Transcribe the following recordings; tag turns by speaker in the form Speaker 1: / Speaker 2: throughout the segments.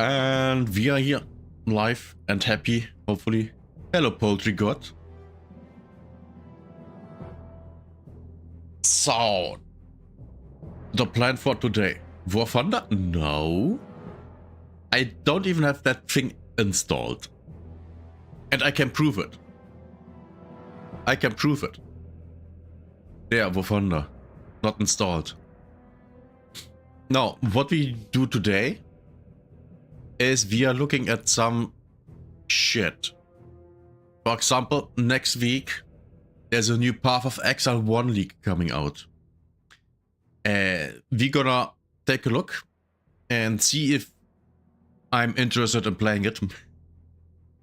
Speaker 1: And we are here, live and happy, hopefully. Hello, Poultry God. So, the plan for today. War Thunder? No. I don't even have that thing installed. And I can prove it. I can prove it. Yeah, War Thunder. Not installed. Now, what we do today is we are looking at some shit. For example, next week there's a new Path of Exile 1 leak coming out. We're gonna take a look and see if I'm interested in playing it.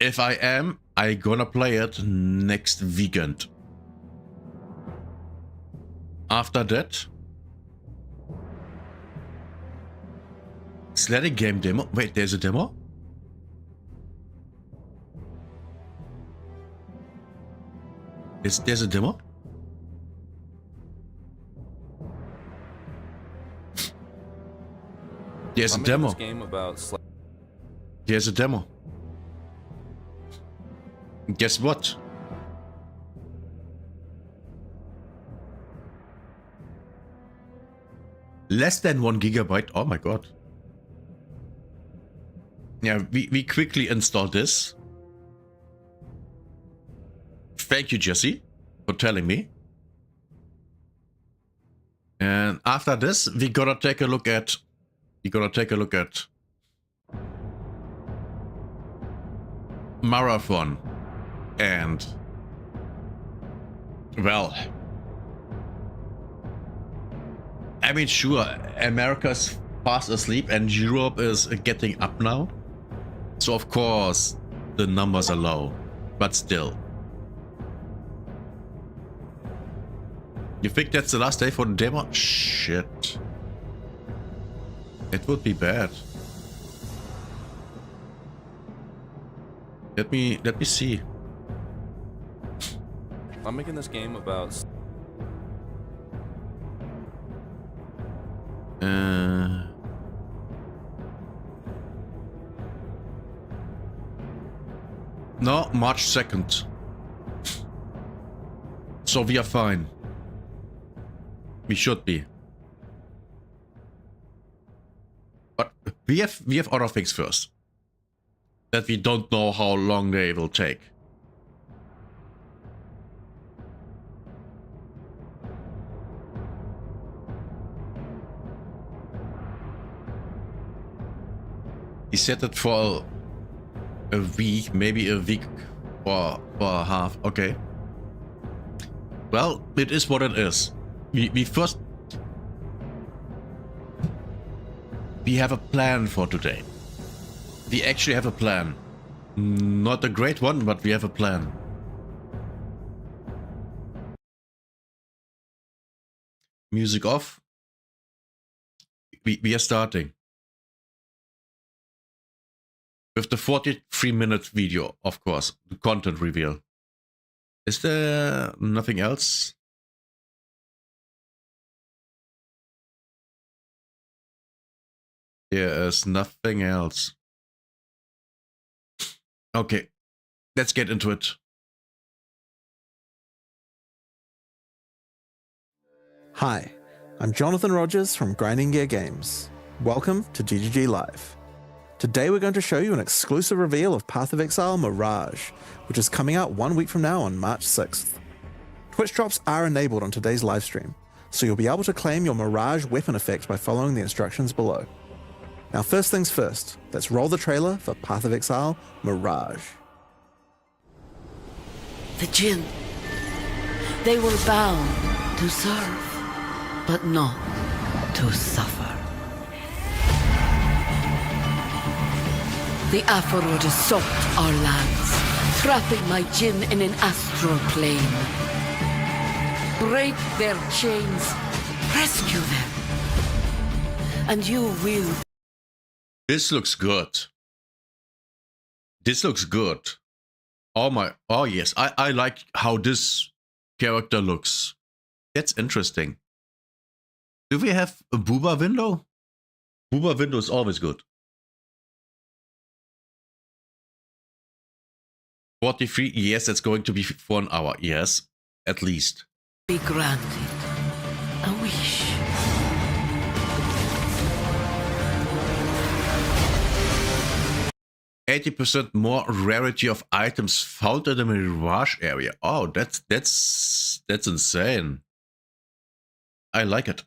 Speaker 1: If I am, I'm gonna play it next weekend. After that, sledding game demo. Wait, there's a demo? There's a demo? There's a demo. There's a demo. Guess what? Less than 1 gigabyte. Oh my god. Yeah, we quickly installed this. Thank you, Jesse, for telling me. And after this, we're gonna take a look at Marathon. And well, I mean, sure, America's fast asleep and Europe is getting up now. So of course the numbers are low, but still. You think that's the last day for the demo? Shit. It would be bad. Let me see.
Speaker 2: I'm making this game about...
Speaker 1: No, March 2nd. So we are fine. We should be. But we have other things first. That we don't know how long they will take. He set it for a week, maybe a week or a half. Okay. Well, it is what it is. We first... We have a plan for today. We actually have a plan. Not a great one, but we have a plan. Music off. We are starting. With the 43-minute video, of course. The content reveal. Is there nothing else? There is nothing else. Okay, let's get into it.
Speaker 3: Hi, I'm Jonathan Rogers from Grinding Gear Games. Welcome to GGG Live. Today we're going to show you an exclusive reveal of Path of Exile Mirage, which is coming out 1 week from now on March 6th. Twitch drops are enabled on today's livestream, so you'll be able to claim your Mirage weapon effect by following the instructions below. Now first things first, let's roll the trailer for Path of Exile Mirage.
Speaker 4: The Jinn. They were bound to serve, but not to suffer. The Aphorod assault our lands, trapping my Jinn in an astral plane. Break their chains, rescue them, and you will...
Speaker 1: This looks good. This looks good. Oh yes, I like how this character looks. That's interesting. Do we have a booba window? Booba window is always good. 43, yes, that's going to be for an hour, yes, at least.
Speaker 4: Be granted a wish.
Speaker 1: 80% more rarity of items found in the Mirage area. Oh, that's insane. I like it.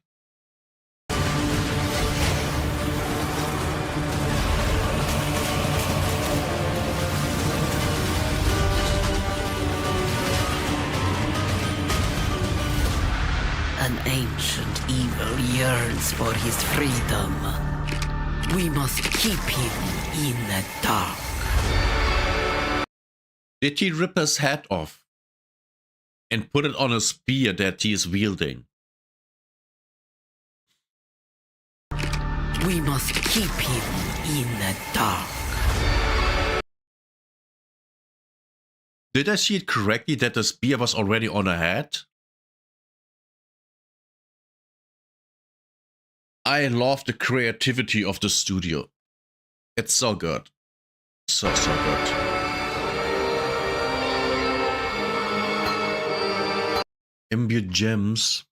Speaker 4: An ancient evil yearns for his freedom. We must keep him in the dark.
Speaker 1: Did he rip his head off and put it on a spear that he is wielding?
Speaker 4: We must keep him in the dark.
Speaker 1: Did I see it correctly that the spear was already on her head? I love the creativity of the studio. It's so good. So good. Imbued gems.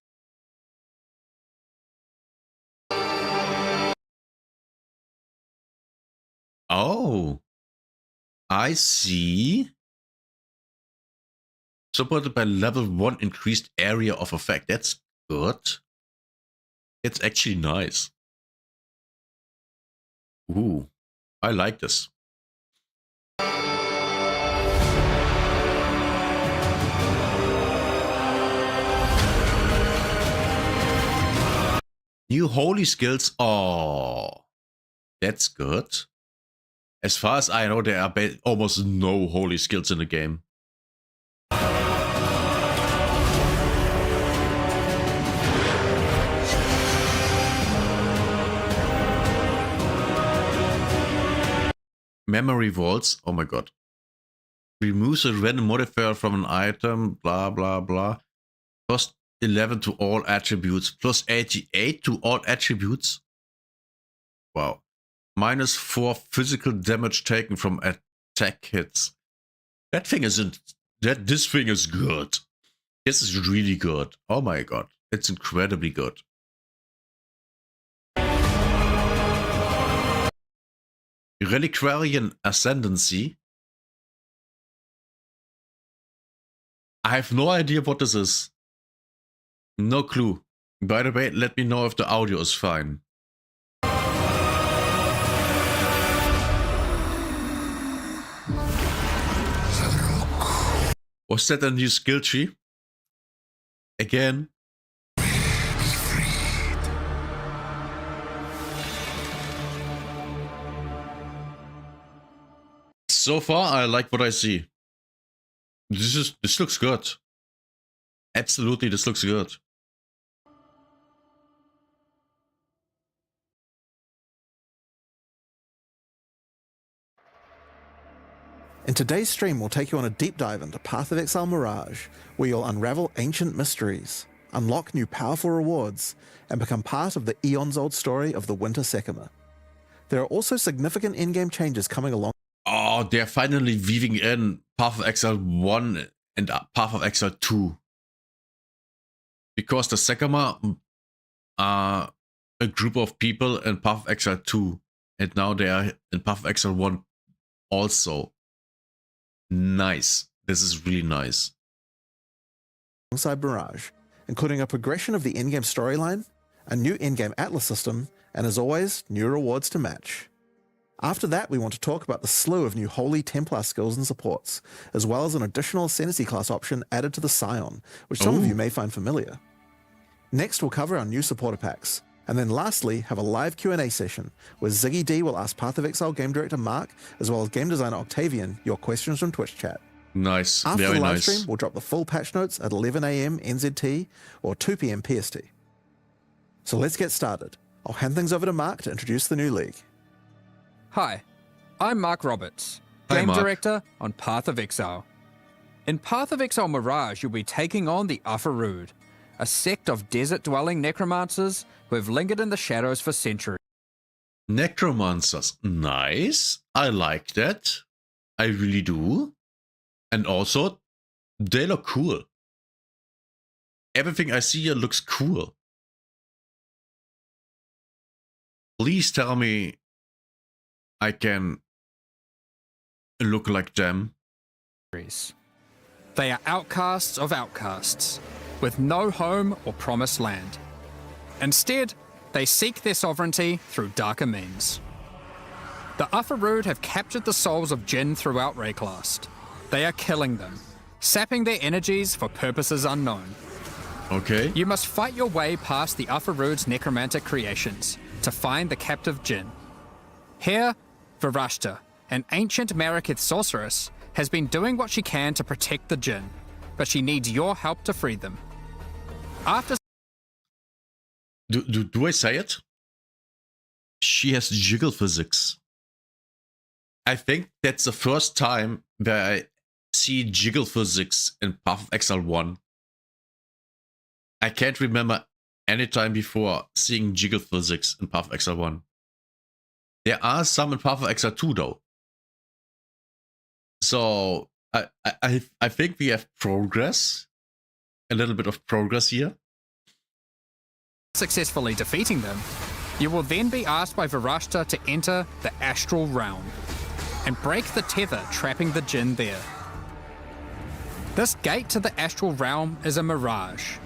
Speaker 1: Oh. I see. Supported by level 1 increased area of effect. That's good. It's actually nice. Ooh, I like this. New holy skills. Oh, that's good. As far as I know, there are almost no holy skills in the game. Memory vaults. Oh my god. Removes a random modifier from an item. Blah, blah, blah. Plus 11 to all attributes. Plus 88 to all attributes. Wow. Minus 4 physical damage taken from attack hits. That thing isn't... This thing is good. This is really good. Oh my god. It's incredibly good. Reliquarian Ascendancy. I have no idea what this is. No clue. By the way, let me know if the audio is fine. Was that a new skill tree? Again? So far, I like what I see. This looks good. Absolutely, this looks good.
Speaker 3: In today's stream, we'll take you on a deep dive into Path of Exile Mirage, where you'll unravel ancient mysteries, unlock new powerful rewards, and become part of the eons-old story of the Winter Sekima. There are also significant in-game changes coming along.
Speaker 1: Oh, they're finally weaving in Path of Exile 1 and Path of Exile 2. Because the Sekima are a group of people in Path of Exile 2. And now they are in Path of Exile 1 also. Nice. This is really nice.
Speaker 3: Alongside Mirage, including a progression of the in-game storyline, a new in-game Atlas system, and as always, new rewards to match. After that, we want to talk about the slew of new Holy Templar skills and supports, as well as an additional Ascendancy class option added to the Scion, which some of you may find familiar. Next, we'll cover our new supporter packs, and then lastly, have a live Q&A session, where Ziggy D will ask Path of Exile game director Mark, as well as game designer Octavian, your questions from Twitch chat.
Speaker 1: Nice.
Speaker 3: After
Speaker 1: Very
Speaker 3: the live
Speaker 1: nice.
Speaker 3: stream, we'll drop the full patch notes at 11 AM NZT or 2 PM PST. So let's get started. I'll hand things over to Mark to introduce the new league.
Speaker 5: Hi, I'm Mark Roberts,
Speaker 1: Hi,
Speaker 5: Game
Speaker 1: Mark.
Speaker 5: Director on Path of Exile. In Path of Exile Mirage, you'll be taking on the Afarud, a sect of desert-dwelling necromancers who have lingered in the shadows for centuries.
Speaker 1: Necromancers. Nice. I like that. I really do. And also, they look cool. Everything I see here looks cool. Please tell me I can look like them.
Speaker 5: They are outcasts of outcasts, with no home or promised land. Instead, they seek their sovereignty through darker means. The Ufarood have captured the souls of Jinn throughout Rayclast. They are killing them, sapping their energies for purposes unknown.
Speaker 1: Okay.
Speaker 5: You must fight your way past the Ufarood's necromantic creations to find the captive Jinn. Here, Varashta, an ancient Marakith sorceress, has been doing what she can to protect the Jinn, but she needs your help to free them. After
Speaker 1: Do I say it? She has jiggle physics. I think that's the first time that I see jiggle physics in Path of Exile 1. I can't remember any time before seeing jiggle physics in Path of Exile 1. There are some in Path of Exile 2 though. So I think we have progress. A little bit of progress here.
Speaker 5: successfully defeating them, you will then be asked by Varashta to enter the Astral Realm and break the tether trapping the Jinn there. This gate to the Astral Realm is a mirage,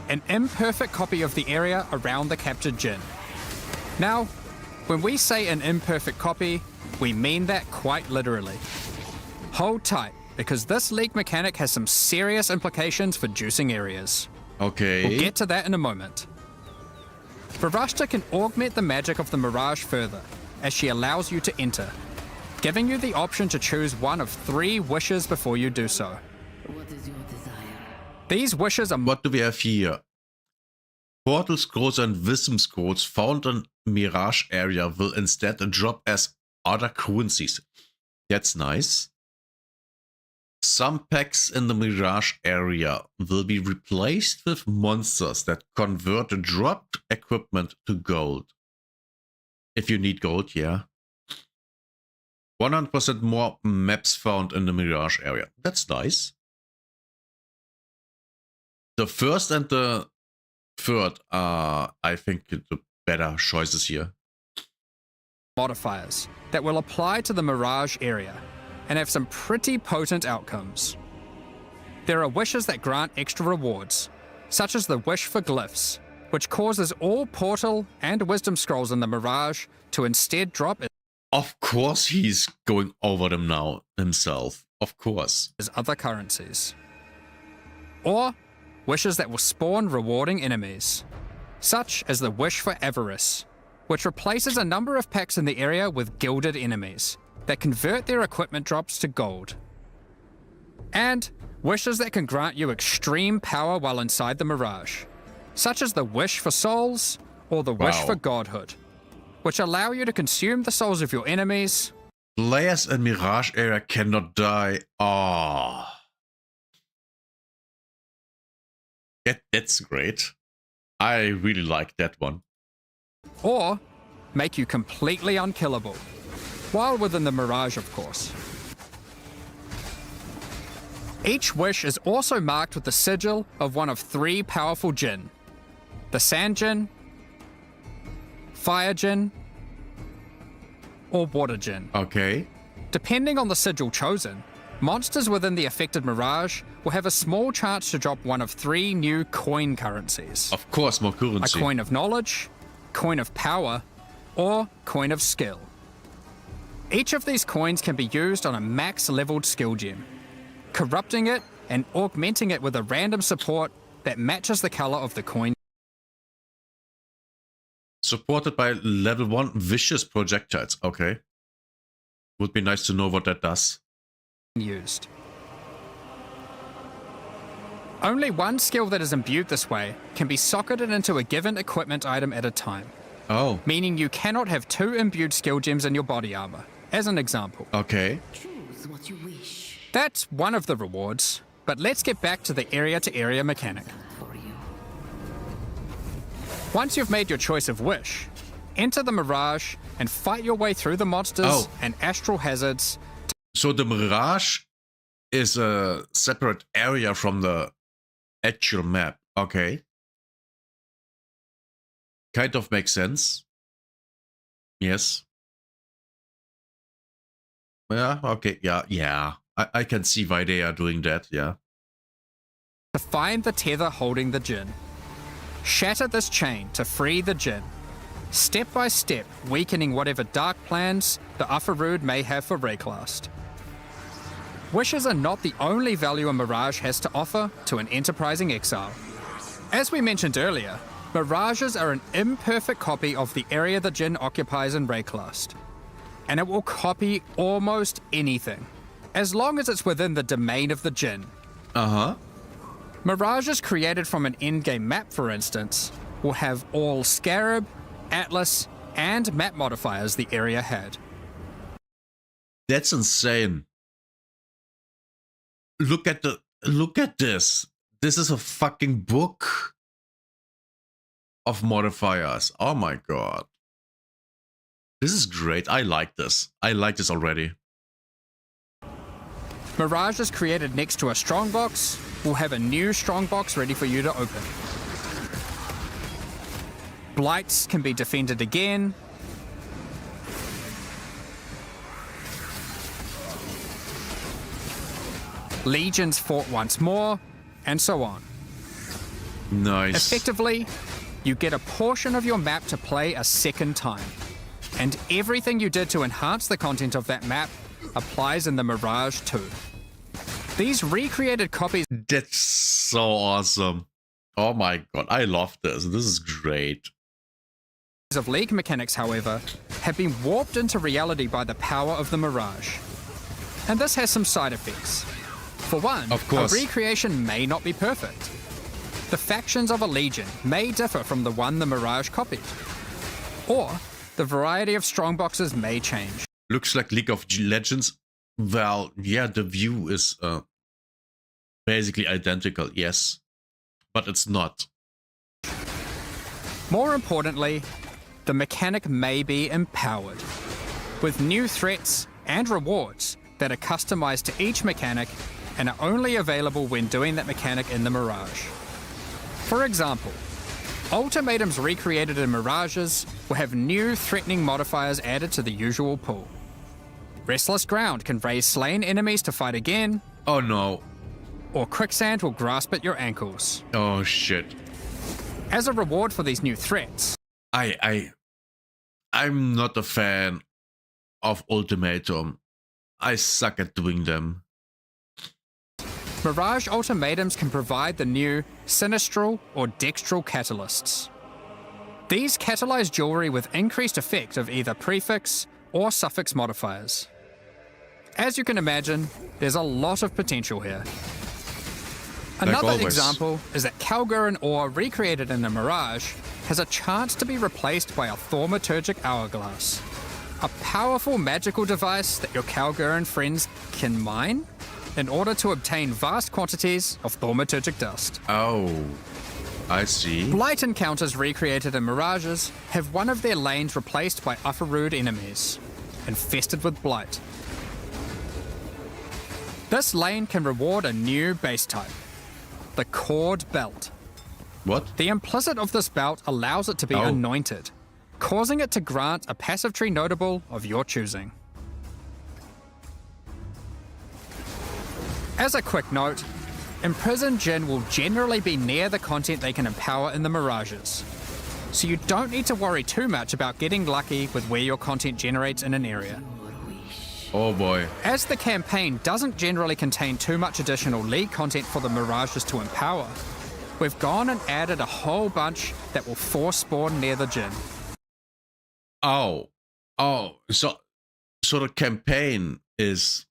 Speaker 5: an imperfect copy of the area around the captured Jinn. Now, when we say an imperfect copy, we mean that quite literally. Hold tight, because this leak mechanic has some serious implications for juicing areas.
Speaker 1: Okay.
Speaker 5: We'll get to that in a moment. Varashta can augment the magic of the mirage further, as she allows you to enter, giving you the option to choose one of 3 wishes before you do so.
Speaker 4: What is your desire?
Speaker 5: These wishes are
Speaker 1: What do we have here? Portal scrolls and wisdom scrolls found in Mirage area will instead drop as other currencies. That's nice. Some packs in the Mirage area will be replaced with monsters that convert dropped equipment to gold. If you need gold, yeah. 100% more maps found in the Mirage area. That's nice. The first and the third are, I think, the better choices here.
Speaker 5: modifiers that will apply to the Mirage area and have some pretty potent outcomes. There are wishes that grant extra rewards, such as the wish for glyphs, which causes all portal and wisdom scrolls in the Mirage to instead drop
Speaker 1: Of course he's going over them now himself. Of course.
Speaker 5: as other currencies. Or wishes that will spawn rewarding enemies, such as the wish for avarice, which replaces a number of packs in the area with gilded enemies that convert their equipment drops to gold. And wishes that can grant you extreme power while inside the Mirage, such as the wish for souls or the wish
Speaker 1: Wow.
Speaker 5: for godhood, which allow you to consume the souls of your enemies.
Speaker 1: Players in Mirage area cannot die. Oh. That's great. I really like that one.
Speaker 5: Or make you completely unkillable, while within the Mirage, of course. Each wish is also marked with the sigil of one of 3 powerful Jinn: the Sand Jinn, Fire Jinn, or Water Jinn.
Speaker 1: Okay.
Speaker 5: Depending on the sigil chosen, monsters within the affected Mirage will have a small chance to drop one of 3 new coin currencies:
Speaker 1: Of course, more
Speaker 5: a
Speaker 1: currency.
Speaker 5: coin of knowledge, coin of power, or coin of skill. Each of these coins can be used on a max-leveled skill gem, corrupting it and augmenting it with a random support that matches the color of the coin
Speaker 1: Supported by level 1 vicious projectiles. Okay. Would be nice to know what that does.
Speaker 5: used. Only one skill that is imbued this way can be socketed into a given equipment item at a time,
Speaker 1: Oh,
Speaker 5: meaning you cannot have 2 imbued skill gems in your body armor, as an example.
Speaker 1: okay.
Speaker 4: Choose what you wish
Speaker 5: That's one of the rewards, but let's get back to the area-to-area mechanic.
Speaker 4: for you.
Speaker 5: Once you've made your choice of wish, enter the Mirage and fight your way through the monsters
Speaker 1: Oh.
Speaker 5: and astral hazards
Speaker 1: So the Mirage is a separate area from the actual map. Okay. Kind of makes sense. Yes. Yeah, okay, yeah. I can see why they are doing that, yeah.
Speaker 5: To find the tether holding the Djinn. Shatter this chain to free the Djinn, step by step weakening whatever dark plans the Ufarud may have for Rayclast. Wishes are not the only value a Mirage has to offer to an enterprising exile. As we mentioned earlier, Mirages are an imperfect copy of the area the Djinn occupies in Rayclast, and it will copy almost anything, as long as it's within the domain of the Djinn.
Speaker 1: Uh-huh.
Speaker 5: Mirages created from an endgame map, for instance, will have all Scarab, Atlas, and map modifiers the area had.
Speaker 1: That's insane. Look at this. This is a fucking book of modifiers. Oh my god. This is great. I like this. I like this already.
Speaker 5: Mirages created next to a strongbox will have a new strongbox ready for you to open. Blights can be defended again. Legions fought once more, and so on.
Speaker 1: Nice.
Speaker 5: Effectively, you get a portion of your map to play a second time. And everything you did to enhance the content of that map applies in the Mirage too. These recreated copies
Speaker 1: That's so awesome. Oh my god, I love this. This is great.
Speaker 5: of League mechanics, however, have been warped into reality by the power of the Mirage. And this has some side effects. For one,
Speaker 1: Of course.
Speaker 5: a recreation may not be perfect. The factions of a Legion may differ from the one the Mirage copied. Or the variety of strongboxes may change.
Speaker 1: Looks like League of Legends. Well, yeah, the view is basically identical, yes. But it's not.
Speaker 5: More importantly, the mechanic may be empowered, with new threats and rewards that are customized to each mechanic and are only available when doing that mechanic in the Mirage. For example, ultimatums recreated in Mirages will have new threatening modifiers added to the usual pool. Restless Ground can raise slain enemies to fight again,
Speaker 1: Oh no.
Speaker 5: or Quicksand will grasp at your ankles.
Speaker 1: Oh shit.
Speaker 5: As a reward for these new threats,
Speaker 1: I'm not a fan of ultimatum. I suck at doing them.
Speaker 5: Mirage ultimatums can provide the new Sinistral or Dextral catalysts. These catalyze jewelry with increased effect of either prefix or suffix modifiers. As you can imagine, there's a lot of potential here. Another
Speaker 1: always.
Speaker 5: example is that Kalgurin ore recreated in the Mirage has a chance to be replaced by a Thaumaturgic Hourglass, a powerful magical device that your Kalgurin friends can mine in order to obtain vast quantities of Thaumaturgic dust.
Speaker 1: Oh, I see.
Speaker 5: Blight encounters recreated in Mirages have one of their lanes replaced by Ufarud enemies, infested with Blight. This lane can reward a new base type, the Cord Belt.
Speaker 1: What?
Speaker 5: The implicit of this belt allows it to be
Speaker 1: Oh.
Speaker 5: anointed, causing it to grant a passive tree notable of your choosing. As a quick note, Imprisoned Djinn will generally be near the content they can empower in the Mirages, so you don't need to worry too much about getting lucky with where your content generates in an area.
Speaker 1: Oh boy.
Speaker 5: As the campaign doesn't generally contain too much additional League content for the Mirages to empower, we've gone and added a whole bunch that will force spawn near the Djinn.
Speaker 1: Oh. So the campaign is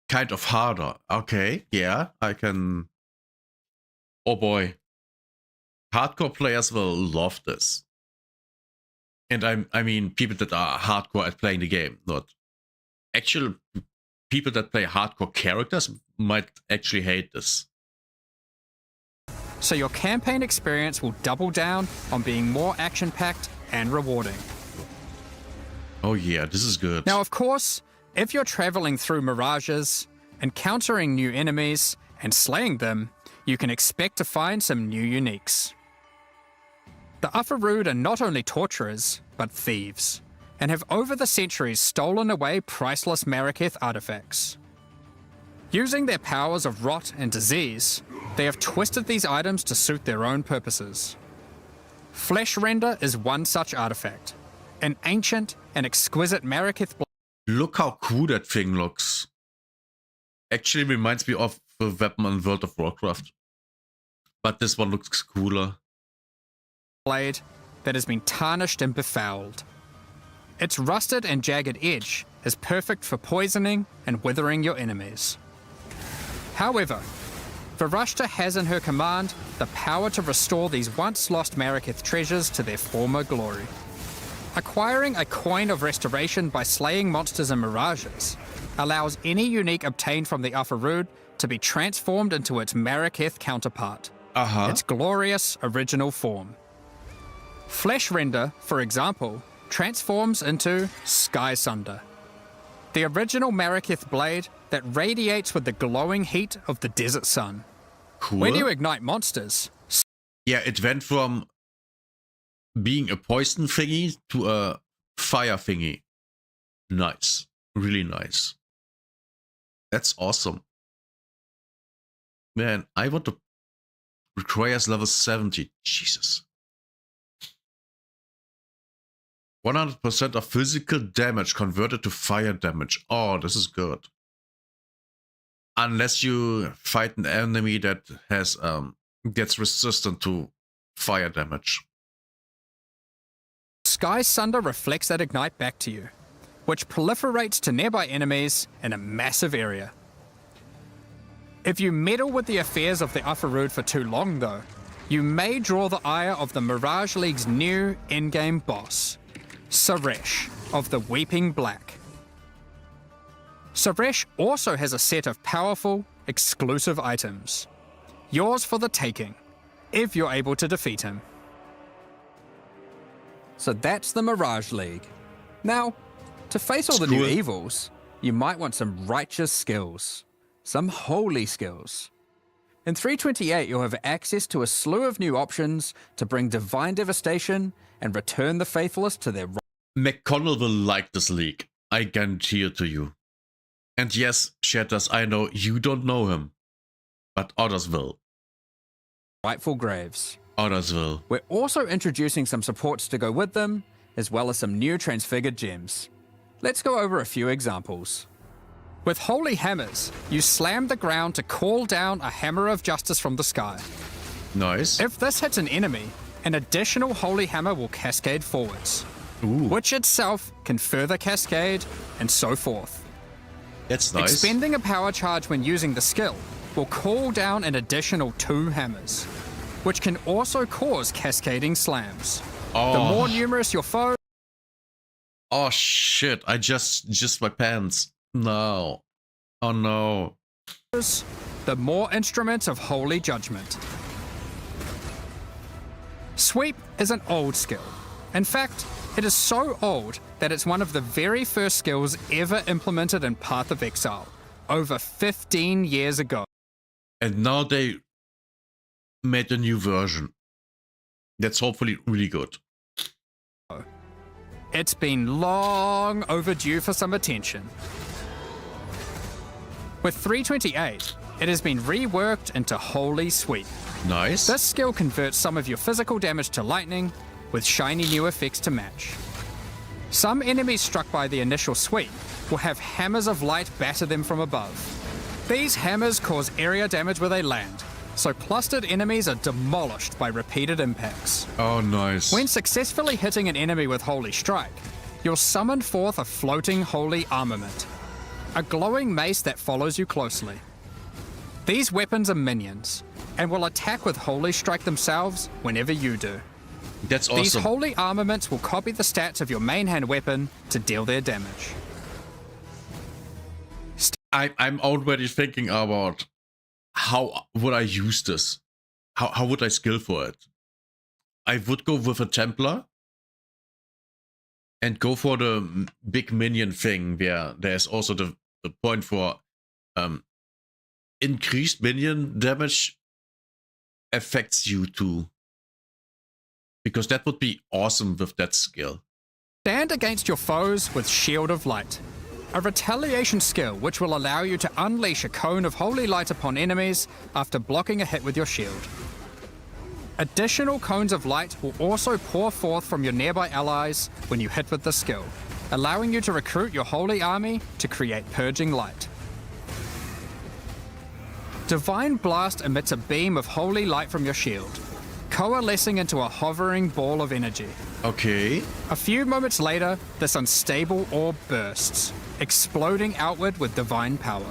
Speaker 1: kind of harder. Okay, yeah, I can. Oh boy. Hardcore players will love this. And I mean people that are hardcore at playing the game, not actual people that play hardcore characters might actually hate this.
Speaker 5: So your campaign experience will double down on being more action-packed and rewarding.
Speaker 1: Oh yeah, this is good.
Speaker 5: Now, of course, if you're traveling through Mirages, encountering new enemies, and slaying them, you can expect to find some new uniques. The Ufarood are not only torturers, but thieves, and have over the centuries stolen away priceless Maraketh artifacts. Using their powers of rot and disease, they have twisted these items to suit their own purposes. Flesh Render is one such artifact, an ancient and exquisite Maraketh blade.
Speaker 1: Look how cool that thing looks. Actually reminds me of the weapon in World of Warcraft. But this one looks cooler.
Speaker 5: Blade that has been tarnished and befouled. Its rusted and jagged edge is perfect for poisoning and withering your enemies. However, Varashta has in her command the power to restore these once lost Maraketh treasures to their former glory. Acquiring a coin of restoration by slaying monsters and mirages allows any unique obtained from the Ufarood to be transformed into its Maraketh counterpart, its glorious original form. Flesh Render, for example, transforms into Sky Sunder, the original Maraketh blade that radiates with the glowing heat of the desert sun.
Speaker 1: Cool.
Speaker 5: When you ignite monsters...
Speaker 1: Yeah, it went from being a poison thingy to a fire thingy. Nice. Really nice. That's awesome. Man, I want to... Requires level 70. Jesus. 100% of physical damage converted to fire damage. Oh, this is good. Unless you fight an enemy that has gets resistant to fire damage.
Speaker 5: Sky Sunder reflects that ignite back to you, which proliferates to nearby enemies in a massive area. If you meddle with the affairs of the Ufarood for too long though, you may draw the ire of the Mirage League's new in-game boss, Suresh of the Weeping Black. Suresh also has a set of powerful, exclusive items. Yours for the taking, if you're able to defeat him. So that's the Mirage League. Now, to face all the new evils, you might want some righteous skills. Some holy skills. In 328, you'll have access to a slew of new options to bring divine devastation and return the faithless to their...
Speaker 1: McConnell will like this league. I guarantee it to you. And yes, Shatters, I know you don't know him. But others will.
Speaker 5: rightful graves.
Speaker 1: Others will.
Speaker 5: We're also introducing some supports to go with them, as well as some new transfigured gems. Let's go over a few examples. With Holy Hammers, you slam the ground to call down a Hammer of Justice from the sky.
Speaker 1: Nice.
Speaker 5: If this hits an enemy, an additional Holy Hammer will cascade forwards, which itself can further cascade, and so forth.
Speaker 1: That's nice.
Speaker 5: Expending a power charge when using the skill will call down an additional 2 hammers, which can also cause cascading slams. The more numerous your foe...
Speaker 1: Oh shit, I just my pants. No. Oh no.
Speaker 5: The more instruments of holy judgment. Sweep is an old skill. In fact, it is so old that it's one of the very first skills ever implemented in Path of Exile, over 15 years ago.
Speaker 1: And now they made a new version. That's hopefully really good.
Speaker 5: It's been long overdue for some attention. With 328, it has been reworked into Holy Sweep.
Speaker 1: Nice.
Speaker 5: This skill converts some of your physical damage to lightning, with shiny new effects to match. Some enemies struck by the initial sweep will have hammers of light batter them from above. These hammers cause area damage where they land, so clustered enemies are demolished by repeated impacts.
Speaker 1: Oh, nice.
Speaker 5: When successfully hitting an enemy with Holy Strike, you'll summon forth a floating holy armament, a glowing mace that follows you closely. These weapons are minions, and will attack with Holy Strike themselves whenever you do.
Speaker 1: That's awesome.
Speaker 5: These holy armaments will copy the stats of your main hand weapon to deal their damage.
Speaker 1: I'm already thinking about how would I use this? How would I skill for it? I would go with a Templar and go for the big minion thing where there's also the point for increased minion damage affects you too. Because that would be awesome with that skill.
Speaker 5: Stand against your foes with Shield of Light, a retaliation skill which will allow you to unleash a cone of holy light upon enemies after blocking a hit with your shield. Additional cones of light will also pour forth from your nearby allies when you hit with the skill, allowing you to recruit your holy army to create purging light. Divine Blast emits a beam of holy light from your shield, coalescing into a hovering ball of energy.
Speaker 1: Okay.
Speaker 5: A few moments later, this unstable orb bursts, exploding outward with divine power.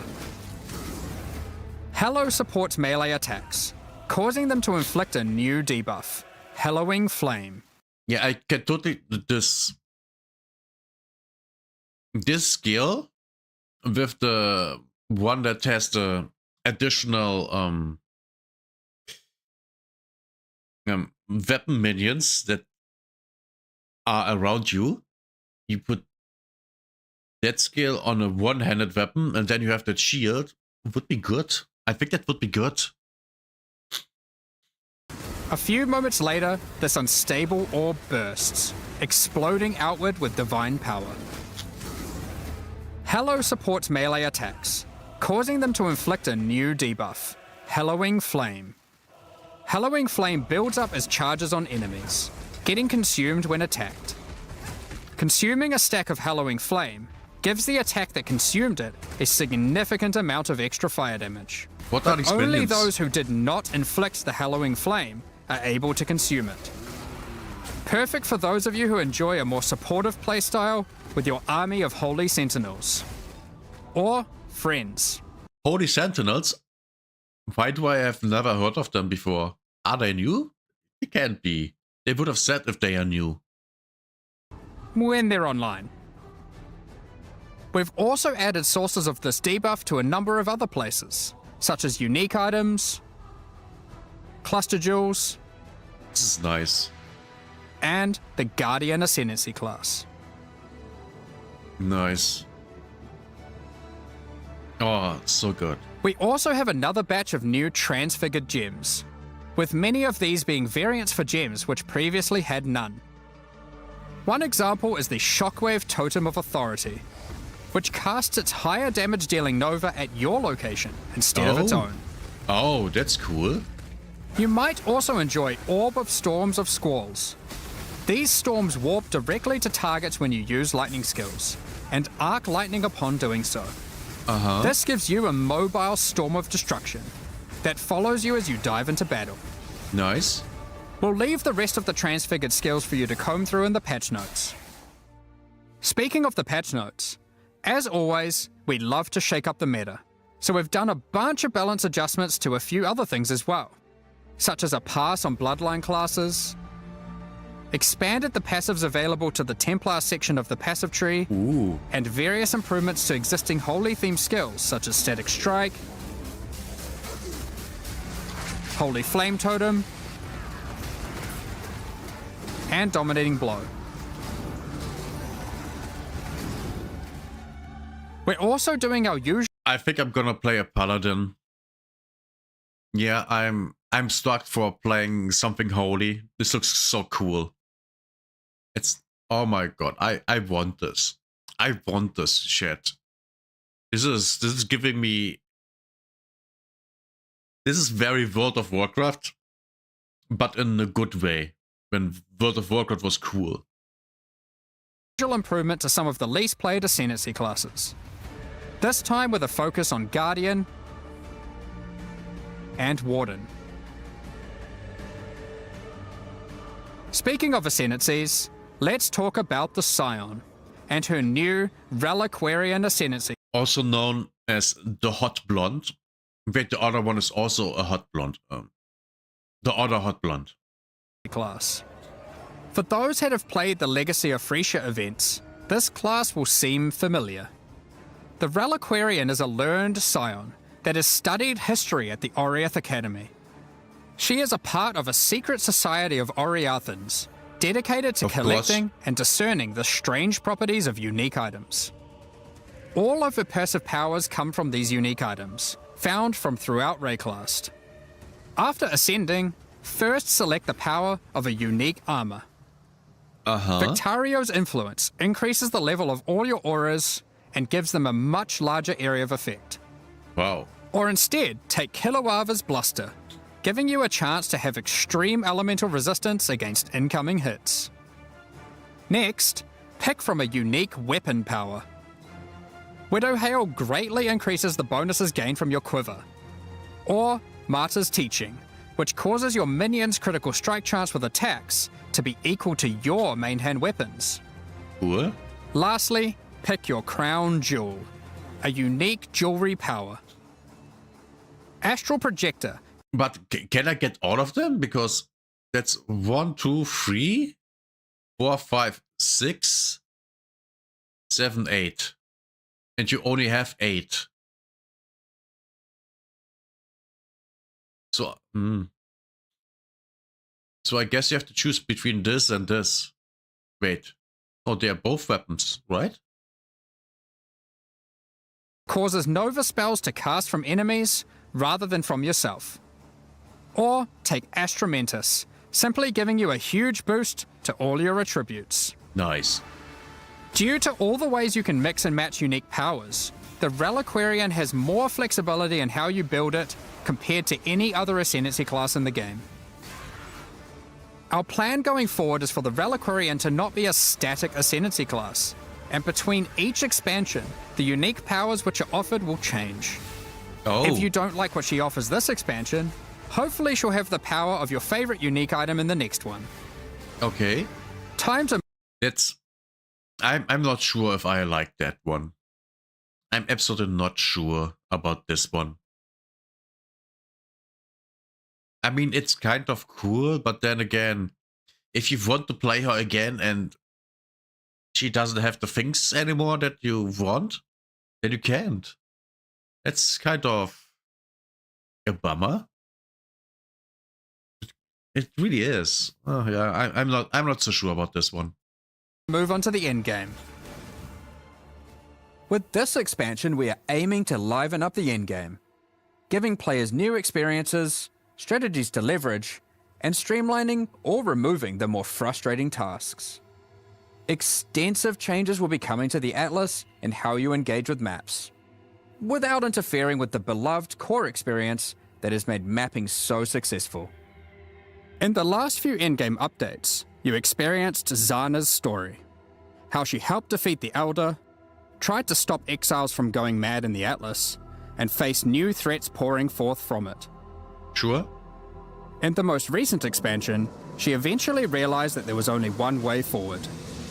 Speaker 5: Hallow supports melee attacks, causing them to inflict a new debuff, Hallowing Flame.
Speaker 1: Yeah, I can totally... This skill with the one that has the additional weapon minions that are around you. You put that skill on a one-handed weapon and then you have that shield. Would be good. I think that would be good.
Speaker 5: A few moments later, this unstable orb bursts, exploding outward with divine power. Hallow supports melee attacks, causing them to inflict a new debuff, Hallowing Flame. Hallowing Flame builds up as charges on enemies, getting consumed when attacked. Consuming a stack of Hallowing Flame gives the attack that consumed it a significant amount of extra fire damage.
Speaker 1: What are these
Speaker 5: Only
Speaker 1: minions?
Speaker 5: those who did not inflict the Hallowing Flame are able to consume it. Perfect for those of you who enjoy a more supportive playstyle with your army of Holy Sentinels. Or friends.
Speaker 1: Holy Sentinels? Why do I have never heard of them before? Are they new? They can't be. They would have said if they are new.
Speaker 5: When they're online. We've also added sources of this debuff to a number of other places, such as unique items, cluster jewels,
Speaker 1: This is nice.
Speaker 5: and the Guardian Ascendancy class.
Speaker 1: Nice. Oh, so good.
Speaker 5: We also have another batch of new transfigured gems, with many of these being variants for gems which previously had none. One example is the Shockwave Totem of Authority, which casts its higher damage dealing Nova at your location instead of its
Speaker 1: Oh.
Speaker 5: own.
Speaker 1: Oh, that's cool.
Speaker 5: You might also enjoy Orb of Storms of Squalls. These storms warp directly to targets when you use lightning skills, and arc lightning upon doing so. This gives you a mobile storm of destruction that follows you as you dive into battle.
Speaker 1: Nice.
Speaker 5: We'll leave the rest of the transfigured skills for you to comb through in the patch notes. Speaking of the patch notes, as always, we love to shake up the meta, so we've done a bunch of balance adjustments to a few other things as well, such as a pass on bloodline classes, expanded the passives available to the Templar section of the passive tree,
Speaker 1: Ooh.
Speaker 5: and various improvements to existing holy themed skills such as Static Strike, Holy Flame Totem, and Dominating Blow. We're also doing our usual
Speaker 1: I think I'm gonna play a paladin. Yeah, I'm stuck for playing something holy. This looks so cool. It's, oh my god, I want this. I want this shit. This is giving me, this is very World of Warcraft, but in a good way, when World of Warcraft was cool.
Speaker 5: improvement to some of the least played Ascendancy classes. This time with a focus on Guardian and Warden. Speaking of Ascendancies, let's talk about the Scion and her new Reliquarian Ascendancy
Speaker 1: Also known as the Hot Blonde. Wait, the other one is also a Hot Blonde. The other Hot Blonde.
Speaker 5: class. For those that have played the Legacy of Frisia events, this class will seem familiar. The Reliquarian is a learned Scion that has studied history at the Oriath Academy. She is a part of a secret society of Oriathans, dedicated to
Speaker 1: Of course.
Speaker 5: collecting and discerning the strange properties of unique items. All of her passive powers come from these unique items, found from throughout Rayclast. After ascending, first select the power of a unique armor. Victario's influence increases the level of all your auras and gives them a much larger area of effect.
Speaker 1: Wow.
Speaker 5: Or instead, take Kilowava's Bluster, giving you a chance to have extreme elemental resistance against incoming hits. Next, pick from a unique weapon power. Widow Hail greatly increases the bonuses gained from your quiver. Or Martyr's Teaching, which causes your minions' critical strike chance with attacks to be equal to your main hand weapons.
Speaker 1: Cool.
Speaker 5: Lastly, pick your Crown Jewel, a unique jewelry power. Astral Projector.
Speaker 1: But can I get all of them? Because that's 1, 2, 3, 4, 5, 6, 7, 8. And you only have 8. So, So I guess you have to choose between this and this. Wait. Oh, they are both weapons, right?
Speaker 5: Causes Nova spells to cast from enemies rather than from yourself. Or take Astramentus, simply giving you a huge boost to all your attributes.
Speaker 1: Nice.
Speaker 5: Due to all the ways you can mix and match unique powers, the Reliquarian has more flexibility in how you build it compared to any other Ascendancy class in the game. Our plan going forward is for the Reliquarian to not be a static Ascendancy class, and between each expansion, the unique powers which are offered will change.
Speaker 1: Oh.
Speaker 5: If you don't like what she offers this expansion, hopefully she'll have the power of your favorite unique item in the next one.
Speaker 1: Okay.
Speaker 5: Time to...
Speaker 1: I'm not sure if I like that one. I'm absolutely not sure about this one. I mean, it's kind of cool, but then again, if you want to play her again and she doesn't have the things anymore that you want, then you can't. That's kind of a bummer. It really is. Oh yeah, I'm not so sure about this one.
Speaker 5: move on to the endgame. With this expansion, we are aiming to liven up the endgame, giving players new experiences, strategies to leverage, and streamlining or removing the more frustrating tasks. Extensive changes will be coming to the Atlas and how you engage with maps, without interfering with the beloved core experience that has made mapping so successful. In the last few endgame updates, you experienced Zana's story, how she helped defeat the Elder, tried to stop exiles from going mad in the Atlas, and faced new threats pouring forth from it.
Speaker 1: Sure.
Speaker 5: In the most recent expansion, she eventually realized that there was only one way forward: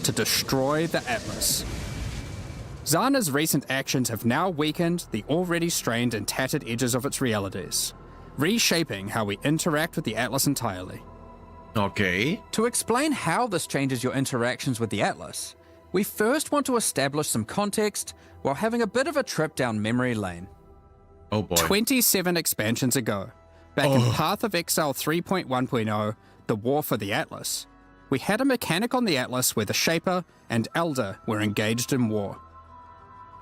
Speaker 5: to destroy the Atlas. Zana's recent actions have now weakened the already strained and tattered edges of its realities, reshaping how we interact with the Atlas entirely.
Speaker 1: Okay.
Speaker 5: To explain how this changes your interactions with the Atlas, we first want to establish some context while having a bit of a trip down memory lane.
Speaker 1: Oh boy.
Speaker 5: 27 expansions ago, back in Path of Exile 3.1.0, The War for the Atlas, we had a mechanic on the Atlas where the Shaper and Elder were engaged in war.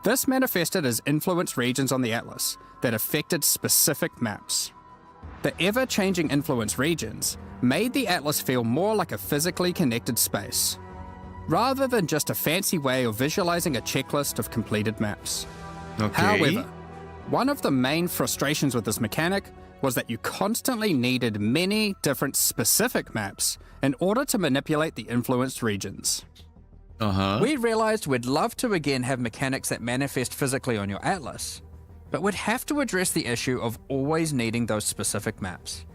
Speaker 5: This manifested as influence regions on the Atlas that affected specific maps. The ever-changing influence regions made the Atlas feel more like a physically connected space, rather than just a fancy way of visualizing a checklist of completed maps.
Speaker 1: Okay.
Speaker 5: However, one of the main frustrations with this mechanic was that you constantly needed many different specific maps in order to manipulate the influenced regions. We realized we'd love to again have mechanics that manifest physically on your Atlas, but we'd have to address the issue of always needing those specific maps.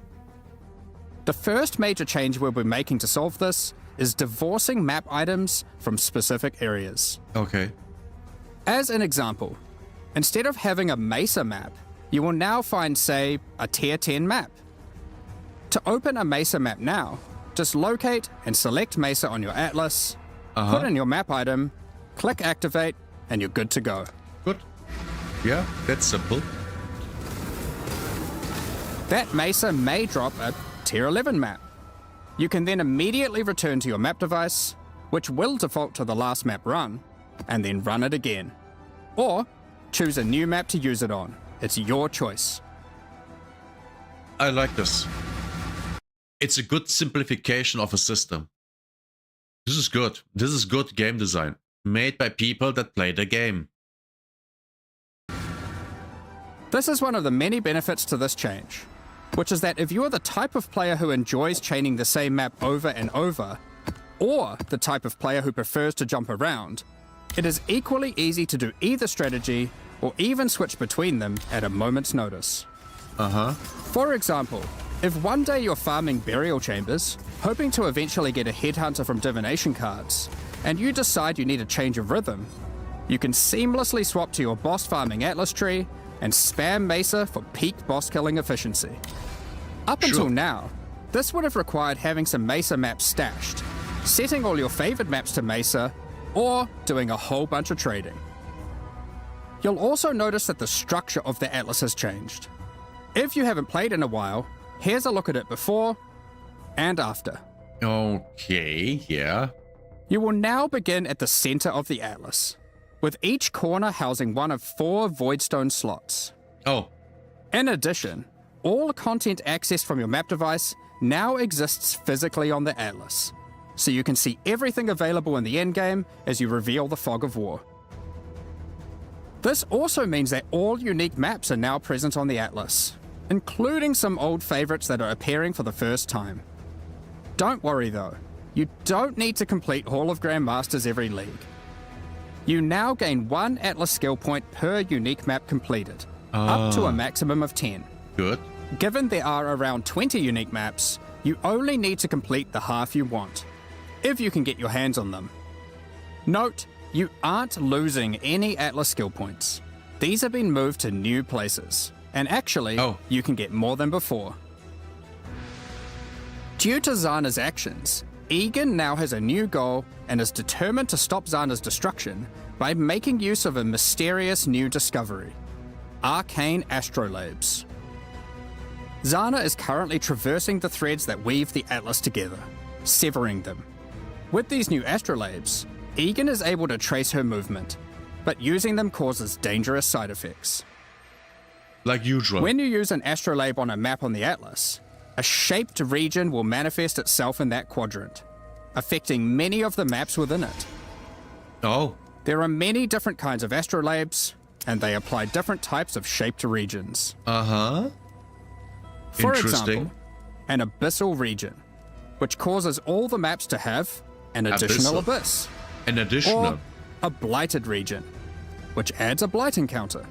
Speaker 5: The first major change we'll be making to solve this is divorcing map items from specific areas.
Speaker 1: Okay.
Speaker 5: As an example, instead of having a Mesa map, you will now find, say, a Tier 10 map. To open a Mesa map now, just locate and select Mesa on your Atlas, put in your map item, click activate, and you're good to go.
Speaker 1: Good. Yeah, that's simple.
Speaker 5: That Mesa may drop a Tier 11 map. You can then immediately return to your map device, which will default to the last map run, and then run it again. Or choose a new map to use it on, It's your choice.
Speaker 1: I like this. It's a good simplification of a system. This is good. This is good game design. Made by people that play the game.
Speaker 5: This is one of the many benefits to this change, which is that if you are the type of player who enjoys chaining the same map over and over, or the type of player who prefers to jump around, it is equally easy to do either strategy or even switch between them at a moment's notice. For example, if one day you're farming burial chambers, hoping to eventually get a headhunter from divination cards, and you decide you need a change of rhythm, you can seamlessly swap to your boss farming atlas tree and spam Mesa for peak boss killing efficiency. Up until now, this would have required having some Mesa maps stashed, setting all your favored maps to Mesa, or doing a whole bunch of trading. You'll also notice that the structure of the atlas has changed. If you haven't played in a while, here's a look at it before and after.
Speaker 1: Okay, yeah.
Speaker 5: You will now begin at the center of the atlas, with each corner housing one of 4 voidstone slots.
Speaker 1: Oh,
Speaker 5: In addition, all content accessed from your map device now exists physically on the atlas, so you can see everything available in the endgame as you reveal the Fog of War. This also means that all unique maps are now present on the atlas, including some old favorites that are appearing for the first time. Don't worry though, you don't need to complete Hall of Grandmasters every league. You now gain 1 atlas skill point per unique map completed, up to a maximum of 10.
Speaker 1: good.
Speaker 5: Given there are around 20 unique maps, you only need to complete the half you want, if you can get your hands on them. Note, you aren't losing any atlas skill points. These have been moved to new places, and actually, you can get more than before. Due to Zana's actions, Egan now has a new goal and is determined to stop Zana's destruction by making use of a mysterious new discovery: arcane astrolabes. Zana is currently traversing the threads that weave the atlas together, severing them. With these new astrolabes, Egan is able to trace her movement, but using them causes dangerous side effects.
Speaker 1: Like usual.
Speaker 5: When you use an astrolabe on a map on the atlas, a shaped region will manifest itself in that quadrant, affecting many of the maps within it.
Speaker 1: Oh,
Speaker 5: There are many different kinds of astrolabes, and they apply different types of shaped regions. For
Speaker 1: interesting.
Speaker 5: example, an abyssal region, which causes all the maps to have an additional
Speaker 1: Abyssal.
Speaker 5: abyss.
Speaker 1: An additional.
Speaker 5: Or a blighted region, which adds a blight encounter.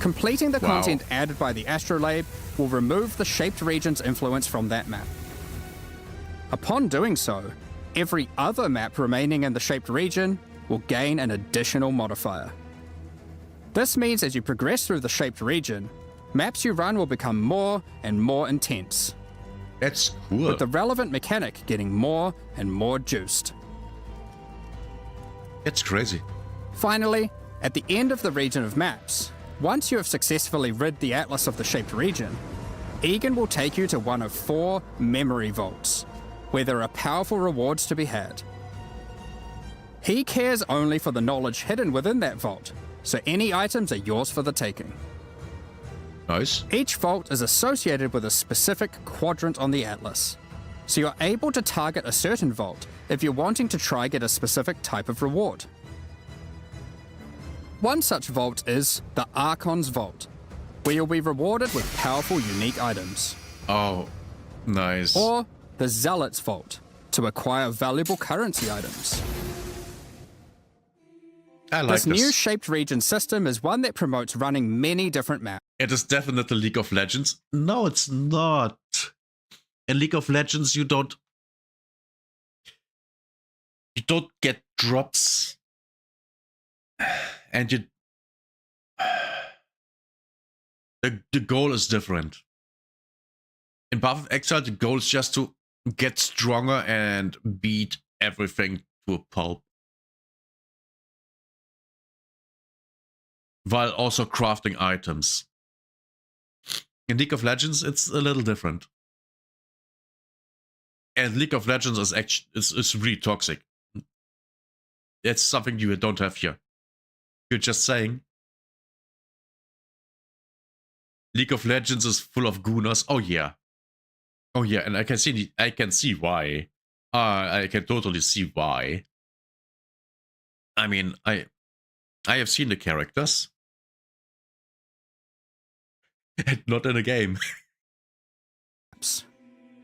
Speaker 5: Completing the content added by the astrolabe will remove the shaped region's influence from that map. Upon doing so, every other map remaining in the shaped region will gain an additional modifier. This means as you progress through the shaped region, maps you run will become more and more intense,
Speaker 1: That's cool.
Speaker 5: with the relevant mechanic getting more and more juiced.
Speaker 1: That's crazy.
Speaker 5: Finally, at the end of the region of maps, once you have successfully rid the atlas of the shaped region, Egan will take you to one of 4 memory vaults, where there are powerful rewards to be had. He cares only for the knowledge hidden within that vault, so any items are yours for the taking.
Speaker 1: Nice.
Speaker 5: Each vault is associated with a specific quadrant on the atlas, so you're able to target a certain vault if you're wanting to try get a specific type of reward. One such vault is the Archon's Vault, where you'll be rewarded with powerful unique items.
Speaker 1: Oh, nice.
Speaker 5: Or the Zealot's Vault, to acquire valuable currency items.
Speaker 1: I like
Speaker 5: This new
Speaker 1: this.
Speaker 5: shaped region system is one that promotes running many different maps.
Speaker 1: It is definitely League of Legends. No, it's not. In League of Legends, you don't get drops, and the goal is different. In Path of Exile, the goal is just to get stronger and beat everything to a pulp, while also crafting items. In League of Legends, it's a little different. And League of Legends is really toxic. It's something you don't have here. You're just saying. League of Legends is full of gooners. Oh yeah. Oh yeah, and I can see why. I can totally see why. I mean, I have seen the characters. And not in a game.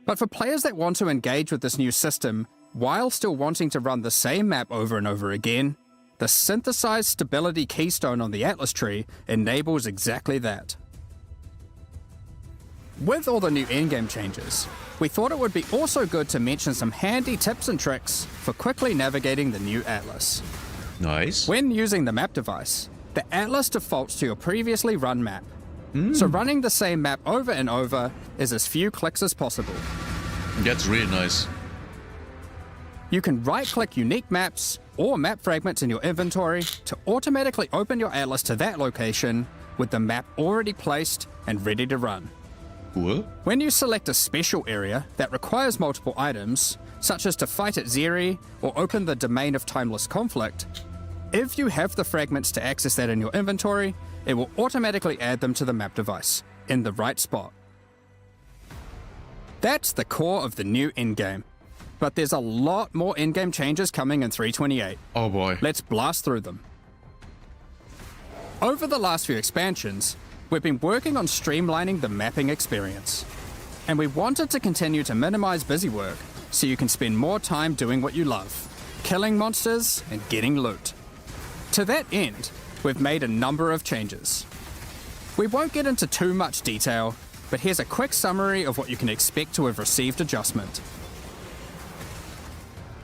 Speaker 5: But for players that want to engage with this new system while still wanting to run the same map over and over again, the synthesized stability keystone on the Atlas tree enables exactly that. With all the new endgame changes, we thought it would be also good to mention some handy tips and tricks for quickly navigating the new Atlas.
Speaker 1: Nice.
Speaker 5: When using the map device, the Atlas defaults to your previously run map. So running the same map over and over is as few clicks as possible.
Speaker 1: That's really nice.
Speaker 5: You can right-click unique maps or map fragments in your inventory to automatically open your Atlas to that location with the map already placed and ready to run.
Speaker 1: Cool.
Speaker 5: When you select a special area that requires multiple items, such as to fight at Zeri or open the Domain of Timeless Conflict, if you have the fragments to access that in your inventory, it will automatically add them to the map device in the right spot. That's the core of the new endgame. But there's a lot more endgame changes coming in 3.28.
Speaker 1: Oh boy.
Speaker 5: Let's blast through them. Over the last few expansions, we've been working on streamlining the mapping experience. And we wanted to continue to minimize busy work so you can spend more time doing what you love, killing monsters and getting loot. To that end, we've made a number of changes. We won't get into too much detail, but here's a quick summary of what you can expect to have received adjustment.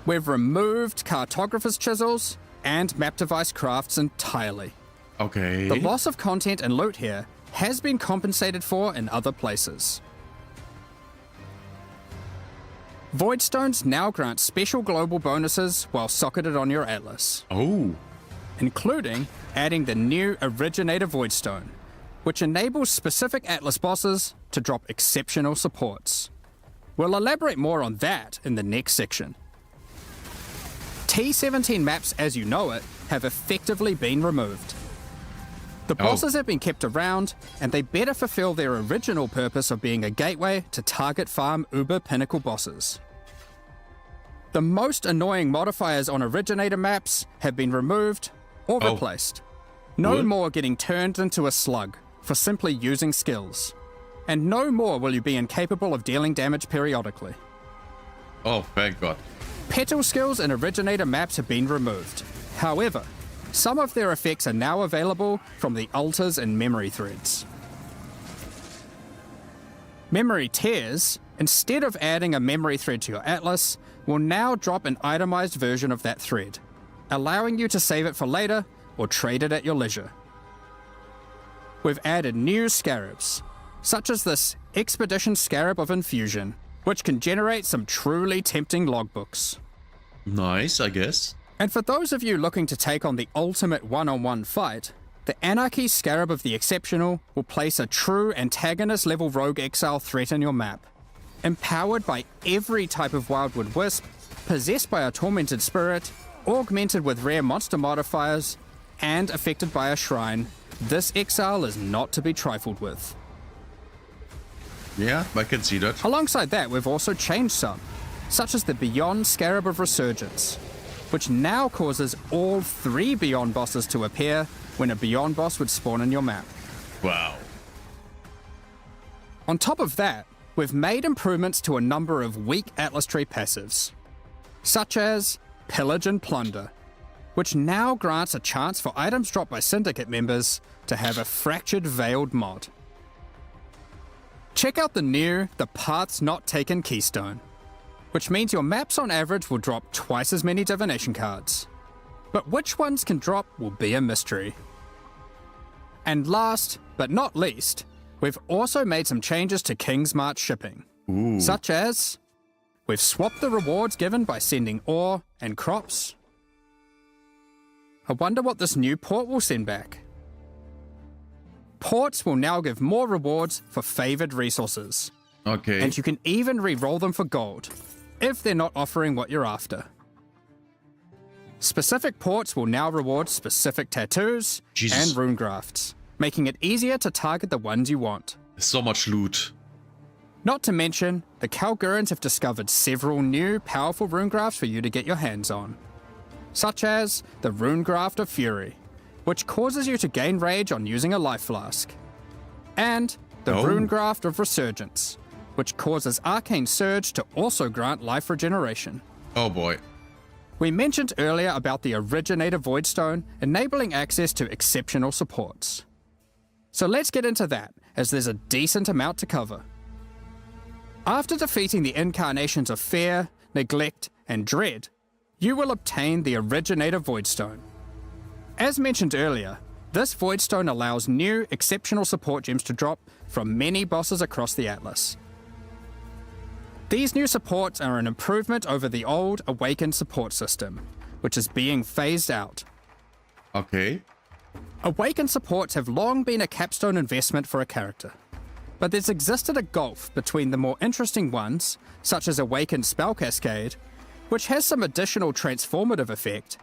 Speaker 5: We've removed cartographer's chisels and map device crafts entirely.
Speaker 1: Okay.
Speaker 5: The loss of content and loot here has been compensated for in other places. Voidstones now grant special global bonuses while socketed on your Atlas,
Speaker 1: Oh.
Speaker 5: including adding the new Originator Voidstone, which enables specific Atlas bosses to drop exceptional supports. We'll elaborate more on that in the next section. T17 maps as you know it have effectively been removed. The bosses have been kept around, and they better fulfill their original purpose of being a gateway to target farm uber pinnacle bosses. The most annoying modifiers on Originator maps have been removed or replaced. No more getting turned into a slug for simply using skills. And no more will you be incapable of dealing damage periodically.
Speaker 1: Oh, thank God.
Speaker 5: Petal skills in Originator maps have been removed. However, some of their effects are now available from the altars and memory threads. Memory tears, instead of adding a memory thread to your Atlas, will now drop an itemized version of that thread, allowing you to save it for later or trade it at your leisure. We've added new scarabs, such as this Expedition Scarab of Infusion, which can generate some truly tempting logbooks.
Speaker 1: Nice, I guess.
Speaker 5: And for those of you looking to take on the ultimate one-on-one fight, the Anarchy Scarab of the Exceptional will place a true antagonist-level rogue exile threat in your map. Empowered by every type of Wildwood Wisp, possessed by a tormented spirit, augmented with rare monster modifiers, and affected by a shrine, this exile is not to be trifled with.
Speaker 1: Yeah, I can see that.
Speaker 5: Alongside that, we've also changed some, such as the Beyond Scarab of Resurgence, which now causes all 3 Beyond bosses to appear when a Beyond boss would spawn in your map.
Speaker 1: Wow.
Speaker 5: On top of that, we've made improvements to a number of weak Atlas Tree passives, such as Pillage and Plunder, which now grants a chance for items dropped by Syndicate members to have a Fractured Veiled mod. Check out the new The Paths Not Taken keystone, which means your maps on average will drop twice as many divination cards. But which ones can drop will be a mystery. And last, but not least, we've also made some changes to King's March shipping, such as we've swapped the rewards given by sending ore and crops. I wonder what this new port will send back. Ports will now give more rewards for favoured resources.
Speaker 1: Okay.
Speaker 5: And you can even re-roll them for gold, if they're not offering what you're after. Specific ports will now reward specific tattoos
Speaker 1: Jesus.
Speaker 5: and rune grafts, making it easier to target the ones you want.
Speaker 1: So much loot.
Speaker 5: Not to mention, the Kalgurans have discovered several new, powerful rune grafts for you to get your hands on, such as the Rune Graft of Fury, which causes you to gain rage on using a life flask, and the Rune Graft of Resurgence, which causes Arcane Surge to also grant life regeneration.
Speaker 1: Oh boy.
Speaker 5: We mentioned earlier about the Originator Voidstone enabling access to exceptional supports. So let's get into that, as there's a decent amount to cover. After defeating the incarnations of Fear, Neglect, and Dread, you will obtain the Originator Voidstone. As mentioned earlier, this Voidstone allows new, exceptional support gems to drop from many bosses across the Atlas. These new supports are an improvement over the old Awakened support system, which is being phased out.
Speaker 1: Okay.
Speaker 5: Awakened supports have long been a capstone investment for a character, but there's existed a gulf between the more interesting ones, such as Awakened Spell Cascade, which has some additional transformative effect,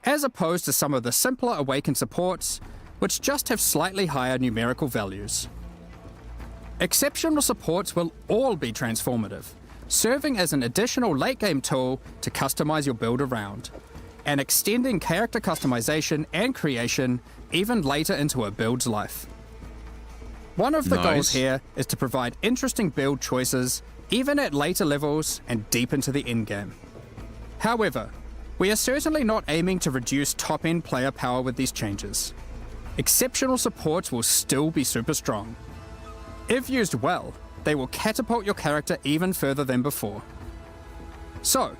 Speaker 5: as opposed to some of the simpler Awakened supports, which just have slightly higher numerical values. Exceptional supports will all be transformative, serving as an additional late-game tool to customize your build around, and extending character customization and creation even later into a build's life. One of the goals here is to provide interesting build choices even at later levels and deep into the endgame. However, we are certainly not aiming to reduce top-end player power with these changes. Exceptional supports will still be super strong. If used well, they will catapult your character even further than before. So,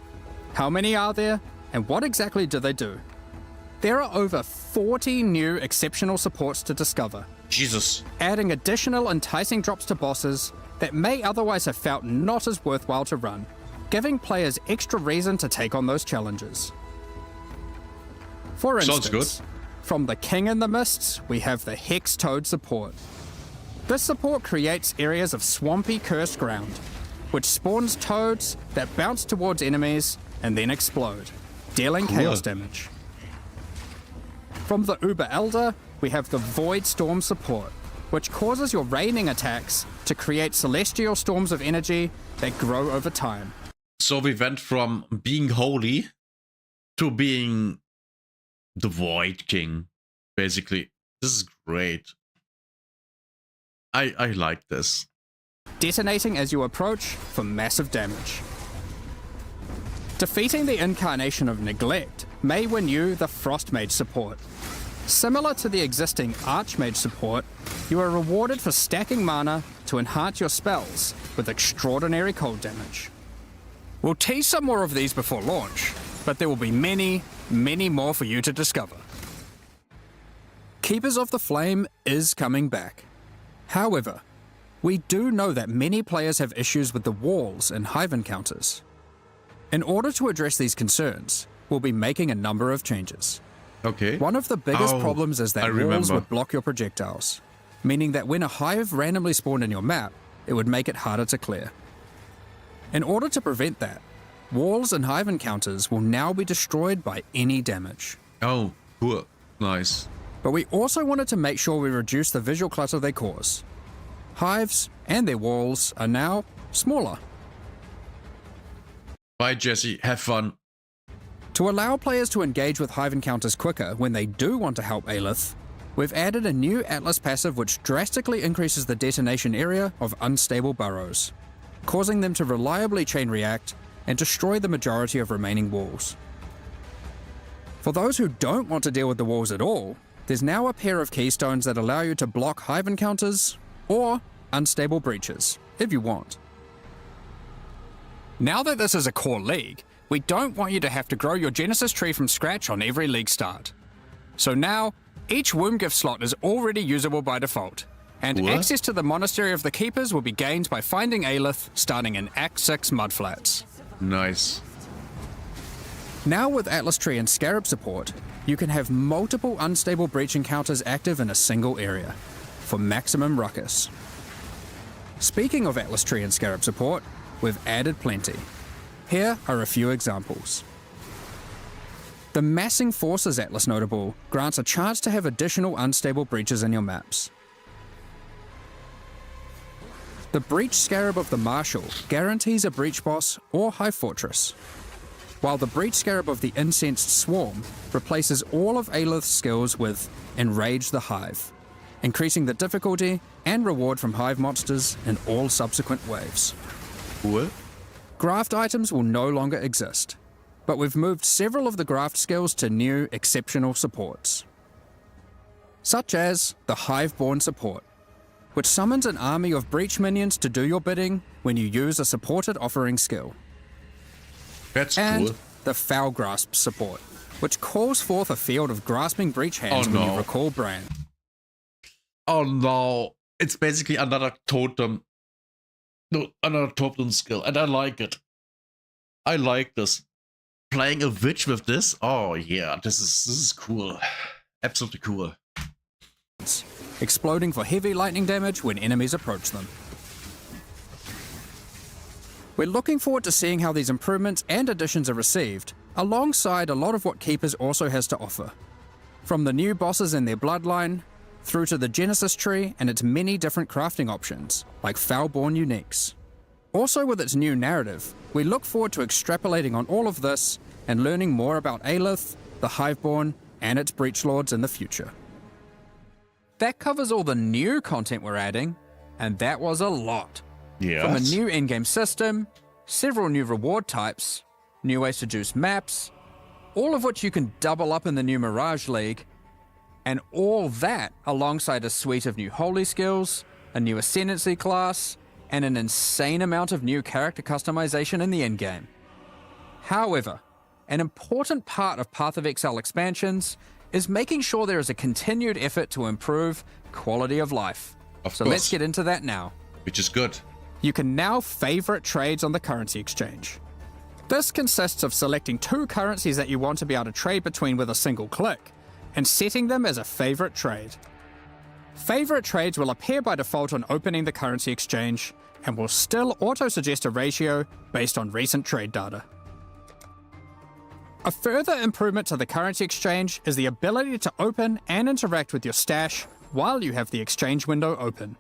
Speaker 5: how many are there, and what exactly do they do? There are over 40 new exceptional supports to discover,
Speaker 1: Jesus.
Speaker 5: adding additional enticing drops to bosses that may otherwise have felt not as worthwhile to run, giving players extra reason to take on those challenges. For instance,
Speaker 1: Sounds good.
Speaker 5: From the King in the Mists, we have the Hex Toad support. This support creates areas of swampy cursed ground, which spawns toads that bounce towards enemies and then explode, dealing chaos damage. From the Uber Elder, we have the Void Storm support, which causes your raining attacks to create celestial storms of energy that grow over time.
Speaker 1: So we went from being holy to being the Void King, basically. This is great. I like this.
Speaker 5: Detonating as you approach for massive damage. Defeating the incarnation of Neglect may win you the Frost Mage support. Similar to the existing Archmage support, you are rewarded for stacking mana to enhance your spells with extraordinary cold damage. We'll tease some more of these before launch, but there will be many, many more for you to discover. Keepers of the Flame is coming back. However, we do know that many players have issues with the walls in Hive encounters. In order to address these concerns, we'll be making a number of changes.
Speaker 1: Okay.
Speaker 5: One of the biggest problems is that walls would block your projectiles, meaning that when a hive randomly spawned in your map, it would make it harder to clear. In order to prevent that, walls and hive encounters will now be destroyed by any damage.
Speaker 1: Oh, cool. Nice.
Speaker 5: But we also wanted to make sure we reduce the visual clutter they cause. Hives and their walls are now smaller.
Speaker 1: Bye, Jesse. Have fun.
Speaker 5: To allow players to engage with hive encounters quicker when they do want to help Aelith, we've added a new Atlas passive which drastically increases the detonation area of unstable burrows, causing them to reliably chain react and destroy the majority of remaining walls. For those who don't want to deal with the walls at all, there's now a pair of keystones that allow you to block hive encounters or unstable breaches, if you want. Now that this is a core league, we don't want you to have to grow your Genesis tree from scratch on every league start. So now, each womb gift slot is already usable by default, and access to the Monastery of the Keepers will be gained by finding Aelith starting in Act 6 Mudflats.
Speaker 1: Nice.
Speaker 5: Now with Atlas Tree and Scarab support, you can have multiple unstable breach encounters active in a single area, for maximum ruckus. Speaking of Atlas Tree and Scarab support, we've added plenty. Here are a few examples. The Massing Forces Atlas notable grants a chance to have additional unstable breaches in your maps. The Breach Scarab of the Marshal guarantees a breach boss or hive fortress, while the Breach Scarab of the Incensed Swarm replaces all of Aelith's skills with Enrage the Hive, increasing the difficulty and reward from hive monsters in all subsequent waves.
Speaker 1: Cool.
Speaker 5: Graft items will no longer exist, but we've moved several of the graft skills to new exceptional supports, such as the Hiveborn support, which summons an army of breach minions to do your bidding when you use a supported offering skill.
Speaker 1: That's
Speaker 5: And
Speaker 1: cool.
Speaker 5: the Foul Grasp support, which calls forth a field of grasping breach hands
Speaker 1: Oh,
Speaker 5: when
Speaker 1: no.
Speaker 5: you recall Bran.
Speaker 1: Oh no. It's basically another totem. No, another totem skill. And I like it. I like this. Playing a witch with this? Oh yeah, this is cool. Absolutely cool.
Speaker 5: Exploding for heavy lightning damage when enemies approach them. We're looking forward to seeing how these improvements and additions are received, alongside a lot of what Keepers also has to offer. From the new bosses in their bloodline, through to the Genesis tree and its many different crafting options, like Foulborn Uniques. Also with its new narrative, we look forward to extrapolating on all of this and learning more about Aelith, the Hiveborn, and its Breach Lords in the future. That covers all the new content we're adding, and that was a lot.
Speaker 1: Yes.
Speaker 5: From a new in-game system, several new reward types, new ways to juice maps, all of which you can double up in the new Mirage League, and all that alongside a suite of new holy skills, a new Ascendancy class, and an insane amount of new character customization in the endgame. However, an important part of Path of Exile expansions is making sure there is a continued effort to improve quality of life.
Speaker 1: Of
Speaker 5: So
Speaker 1: course.
Speaker 5: let's get into that now.
Speaker 1: Which is good.
Speaker 5: You can now favorite trades on the currency exchange. This consists of selecting 2 currencies that you want to be able to trade between with a single click, and setting them as a favorite trade. Favorite trades will appear by default on opening the currency exchange, and will still auto-suggest a ratio based on recent trade data. A further improvement to the currency exchange is the ability to open and interact with your stash while you have the exchange window open.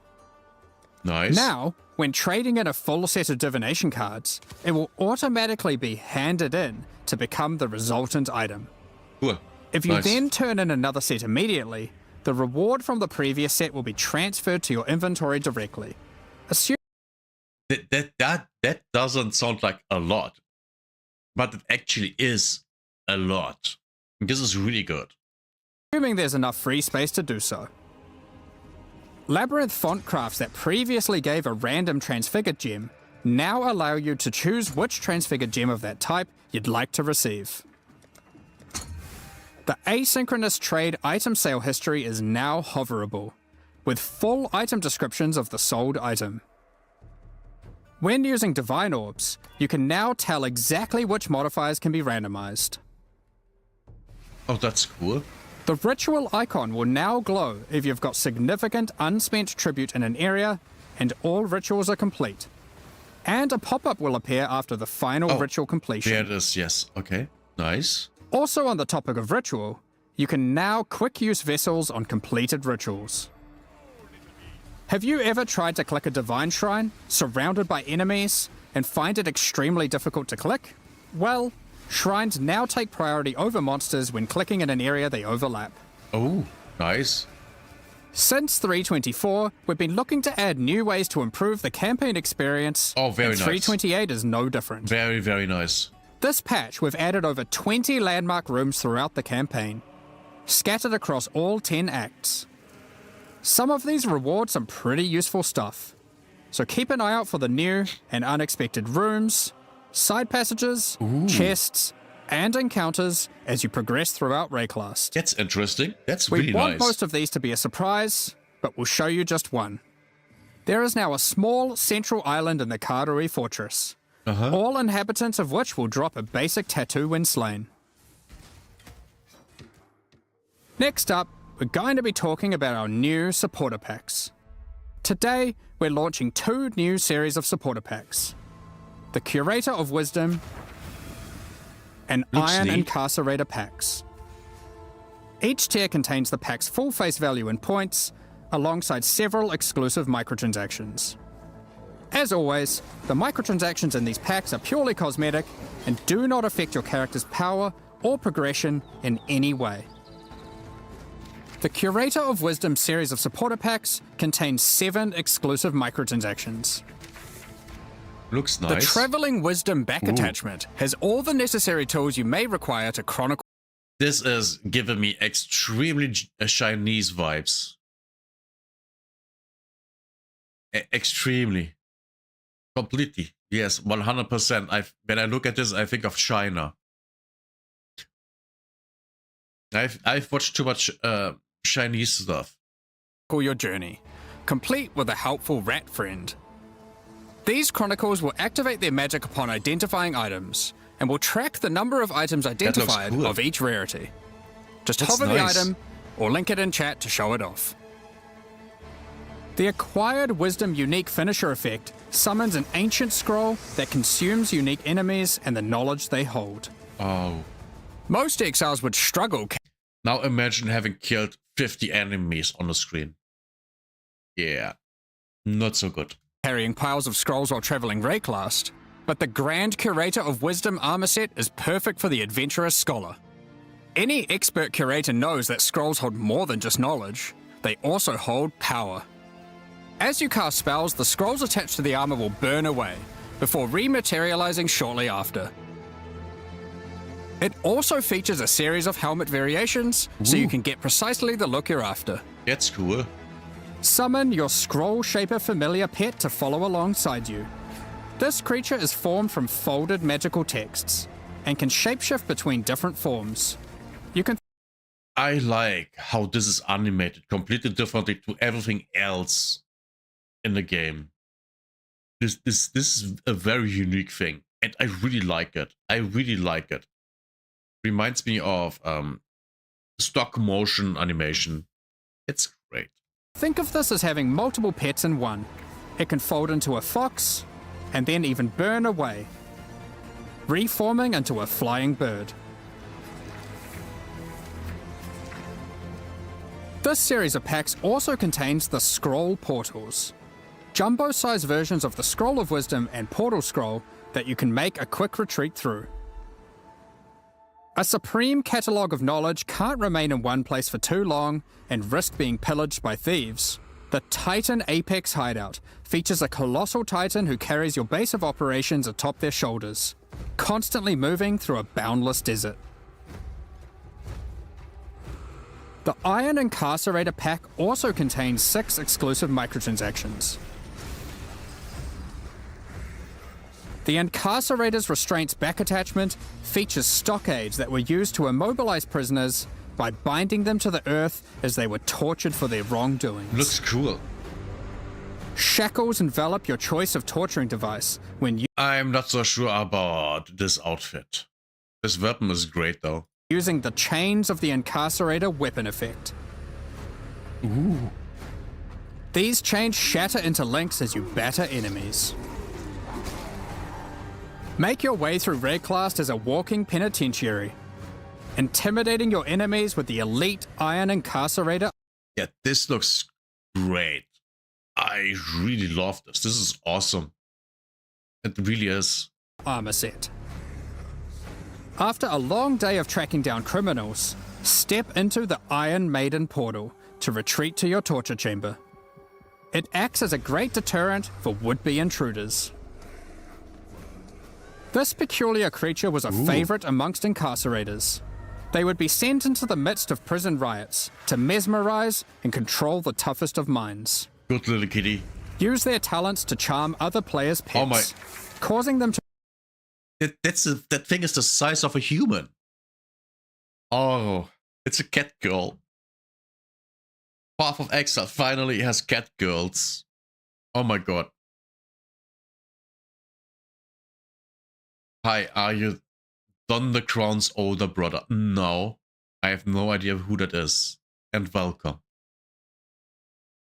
Speaker 1: Nice.
Speaker 5: Now, when trading in a full set of divination cards, it will automatically be handed in to become the resultant item.
Speaker 1: Cool.
Speaker 5: If you
Speaker 1: Nice.
Speaker 5: then turn in another set immediately, the reward from the previous set will be transferred to your inventory directly.
Speaker 1: That doesn't sound like a lot, but it actually is a lot. This is really good.
Speaker 5: Assuming there's enough free space to do so. Labyrinth font crafts that previously gave a random transfigured gem now allow you to choose which transfigured gem of that type you'd like to receive. The asynchronous trade item sale history is now hoverable, with full item descriptions of the sold item. When using Divine Orbs, you can now tell exactly which modifiers can be randomized.
Speaker 1: Oh, that's cool.
Speaker 5: The ritual icon will now glow if you've got significant unspent tribute in an area and all rituals are complete. And a pop-up will appear after the final ritual completion.
Speaker 1: There it is, yes. Okay, nice.
Speaker 5: Also on the topic of ritual, you can now quick use vessels on completed rituals. Have you ever tried to click a divine shrine, surrounded by enemies, and find it extremely difficult to click? Well, shrines now take priority over monsters when clicking in an area they overlap.
Speaker 1: Oh, nice.
Speaker 5: Since 3.24, we've been looking to add new ways to improve the campaign experience,
Speaker 1: Oh, very
Speaker 5: and
Speaker 1: nice.
Speaker 5: 3.28 is no different.
Speaker 1: Very, very nice.
Speaker 5: This patch, we've added over 20 landmark rooms throughout the campaign, scattered across all 10 acts. Some of these reward some pretty useful stuff, so keep an eye out for the new and unexpected rooms, side passages, chests, and encounters as you progress throughout Rayclast.
Speaker 1: That's interesting. That's
Speaker 5: We
Speaker 1: really
Speaker 5: want
Speaker 1: nice.
Speaker 5: most of these to be a surprise, but we'll show you just one. There is now a small central island in the Karui Fortress, all inhabitants of which will drop a basic tattoo when slain. Next up, we're going to be talking about our new supporter packs. Today, we're launching 2 new series of supporter packs. The Curator of Wisdom and
Speaker 1: Looks
Speaker 5: Iron
Speaker 1: neat.
Speaker 5: Incarcerator packs. Each tier contains the pack's full face value in points, alongside several exclusive microtransactions. As always, the microtransactions in these packs are purely cosmetic and do not affect your character's power or progression in any way. The Curator of Wisdom series of supporter packs contains 7 exclusive microtransactions.
Speaker 1: Looks
Speaker 5: The
Speaker 1: nice.
Speaker 5: Traveling Wisdom back
Speaker 1: Ooh.
Speaker 5: attachment has all the necessary tools you may require to chronicle
Speaker 1: This is giving me extremely Chinese vibes. Extremely. Completely. Yes, 100%. When I look at this, I think of China. I've watched too much Chinese stuff.
Speaker 5: your journey, complete with a helpful rat friend. These chronicles will activate their magic upon identifying items, and will track the number of items identified
Speaker 1: cool.
Speaker 5: of each rarity. Just
Speaker 1: That's
Speaker 5: hover
Speaker 1: nice.
Speaker 5: the item, or link it in chat to show it off. The Acquired Wisdom unique finisher effect summons an ancient scroll that consumes unique enemies and the knowledge they hold.
Speaker 1: Oh.
Speaker 5: Most exiles would struggle
Speaker 1: Now imagine having killed 50 enemies on the screen. Yeah. Not so good.
Speaker 5: carrying piles of scrolls while traveling Rayclast, but the Grand Curator of Wisdom armor set is perfect for the adventurous scholar. Any expert curator knows that scrolls hold more than just knowledge, they also hold power. As you cast spells, the scrolls attached to the armor will burn away, before rematerializing shortly after. It also features a series of helmet variations, so you can get precisely the look you're after.
Speaker 1: That's cool.
Speaker 5: Summon your Scroll Shaper familiar pet to follow alongside you. This creature is formed from folded magical texts, and can shapeshift between different forms. You can
Speaker 1: I like how this is animated completely differently to everything else in the game. This is a very unique thing, and I really like it. I really like it. Reminds me of stock motion animation. It's great.
Speaker 5: think of this as having multiple pets in one. It can fold into a fox, and then even burn away, reforming into a flying bird. This series of packs also contains the Scroll Portals, jumbo-sized versions of the Scroll of Wisdom and Portal Scroll that you can make a quick retreat through. A supreme catalogue of knowledge can't remain in one place for too long and risk being pillaged by thieves. The Titan Apex Hideout features a colossal titan who carries your base of operations atop their shoulders, constantly moving through a boundless desert. The Iron Incarcerator pack also contains 6 exclusive microtransactions. The Incarcerator's Restraints back attachment features stockades that were used to immobilize prisoners by binding them to the earth as they were tortured for their wrongdoings.
Speaker 1: Looks cool.
Speaker 5: Shackles envelop your choice of torturing device when
Speaker 1: I'm not so sure about this outfit. This weapon is great though.
Speaker 5: using the Chains of the Incarcerator weapon effect.
Speaker 1: Ooh.
Speaker 5: These chains shatter into links as you batter enemies. Make your way through Rayclast as a walking penitentiary, intimidating your enemies with the elite Iron Incarcerator
Speaker 1: Yeah, this looks great. I really love this. This is awesome. It really is.
Speaker 5: armor set. After a long day of tracking down criminals, step into the Iron Maiden portal to retreat to your torture chamber. It acts as a great deterrent for would-be intruders. This peculiar creature was a favorite amongst incarcerators. They would be sent into the midst of prison riots to mesmerize and control the toughest of minds.
Speaker 1: Good little kitty.
Speaker 5: Use their talents to charm other players' pets,
Speaker 1: Oh my-
Speaker 5: causing them to
Speaker 1: That thing is the size of a human. Oh, it's a cat girl. Path of Exile finally has cat girls. Oh my god. Hi, are you Thunder Crown's older brother? No, I have no idea who that is. And welcome.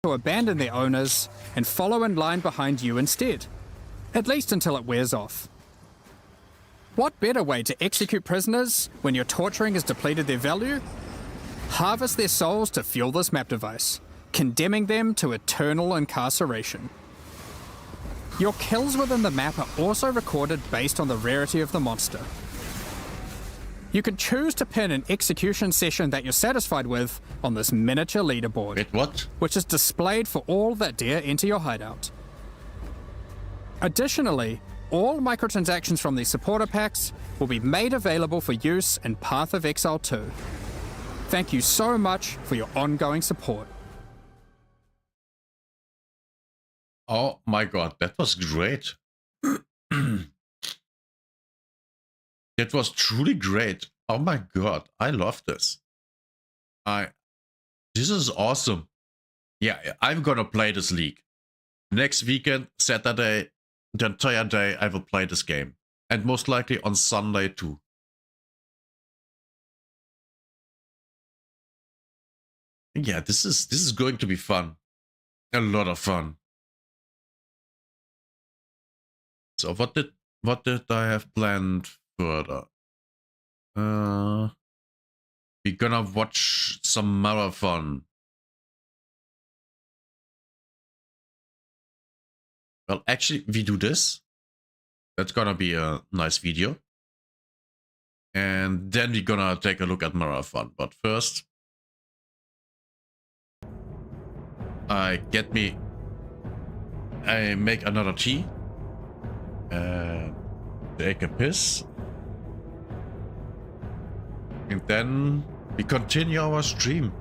Speaker 5: abandon their owners and follow in line behind you instead, at least until it wears off. What better way to execute prisoners when your torturing has depleted their value? Harvest their souls to fuel this map device, condemning them to eternal incarceration. Your kills within the map are also recorded based on the rarity of the monster. You can choose to pin an execution session that you're satisfied with on this miniature leaderboard,
Speaker 1: Wait, what?
Speaker 5: which is displayed for all that dare enter your hideout. Additionally, all microtransactions from these supporter packs will be made available for use in Path of Exile 2. Thank you so much for your ongoing support.
Speaker 1: Oh my god, that was great. It was truly great. Oh my god, I love this. This is awesome. Yeah, I'm gonna play this league. Next weekend, Saturday, the entire day I will play this game. And most likely on Sunday too. Yeah, this is going to be fun. A lot of fun. So what did I have planned further? We're gonna watch some marathon. Well, actually, we do this. That's gonna be a nice video. And then we're gonna take a look at marathon. But first, I make another tea. Take a piss. And then we continue our stream.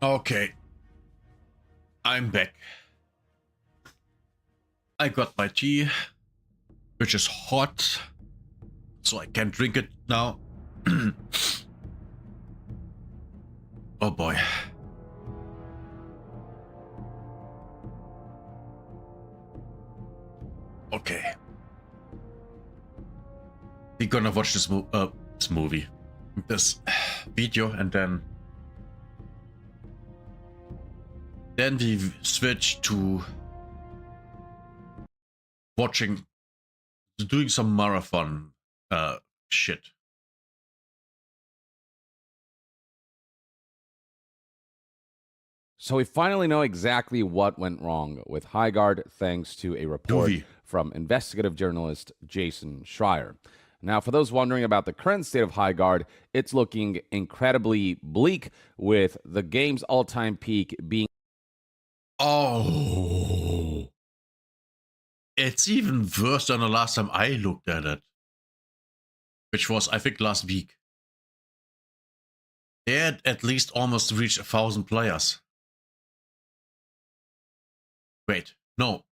Speaker 1: Okay. I'm back. I got my tea, which is hot, so I can't drink it now. Oh boy. Okay. We're gonna watch this movie, this video, and then we switch to doing some marathon shit.
Speaker 6: So we finally know exactly what went wrong with Highguard thanks to a report from investigative journalist Jason Schreier. Now, for those wondering about the current state of Highguard, it's looking incredibly bleak, with the game's all-time peak being...
Speaker 1: Oh, it's even worse than the last time I looked at it, which was, I think, last week. They had at least almost reached 1,000 players. Wait, no,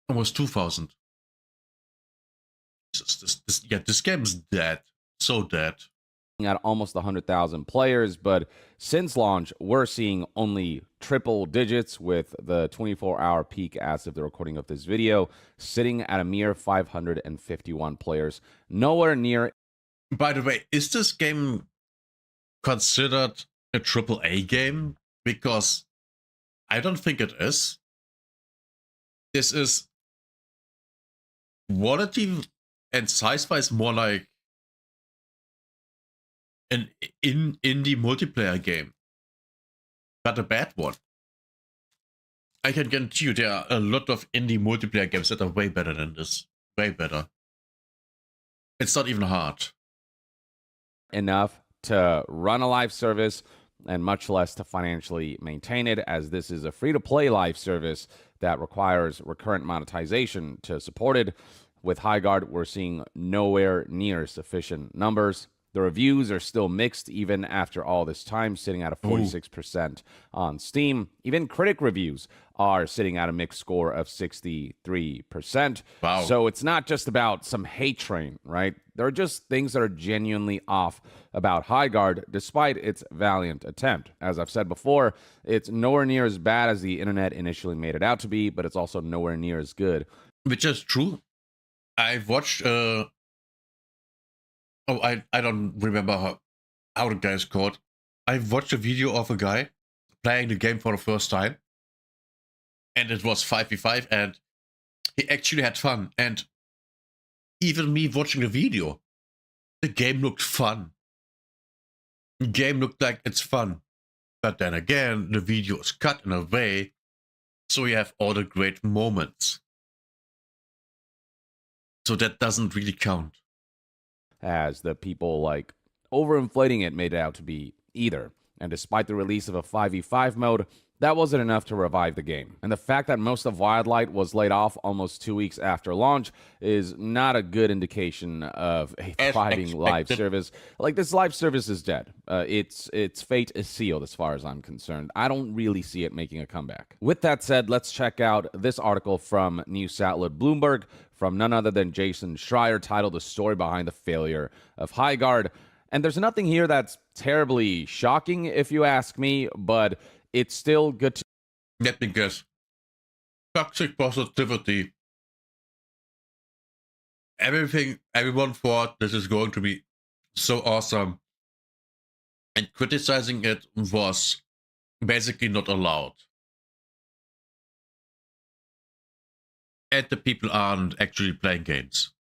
Speaker 1: almost 2,000. This game is dead, so dead.
Speaker 6: At almost 100,000 players, but since launch, we're seeing only triple digits, with the 24-hour peak as of the recording of this video sitting at a mere 551 players. Nowhere near.
Speaker 1: By the way, is this game considered a AAA game? Because I don't think it is. This is quality and size-wise more like an indie multiplayer game, but a bad one. I can guarantee you there are a lot of indie multiplayer games that are way better than this. Way better. It's not even hard
Speaker 6: Enough to run a live service, and much less to financially maintain it, as this is a free-to-play live service that requires recurrent monetization to support it. With Highguard, we're seeing nowhere near sufficient numbers. The reviews are still mixed even after all this time, sitting at a 46% on Steam. Even critic reviews are sitting at a mixed score of 63%.
Speaker 1: Wow.
Speaker 6: So it's not just about some hate train, right? There are just things that are genuinely off about Highguard, despite its valiant attempt. As I've said before, it's nowhere near as bad as the internet initially made it out to be, but it's also nowhere near as good.
Speaker 1: Which is true. I've watched I don't remember how the guy is called. I watched a video of a guy playing the game for the first time, and it was 5v5, and he actually had fun. And even me watching the video, the game looked fun. The game looked like it's fun. But then again, the video is cut in a way so you have all the great moments. So that doesn't really count.
Speaker 6: As the people like overinflating it made it out to be either. And despite the release of a 5v5 mode, that wasn't enough to revive the game. And the fact that most of Wildlight was laid off almost 2 weeks after launch is not a good indication of a thriving live service. Like, this live service is dead. Its fate is sealed as far as I'm concerned. I don't really see it making a comeback. With that said, let's check out this article from news outlet Bloomberg from none other than Jason Schreier, titled "The Story Behind the Failure of Highguard." And there's nothing here that's terribly shocking, if you ask me, but it's still good to...
Speaker 1: Let me guess. Toxic positivity. Everyone thought this is going to be so awesome. And criticizing it was basically not allowed. And the people aren't actually playing games.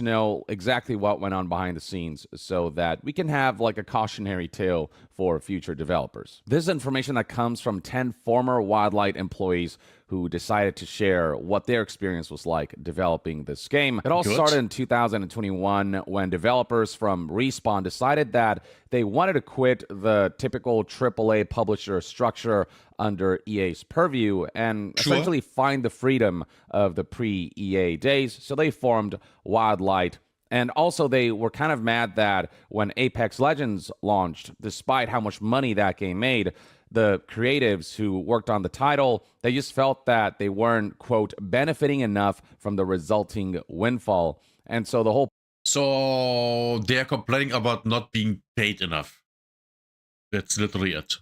Speaker 6: Know exactly what went on behind the scenes so that we can have like a cautionary tale for future developers. This is information that comes from 10 former Wildlight employees who decided to share what their experience was like developing this game. It all started in 2021 when developers from Respawn decided that they wanted to quit the typical AAA publisher structure under EA's purview and essentially find the freedom of the pre-EA days. So they formed Wildlight. And also, they were kind of mad that when Apex Legends launched, despite how much money that game made, the creatives who worked on the title, they just felt that they weren't, quote, benefiting enough from the resulting windfall. And so the whole
Speaker 1: So they're complaining about not being paid enough. That's literally it.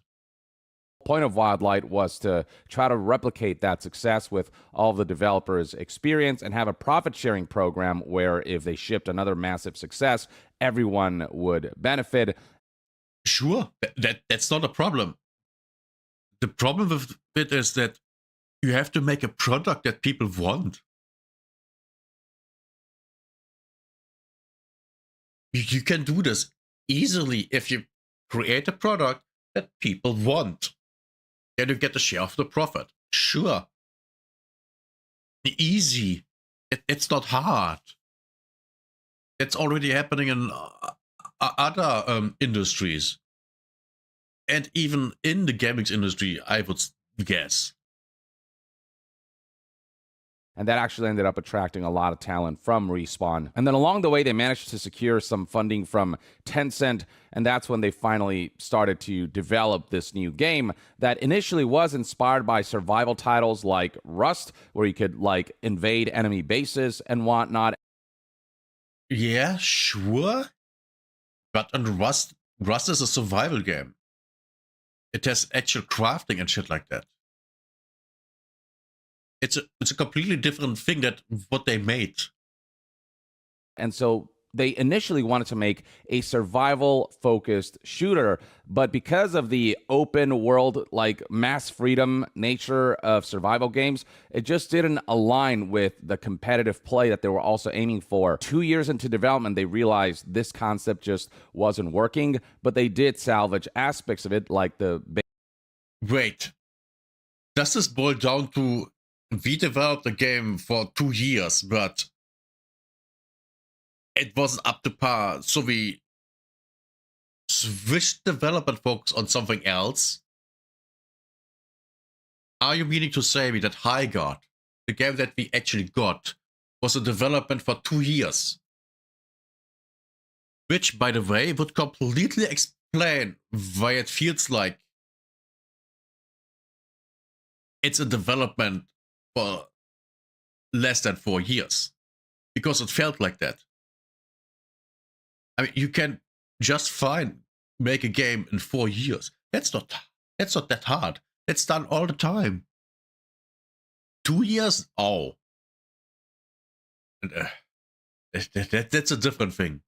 Speaker 6: point of Wildlight was to try to replicate that success with all of the developers' experience and have a profit-sharing program where if they shipped another massive success, everyone would benefit.
Speaker 1: Sure, that's not a problem. The problem with it is that you have to make a product that people want. You can do this easily if you create a product that people want. Then you get a share of the profit. Sure. Easy. It's not hard. It's already happening in other industries. And even in the gaming industry, I would guess.
Speaker 6: And that actually ended up attracting a lot of talent from Respawn. And then along the way, they managed to secure some funding from Tencent, and that's when they finally started to develop this new game that initially was inspired by survival titles like Rust, where you could, like, invade enemy bases and whatnot.
Speaker 1: Yeah, sure. But on Rust is a survival game. It has actual crafting and shit like that. It's a completely different thing that what they made.
Speaker 6: And so they initially wanted to make a survival-focused shooter, but because of the open world, like mass freedom nature of survival games, it just didn't align with the competitive play that they were also aiming for. 2 years into development, they realized this concept just wasn't working, but they did salvage aspects of it, like the...
Speaker 1: Wait, does this boil down to we developed a game for 2 years, but it wasn't up to par, so we switched development focus on something else? Are you meaning to say me that High God, the game that we actually got, was in development for 2 years? Which, by the way, would completely explain why it feels like it's in development for less than 4 years. Because it felt like that. I mean, you can just fine make a game in 4 years. That's not that hard. It's done all the time. 2 years? Oh. That's a different thing.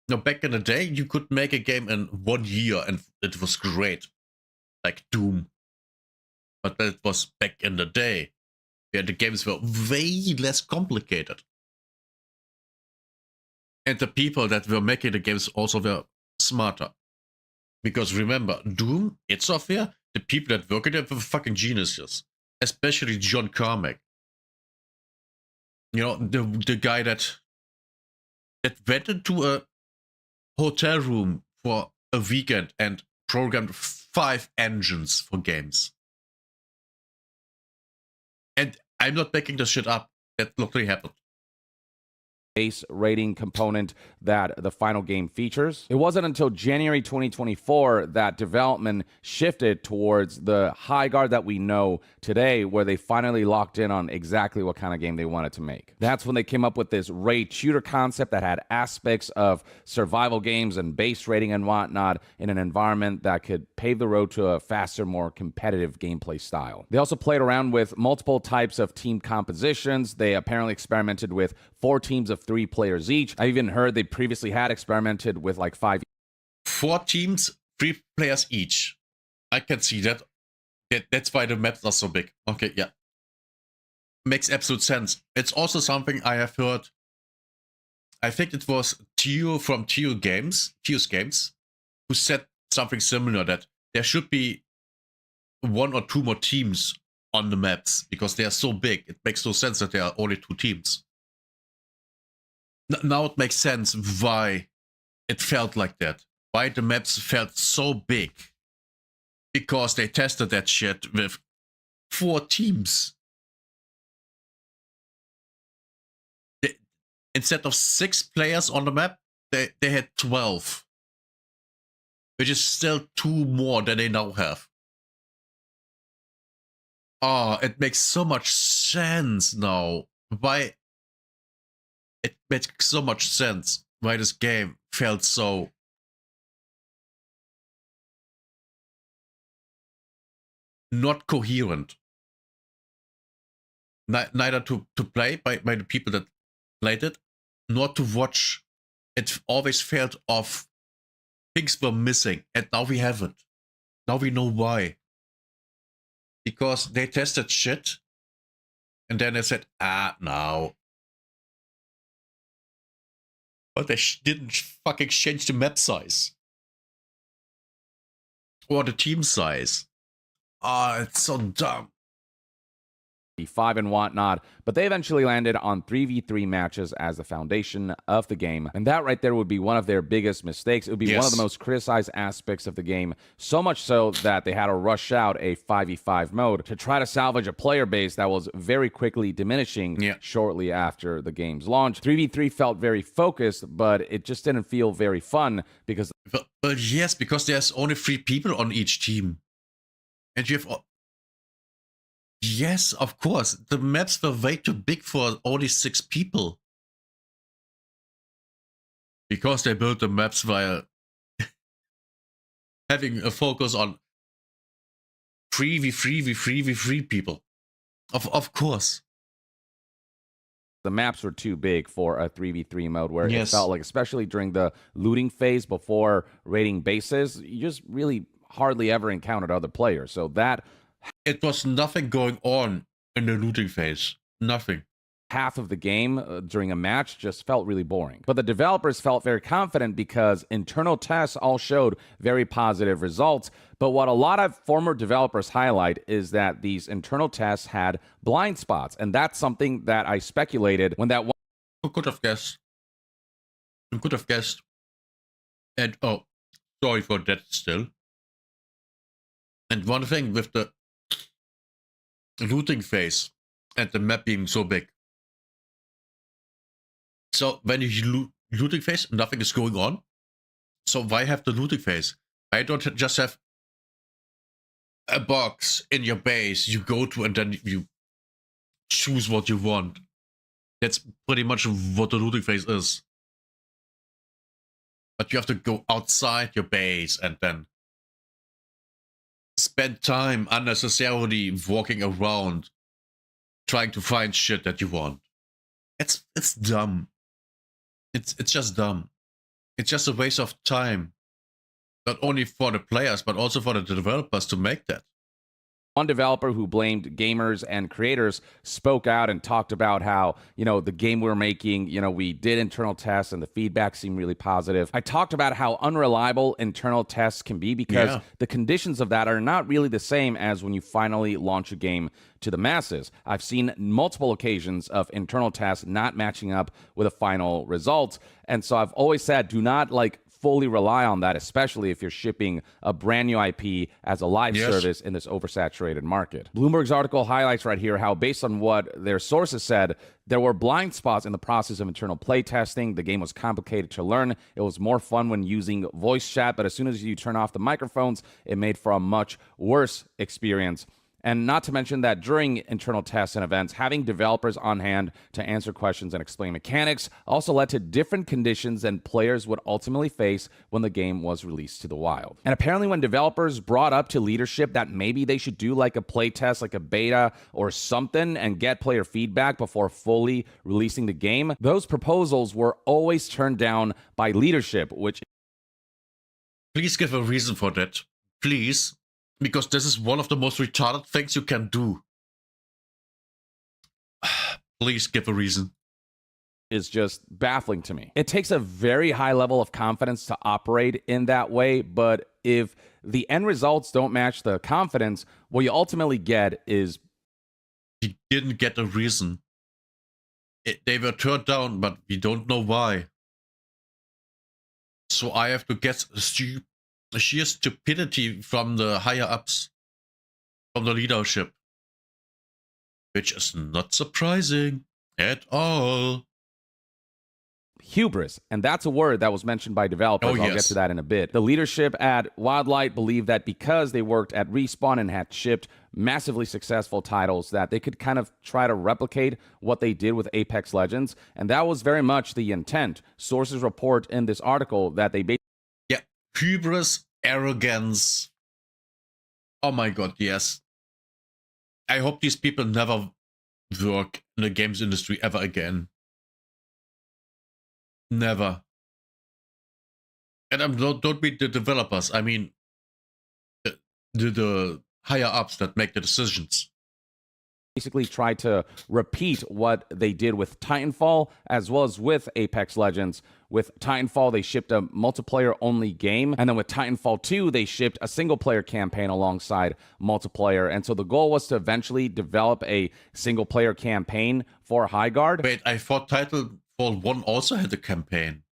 Speaker 1: Now, back in the day, you could make a game in 1 year and it was great. Like Doom. But that was back in the day, where the games were way less complicated. And the people that were making the games also were smarter. Because remember, Doom, id Software, the people that work in it were fucking geniuses. Especially John Carmack. You know, the guy that went into a hotel room for a weekend and programmed 5 engines for games. And I'm not making this shit up. That literally happened.
Speaker 6: Base rating component that the final game features. It wasn't until January 2024 that development shifted towards the High Guard that we know today, where they finally locked in on exactly what kind of game they wanted to make. That's when they came up with this raid shooter concept that had aspects of survival games and base rating and whatnot in an environment that could pave the road to a faster, more competitive gameplay style. They also played around with multiple types of team compositions. They apparently experimented with 4 teams of 3 players each. I even heard they previously had experimented with like 5.
Speaker 1: 4 teams, 3 players each. I can see that. That's why the maps are so big. Okay, yeah. Makes absolute sense. It's also something I have heard. I think it was Tio from Tio's Games, who said something similar, that there should be 1 or 2 more teams on the maps because they are so big. It makes no sense that there are only 2 teams. Now it makes sense why it felt like that. Why the maps felt so big. Because they tested that shit with 4 teams. Instead of 6 players on the map, they had 12. Which is still 2 more than they now have. Oh, it makes so much sense now. Why? It makes so much sense why this game felt so not coherent. Neither to play by the people that played it, nor to watch. It always felt off. Things were missing, and now we have it. Now we know why. Because they tested shit, and then they said, no. But they didn't fucking change the map size. Or the team size. It's so dumb.
Speaker 6: 5 and whatnot, but they eventually landed on 3v3 matches as the foundation of the game, and that right there would be one of their biggest mistakes. It would be one of the most criticized aspects of the game, so much so that they had to rush out a 5v5 mode to try to salvage a player base that was very quickly diminishing shortly after the game's launch. 3v3 felt very focused, but it just didn't feel very fun because...
Speaker 1: But yes, because there's only 3 people on each team. And you have... Yes, of course. The maps were way too big for only 6 people. Because they built the maps while having a focus on 3v3 people. Of course.
Speaker 6: The maps were too big for a 3v3 mode where it felt like, especially during the looting phase before raiding bases, you just really hardly ever encountered other players. So that...
Speaker 1: It was nothing going on in the looting phase. Nothing.
Speaker 6: Half of the game during a match just felt really boring. But the developers felt very confident because internal tests all showed very positive results. But what a lot of former developers highlight is that these internal tests had blind spots. And that's something that I speculated when that one...
Speaker 1: Who could have guessed? Who could have guessed? And, oh, sorry for that still. And one thing with the looting phase and the map being so big. So when you looting phase, nothing is going on. So why have the looting phase? Why don't you just have a box in your base you go to and then you choose what you want? That's pretty much what the looting phase is. But you have to go outside your base and then spend time unnecessarily walking around trying to find shit that you want. It's dumb. It's just dumb. It's just a waste of time. Not only for the players, but also for the developers to make that.
Speaker 6: One developer who blamed gamers and creators spoke out and talked about how, the game we're making, we did internal tests and the feedback seemed really positive. I talked about how unreliable internal tests can be because the conditions of that are not really the same as when you finally launch a game to the masses. I've seen multiple occasions of internal tests not matching up with a final result. And so I've always said, do not fully rely on that, especially if you're shipping a brand new IP as a live service in this oversaturated market. Bloomberg's article highlights right here how, based on what their sources said, there were blind spots in the process of internal playtesting. The game was complicated to learn. It was more fun when using voice chat, but as soon as you turn off the microphones, it made for a much worse experience. And not to mention that during internal tests and events, having developers on hand to answer questions and explain mechanics also led to different conditions than players would ultimately face when the game was released to the wild. And apparently when developers brought up to leadership that maybe they should do a playtest, a beta or something, and get player feedback before fully releasing the game, those proposals were always turned down by leadership, which...
Speaker 1: Please give a reason for that. Please. Because this is one of the most retarded things you can do. Please give a reason.
Speaker 6: Is just baffling to me. It takes a very high level of confidence to operate in that way, but if the end results don't match the confidence, what you ultimately get is...
Speaker 1: You didn't get a reason. They were turned down, but we don't know why. So I have to guess sheer stupidity from the higher ups, from the leadership, which is not surprising at all.
Speaker 6: hubris, and that's a word that was mentioned by developers.
Speaker 1: Oh,
Speaker 6: I'll get
Speaker 1: yes.
Speaker 6: to that in a bit. The leadership at Wildlight believed that because they worked at Respawn and had shipped massively successful titles, that they could kind of try to replicate what they did with Apex Legends, and that was very much the intent. Sources report in this article that they basically
Speaker 1: Yeah, hubris, arrogance. Oh my god, yes. I hope these people never work in the games industry ever again. Never. And don't be the developers. I mean, the higher ups that make the decisions.
Speaker 6: tried to repeat what they did with Titanfall as well as with Apex Legends. With Titanfall, they shipped a multiplayer-only game, and then with Titanfall 2, they shipped a single-player campaign alongside multiplayer. And so the goal was to eventually develop a single-player campaign for Highguard.
Speaker 1: Wait, I thought Titanfall 1 also had a campaign.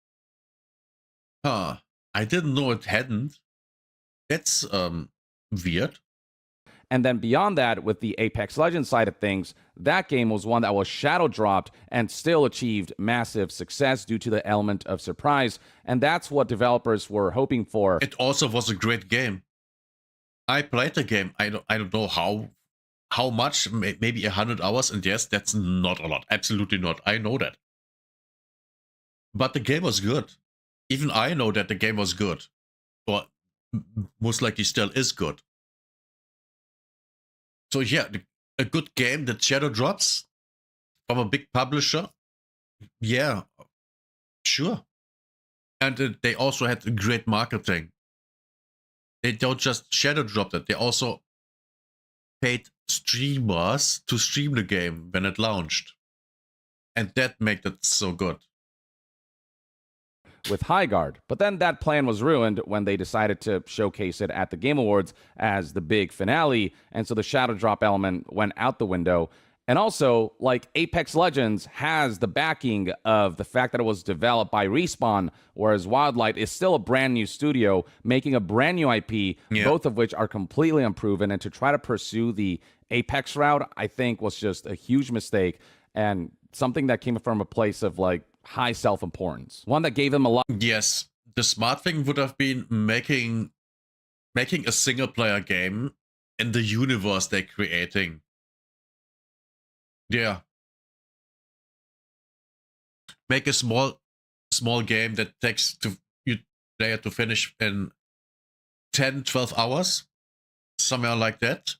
Speaker 1: Huh. I didn't know it hadn't. That's weird.
Speaker 6: And then beyond that, with the Apex Legends side of things, that game was one that was shadow dropped and still achieved massive success due to the element of surprise. And that's what developers were hoping for.
Speaker 1: It also was a great game. I played the game. I don't know how much, maybe 100 hours. And yes, that's not a lot. Absolutely not. I know that. But the game was good. Even I know that the game was good. Or most likely still is good. So yeah, a good game that shadow drops from a big publisher. Yeah, sure. And they also had great marketing. They don't just shadow drop it. They also paid streamers to stream the game when it launched. And that made it so good.
Speaker 6: With Highguard. But then that plan was ruined when they decided to showcase it at the Game Awards as the big finale, and so the shadow drop element went out the window. And also, like, Apex Legends has the backing of the fact that it was developed by Respawn, whereas Wildlight is still a brand new studio making a brand new IP, both of which are completely unproven. And to try to pursue the Apex route, I think was just a huge mistake and something that came from a place of, like, high self-importance. One that gave them a lot.
Speaker 1: Yes, the smart thing would have been making a single-player game in the universe they're creating. Yeah. Make a small game that takes you player to finish in 10, 12 hours. Somewhere like that.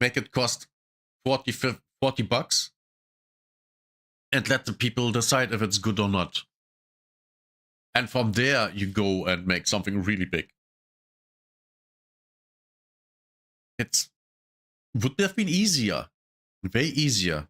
Speaker 1: Make it cost 40 bucks. And let the people decide if it's good or not. And from there, you go and make something really big. It would have been easier. Way easier.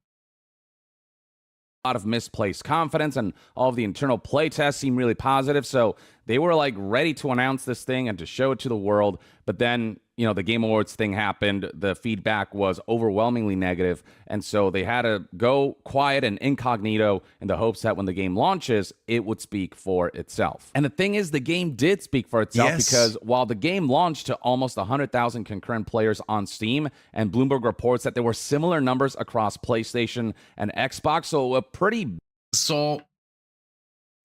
Speaker 6: A lot of misplaced confidence, and all of the internal playtests seem really positive. So they were like ready to announce this thing and to show it to the world. But then, you know, the Game Awards thing happened. The feedback was overwhelmingly negative. And so they had to go quiet and incognito in the hopes that when the game launches, it would speak for itself. And the thing is, the game did speak for itself, because while the game launched to almost 100,000 concurrent players on Steam, and Bloomberg reports that there were similar numbers across PlayStation and Xbox, so a pretty...
Speaker 1: So,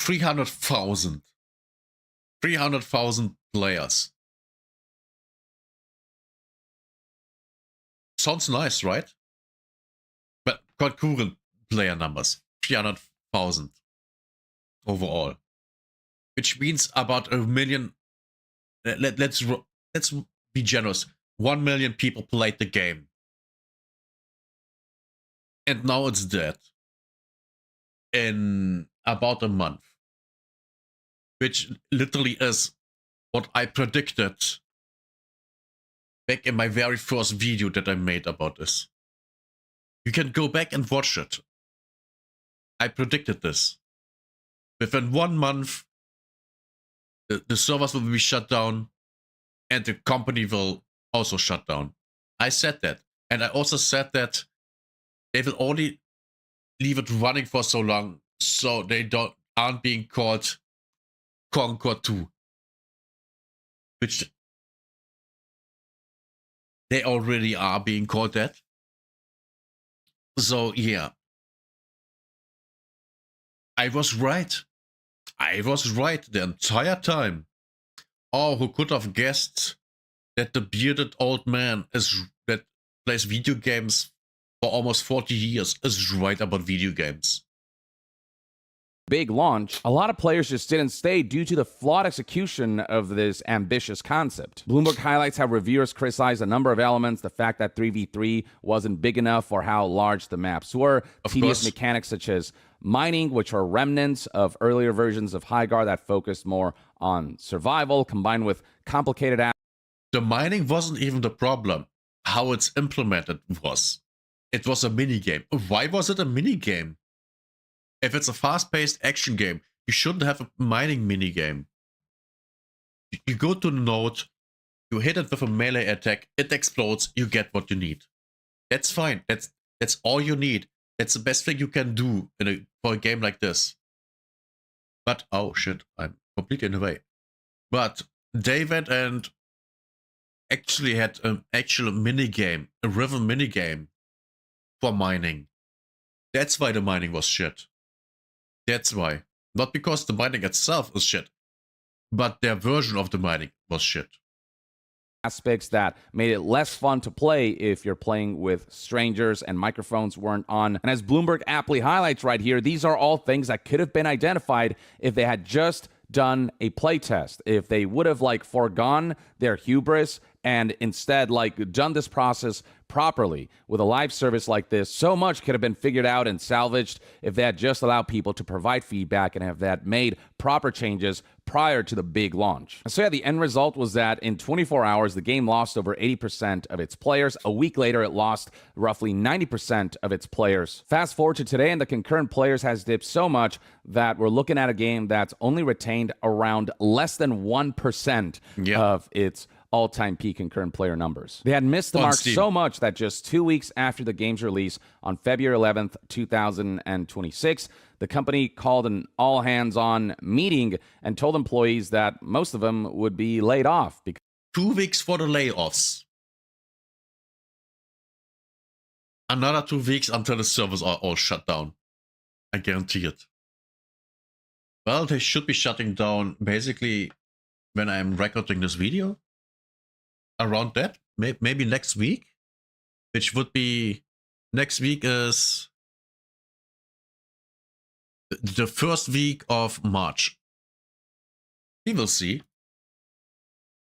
Speaker 1: 300,000 players. Sounds nice, right? But concurrent player numbers, 300,000 overall, which means about a million. Let's be generous. 1 million people played the game, and now it's dead in about a month, which literally is what I predicted back in my very first video that I made about this. You can go back and watch it. I predicted this. Within 1 month, the servers will be shut down and the company will also shut down. I said that. And I also said that they will only leave it running for so long so they aren't being called Concord 2. Which they already are being called that. So yeah. I was right. I was right the entire time. Oh, who could have guessed that the bearded old man that plays video games for almost 40 years is right about video games?
Speaker 6: Big launch, a lot of players just didn't stay due to the flawed execution of this ambitious concept. Bloomberg highlights how reviewers criticized a number of elements, the fact that 3v3 wasn't big enough or how large the maps were, tedious mechanics such as mining, which are remnants of earlier versions of Highguard that focused more on survival, combined with complicated
Speaker 1: The mining wasn't even the problem. How it's implemented was. It was a minigame. Why was it a minigame? If it's a fast-paced action game, you shouldn't have a mining minigame. You go to the node, you hit it with a melee attack, it explodes, you get what you need. That's fine. That's all you need. That's the best thing you can do for a game like this. But, oh shit, I'm completely in the way. But they went and actually had an actual minigame, a rhythm minigame for mining. That's why the mining was shit. That's why. Not because the mining itself is shit, but their version of the mining was shit.
Speaker 6: Aspects that made it less fun to play if you're playing with strangers and microphones weren't on. And as Bloomberg aptly highlights right here, these are all things that could have been identified if they had just done a playtest. If they would have foregone their hubris and instead done this process properly with a live service like this, so much could have been figured out and salvaged if they had just allowed people to provide feedback and have that made proper changes prior to the big launch. So yeah, the end result was that in 24 hours, the game lost over 80% of its players. A week later, it lost roughly 90% of its players. Fast forward to today, and the concurrent players has dipped so much that we're looking at a game that's only retained around less than 1% of its all-time peak concurrent player numbers. They had missed the mark so much that just 2 weeks after the game's release on February 11th, 2026, the company called an all-hands-on meeting and told employees that most of them would be laid off.
Speaker 1: 2 weeks for the layoffs. Another 2 weeks until the servers are all shut down. I guarantee it. Well, they should be shutting down basically when I'm recording this video. Around that, maybe next week, which would be, next week is the first week of March. We will see.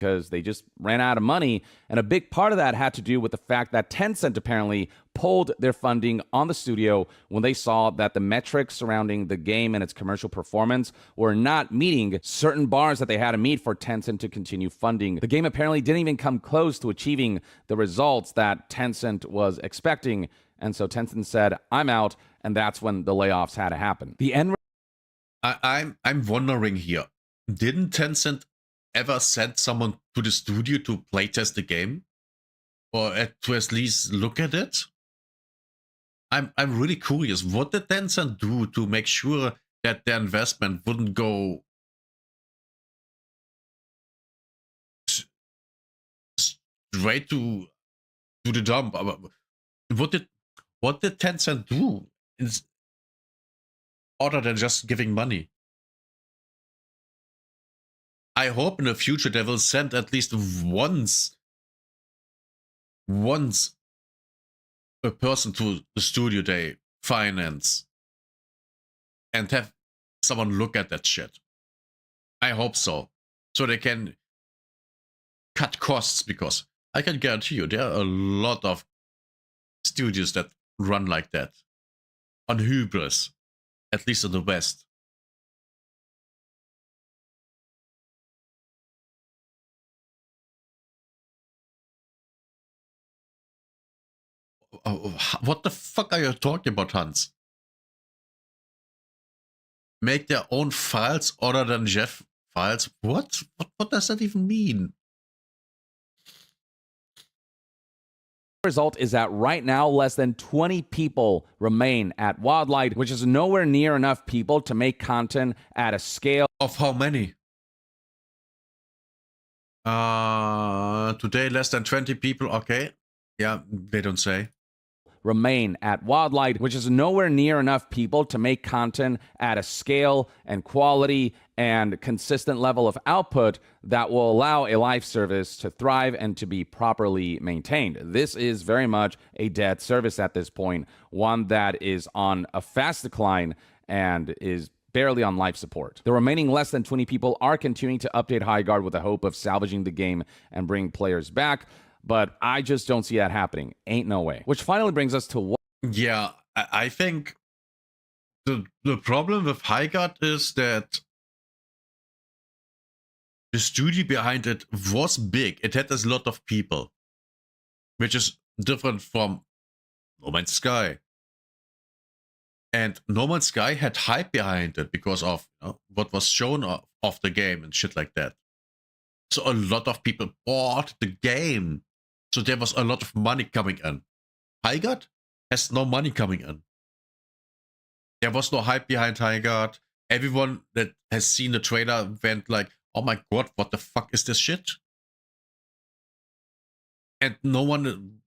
Speaker 6: Because they just ran out of money, and a big part of that had to do with the fact that Tencent apparently pulled their funding on the studio when they saw that the metrics surrounding the game and its commercial performance were not meeting certain bars that they had to meet for Tencent to continue funding. The game apparently didn't even come close to achieving the results that Tencent was expecting, and so Tencent said, I'm out, and that's when the layoffs had to happen. The end.
Speaker 1: I'm wondering here, didn't Tencent ever send someone to the studio to playtest the game, or to at least look at it? I'm really curious. What did Tencent do to make sure that their investment wouldn't go straight to the dump? What did Tencent do other than just giving money? I hope in the future they will send at least once a person to the studio they finance and have someone look at that shit. I hope so. So they can cut costs, because I can guarantee you there are a lot of studios that run like that. On hubris, at least in the West. What the fuck are you talking about, Hans? Make their own files other than Jeff files? What does that even mean?
Speaker 6: Result is that right now less than 20 people remain at Wildlight, which is nowhere near enough people to make content at a scale.
Speaker 1: Of how many? Today less than 20 people. Okay. Yeah, they don't say.
Speaker 6: remain at Wildlight, which is nowhere near enough people to make content at a scale and quality and consistent level of output that will allow a live service to thrive and to be properly maintained. This is very much a dead service at this point, one that is on a fast decline and is barely on life support. The remaining less than 20 people are continuing to update Highguard with the hope of salvaging the game and bringing players back, but I just don't see that happening. Ain't no way. Which finally brings us to what?
Speaker 1: Yeah, I think the problem with Highguard is that the studio behind it was big. It had a lot of people, which is different from No Man's Sky. And No Man's Sky had hype behind it because of what was shown of the game and shit like that. So a lot of people bought the game. So there was a lot of money coming in. Highguard has no money coming in. There was no hype behind Highguard. Everyone that has seen the trailer went like, oh my god, what the fuck is this shit? And no one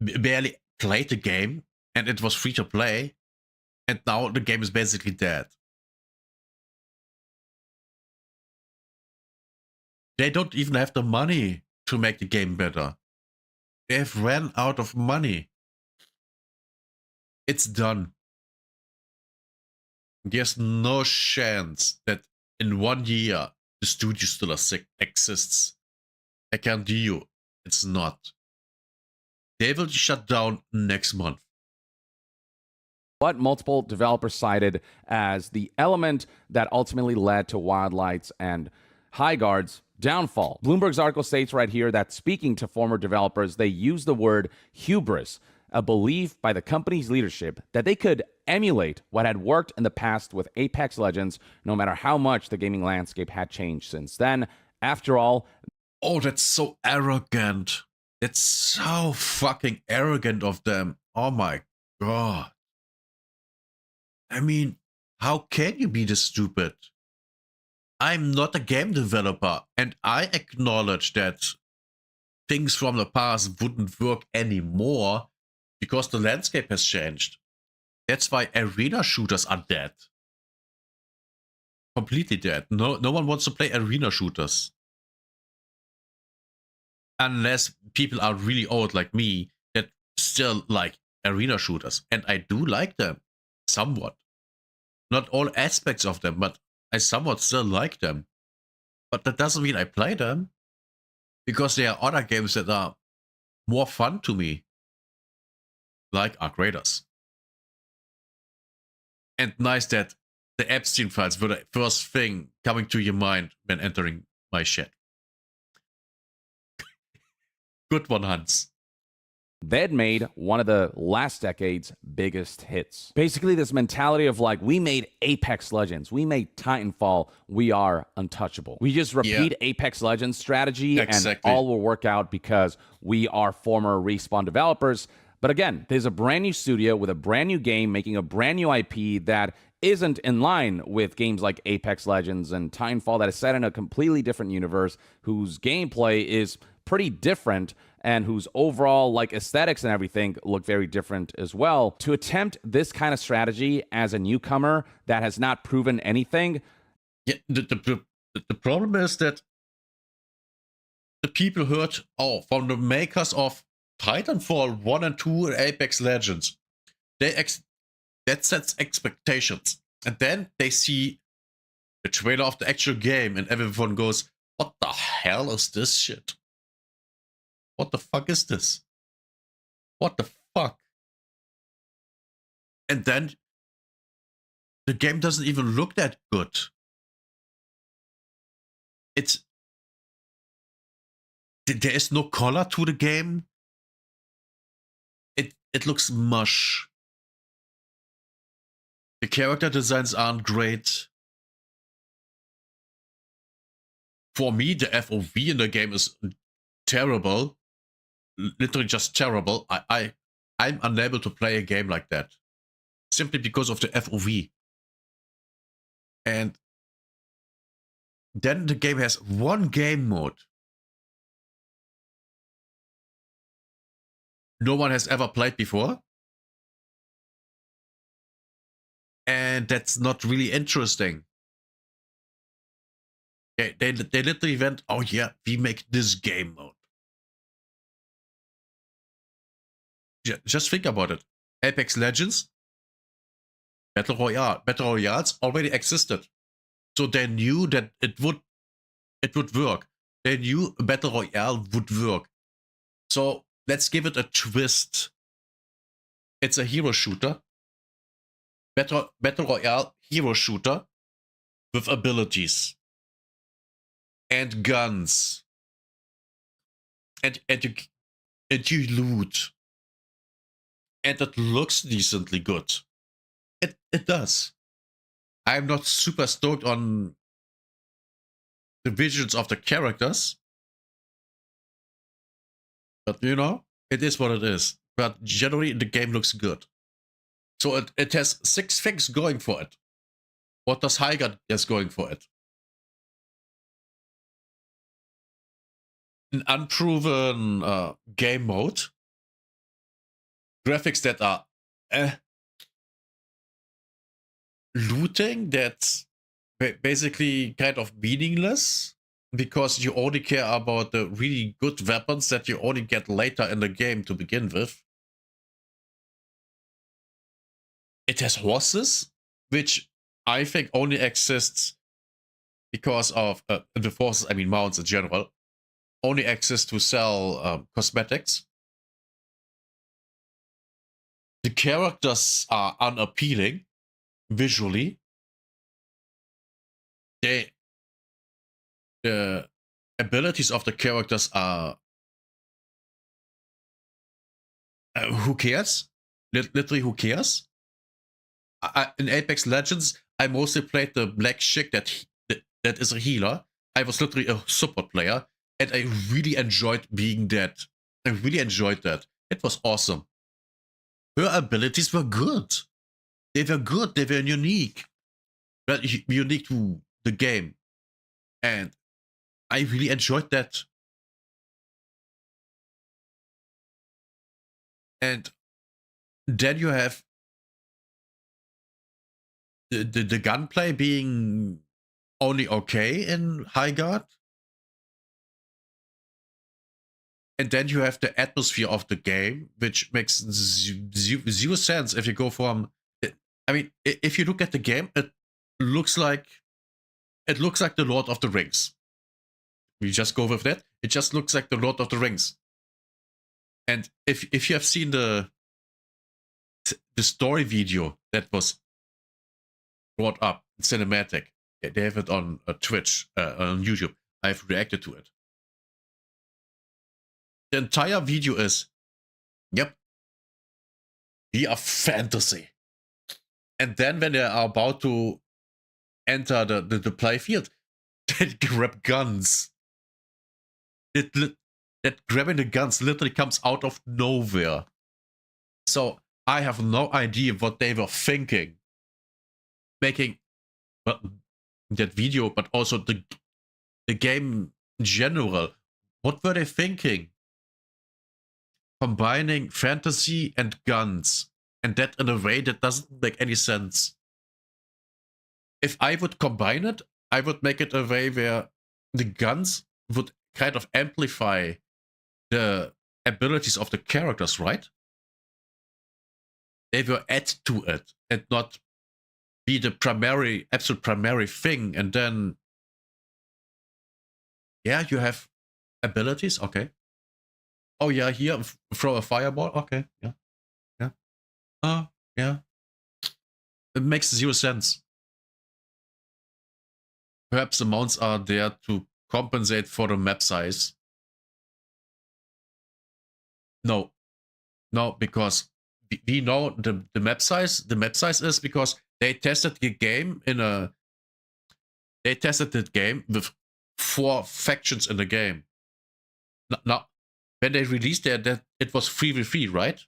Speaker 1: barely played the game, and it was free to play. And now the game is basically dead. They don't even have the money to make the game better. They've ran out of money. It's done. There's no chance that in 1 year the studio still exists. I guarantee you, it's not. They will shut down next month.
Speaker 6: What multiple developers cited as the element that ultimately led to Wildlight's and Highguard's downfall. Bloomberg's article states right here that speaking to former developers, they use the word hubris, a belief by the company's leadership that they could emulate what had worked in the past with Apex Legends, no matter how much the gaming landscape had changed since then. After all,
Speaker 1: oh, that's so arrogant. It's so fucking arrogant of them. Oh my god. I mean, how can you be this stupid? I'm not a game developer, and I acknowledge that things from the past wouldn't work anymore because the landscape has changed. That's why arena shooters are dead. Completely dead. No one wants to play arena shooters. Unless people are really old like me that still like arena shooters. And I do like them. Somewhat. Not all aspects of them, but I somewhat still like them. But that doesn't mean I play them. Because there are other games that are more fun to me. Like Arc Raiders. And nice that the Epstein files were the first thing coming to your mind when entering my chat. Good one, Hans.
Speaker 6: they'd made one of the last decade's biggest hits. Basically, this mentality of like, we made Apex Legends, we made Titanfall, we are untouchable. We just repeat Apex Legends strategy and all will work out because we are former Respawn developers. But again, there's a brand new studio with a brand new game making a brand new IP that isn't in line with games like Apex Legends and Titanfall that is set in a completely different universe, whose gameplay is pretty different and whose overall like aesthetics and everything look very different as well. To attempt this kind of strategy as a newcomer that has not proven anything.
Speaker 1: Yeah, the problem is that the people heard, from the makers of Titanfall 1 and 2 and Apex Legends, that sets expectations. And then they see the trailer of the actual game and everyone goes, what the hell is this shit? What the fuck is this? What the fuck? And then the game doesn't even look that good. There is no color to the game. It looks mush. The character designs aren't great. For me, the FOV in the game is terrible. Literally just terrible. I'm unable to play a game like that. Simply because of the FOV. And then the game has one game mode. no one has ever played before. And that's not really interesting. They literally went, oh yeah, we make this game mode. Just think about it. Apex Legends, Battle Royale. Battle Royales already existed. So they knew that it would work. They knew Battle Royale would work. So let's give it a twist. It's a hero shooter. Battle Royale hero shooter with abilities and guns. And you loot. And it looks decently good. It does. I'm not super stoked on the visions of the characters. But you know, it is what it is. But generally the game looks good. So it has 6 things going for it. What does Highguard has going for it? An unproven game mode. Graphics that are looting that's basically kind of meaningless because you only care about the really good weapons that you only get later in the game to begin with. It has horses, which I think only exists because of the horses, I mean mounts in general, only exist to sell cosmetics. The characters are unappealing visually. The abilities of the characters are who cares? Literally, who cares? In Apex Legends, I mostly played the black chick that is a healer. I was literally a support player, and I really enjoyed being that. I really enjoyed that. It was awesome. Her abilities were good. They were good. They were unique. But unique to the game. And I really enjoyed that. And then you have the gunplay being only okay in Highguard. And then you have the atmosphere of the game, which makes zero sense if you go from... I mean, if you look at the game, it looks like the Lord of the Rings. We just go with that. It just looks like the Lord of the Rings. And if you have seen the story video that was brought up in cinematic, they have it on Twitch, on YouTube. I've reacted to it. The entire video is, yep, we are fantasy. And then when they are about to enter the play field, they grab guns. That grabbing the guns literally comes out of nowhere. So I have no idea what they were thinking. Making that video, but also the game in general. What were they thinking? Combining fantasy and guns. And that in a way that doesn't make any sense. If I would combine it, I would make it a way where the guns would kind of amplify the abilities of the characters, right? They will add to it and not be the absolute primary thing. And then, yeah, you have abilities, okay. Oh yeah, here, throw a fireball, okay, yeah. Yeah. It makes zero sense. Perhaps the mounts are there to compensate for the map size. No, because we know the map size. The map size is because they tested the game with 4 factions in the game. Now, when they released that it was 3v3, right?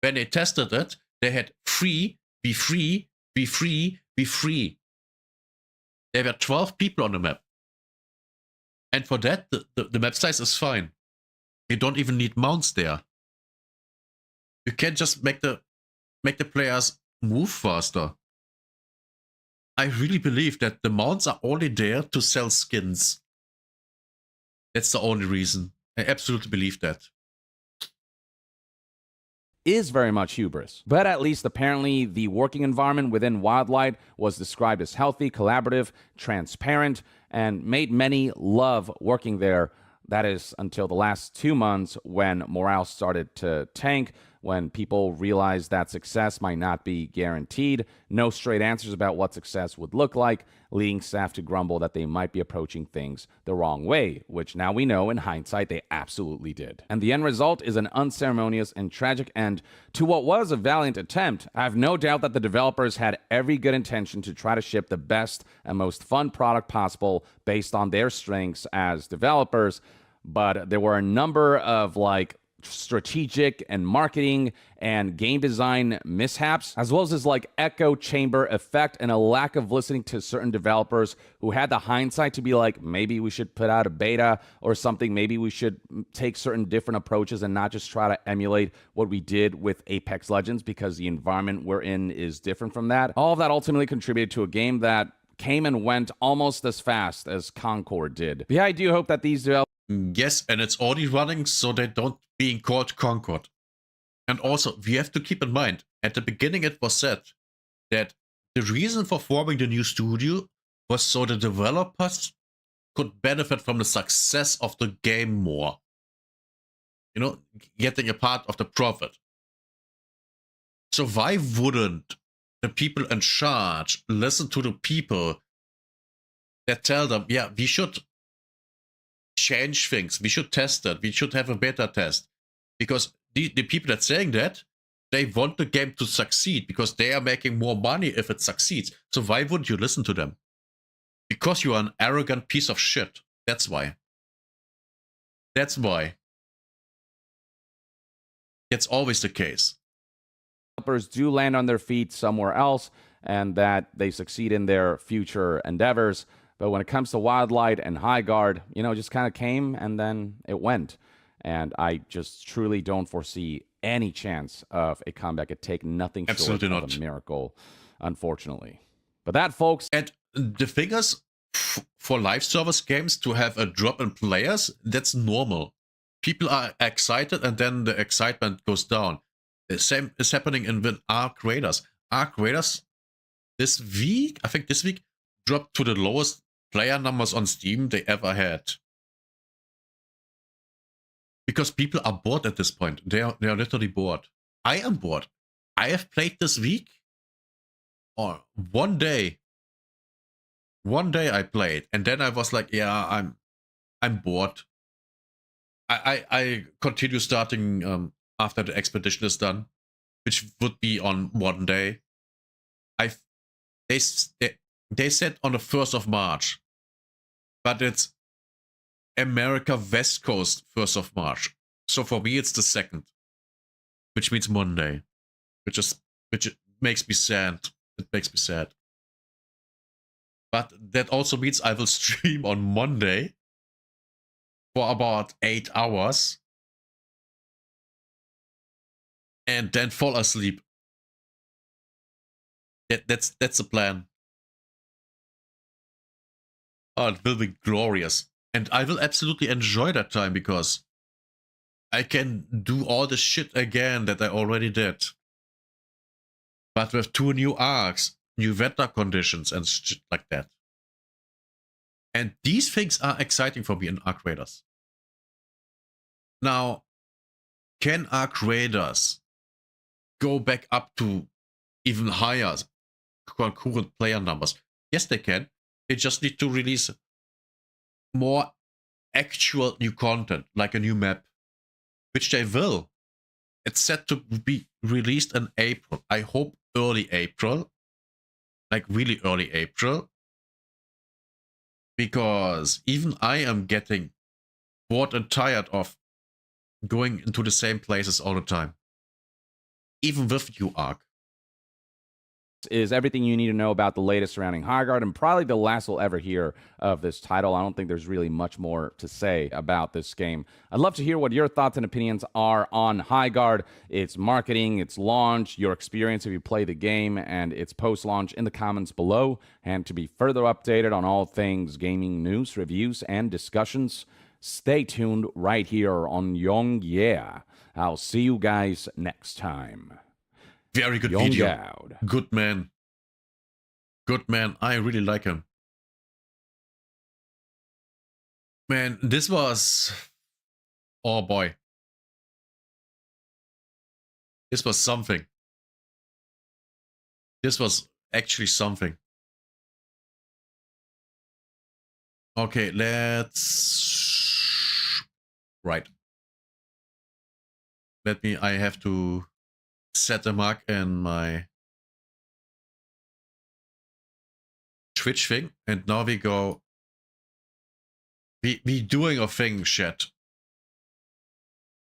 Speaker 1: When they tested it, they had 3v3, v3, v3. There were 12 people on the map. And for that, the map size is fine. You don't even need mounts there. You can't just make the players move faster. I really believe that the mounts are only there to sell skins. That's the only reason. I absolutely believe that.
Speaker 6: Is very much hubris. But at least apparently the working environment within Wildlight was described as healthy, collaborative, transparent, and made many love working there. That is until the last 2 months when morale started to tank, when people realized that success might not be guaranteed, no straight answers about what success would look like, leading staff to grumble that they might be approaching things the wrong way, which now we know in hindsight they absolutely did. And the end result is an unceremonious and tragic end to what was a valiant attempt. I have no doubt that the developers had every good intention to try to ship the best and most fun product possible based on their strengths as developers, but there were a number of strategic and marketing and game design mishaps, as well as this echo chamber effect and a lack of listening to certain developers who had the hindsight to be like, maybe we should put out a beta or something, maybe we should take certain different approaches and not just try to emulate what we did with Apex Legends because the environment we're in is different from that. All of that ultimately contributed to a game that came and went almost as fast as Concord did. But yeah, I do hope that these developers...
Speaker 1: Yes, and it's already running, so they don't being called Concord. And also, we have to keep in mind, at the beginning it was said that the reason for forming the new studio was so the developers could benefit from the success of the game more. You know, getting a part of the profit. So why wouldn't the people in charge listen to the people that tell them, yeah, we should change things, we should test it, we should have a beta test? Because the people that's saying that, they want the game to succeed because they are making more money if it succeeds. So why wouldn't you listen to them? Because you are an arrogant piece of shit. That's why. That's why. It's always the case.
Speaker 6: Developers do land on their feet somewhere else and that they succeed in their future endeavors. But when it comes to Wildlight and Highguard, you know, it just kind of came and then it went. And I just truly don't foresee any chance of a comeback. It take nothing short of a miracle, unfortunately. But that, folks...
Speaker 1: And the thing is, for live service games to have a drop in players, that's normal. People are excited and then the excitement goes down. The same is happening in Arc Raiders. Arc Raiders this week, I think this week, dropped to the lowest player numbers on Steam they ever had. Because people are bored at this point. They are literally bored. I am bored. I have played this week. Or one day I played, and then I was like, yeah, I'm bored. I continue starting after the expedition is done, which would be on one day. They said on the 1st of March, but it's America West Coast 1st of March. So for me it's the 2nd, which means Monday, which makes me sad. It makes me sad. But that also means I will stream on Monday for about 8 hours and then fall asleep. That's the plan. Oh, it will be glorious. And I will absolutely enjoy that time because I can do all the shit again that I already did. But with 2 new arcs, new weather conditions and shit like that. And these things are exciting for me in Arc Raiders. Now, can Arc Raiders go back up to even higher concurrent player numbers? Yes, they can. They just need to release more actual new content, like a new map, which they will. It's set to be released in April. I hope early April, like really early April, because even I am getting bored and tired of going into the same places all the time, even with new arc.
Speaker 6: is everything you need to know about the latest surrounding Highguard, and probably the last we'll ever hear of this title. I don't think there's really much more to say about this game. I'd love to hear what your thoughts and opinions are on Highguard, its marketing, its launch, your experience if you play the game, and its post-launch in the comments below. And to be further updated on all things gaming news, reviews, and discussions, stay tuned right here on Young Yeah. I'll see you guys next time.
Speaker 1: Very good
Speaker 6: Young
Speaker 1: video.
Speaker 6: Yaud.
Speaker 1: Good man. Good man. I really like him. Man, this was... Oh boy. This was something. This was actually something. Okay, let's... Right. I have to set a mark in my Twitch thing, and now we go. We doing a thing, chat.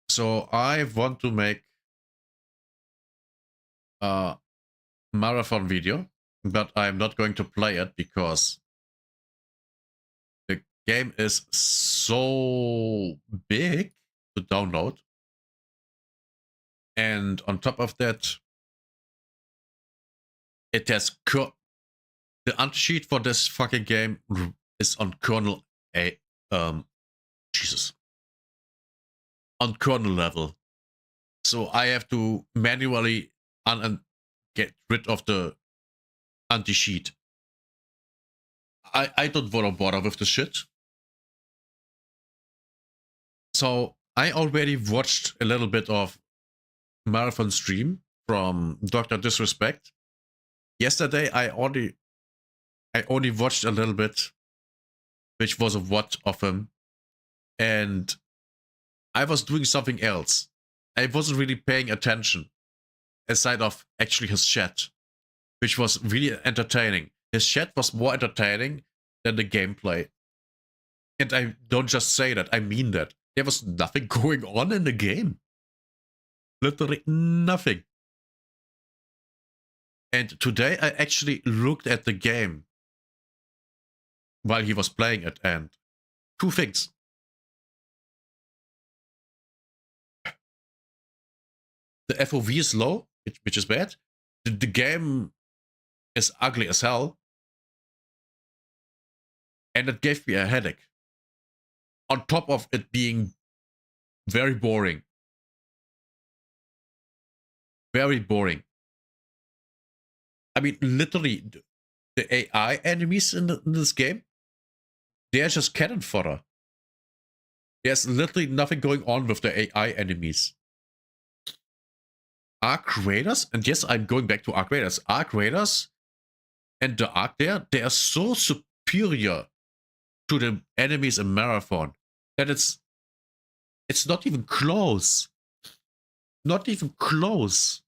Speaker 1: So I want to make a marathon video, but I'm not going to play it because the game is so big to download. And on top of that, it has the anti-cheat for this fucking game is on kernel Jesus. On kernel level. So I have to manually get rid of the anti-cheat. I don't want to bother with the shit. So I already watched a little bit of marathon stream from Dr. Disrespect. Yesterday I only watched a little bit, which was a watch of him, and I was doing something else. I wasn't really paying attention aside of actually his chat, which was really entertaining. His chat was more entertaining than the gameplay. And I don't just say that, I mean that. There was nothing going on in the game. Literally nothing. And today I actually looked at the game while he was playing it, and two things. The FOV is low, which is bad. The game is ugly as hell. And it gave me a headache. On top of it being very boring. Very boring. I mean, literally, the AI enemies in this game, they're just cannon fodder. There's literally nothing going on with the AI enemies. Arc Raiders, and yes, I'm going back to Arc Raiders. Arc Raiders and the Arc there, they are so superior to the enemies in Marathon that it's not even close. Not even close.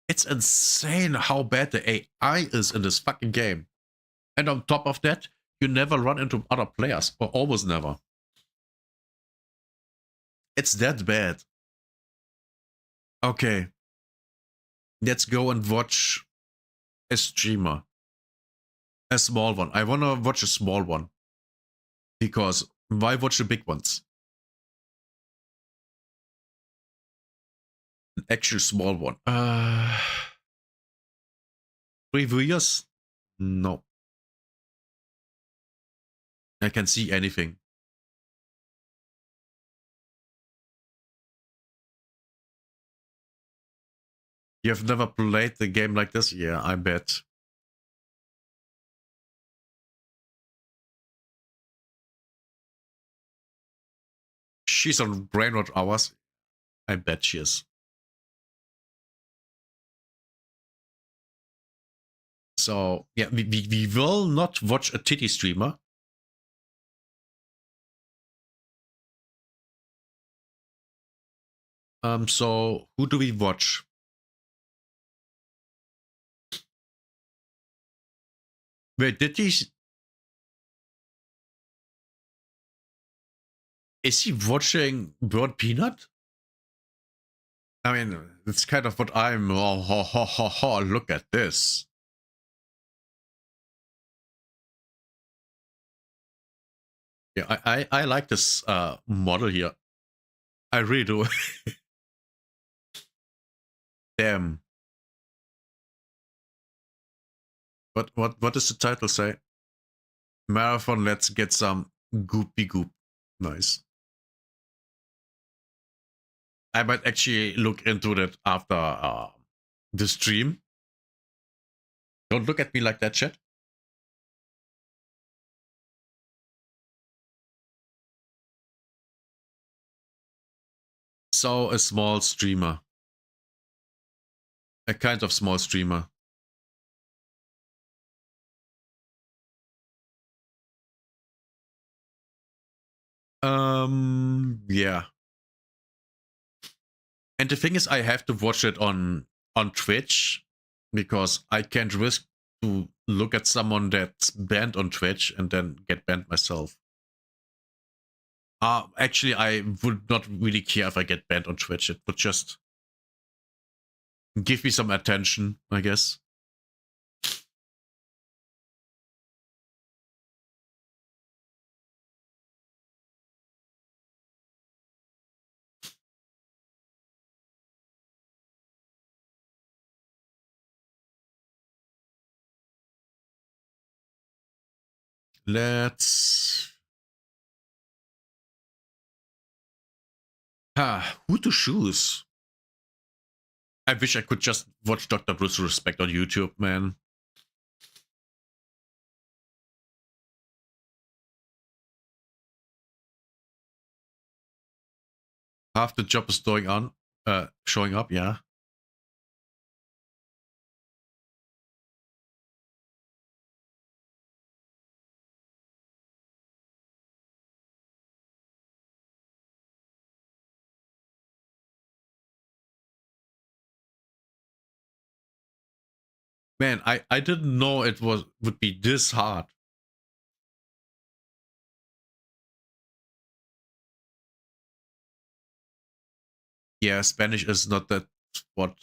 Speaker 1: It's insane how bad the AI is in this fucking game. And on top of that, you never run into other players, or almost never. It's that bad. Okay. Let's go and watch a streamer. A small one. I want to watch a small one. Because why watch the big ones? An actual small one. Previous? No. I can see anything. You have never played the game like this? Yeah, I bet. She's on brain rot hours. I bet she is. So, yeah, we will not watch a titty streamer. So who do we watch? Wait, did he... Is he watching Bird Peanut? I mean, It's kind of what I'm. Oh, ho, ho, ho, ho, look at this. Yeah, I like this model here. I really do. Damn. What does the title say? Marathon, let's get some goopy goop. Nice. I might actually look into that after the stream. Don't look at me like that, chat. So, a small streamer. A kind of small streamer. Yeah. And the thing is, I have to watch it on Twitch because I can't risk to look at someone that's banned on Twitch and then get banned myself. Actually, I would not really care if I get banned on Twitch. It would just give me some attention, I guess. Let's... who to choose? I wish I could just watch Dr. Bruce Respect on YouTube, man. Half the job is showing up, yeah. Man, I didn't know it would be this hard. Yeah, Spanish is not that what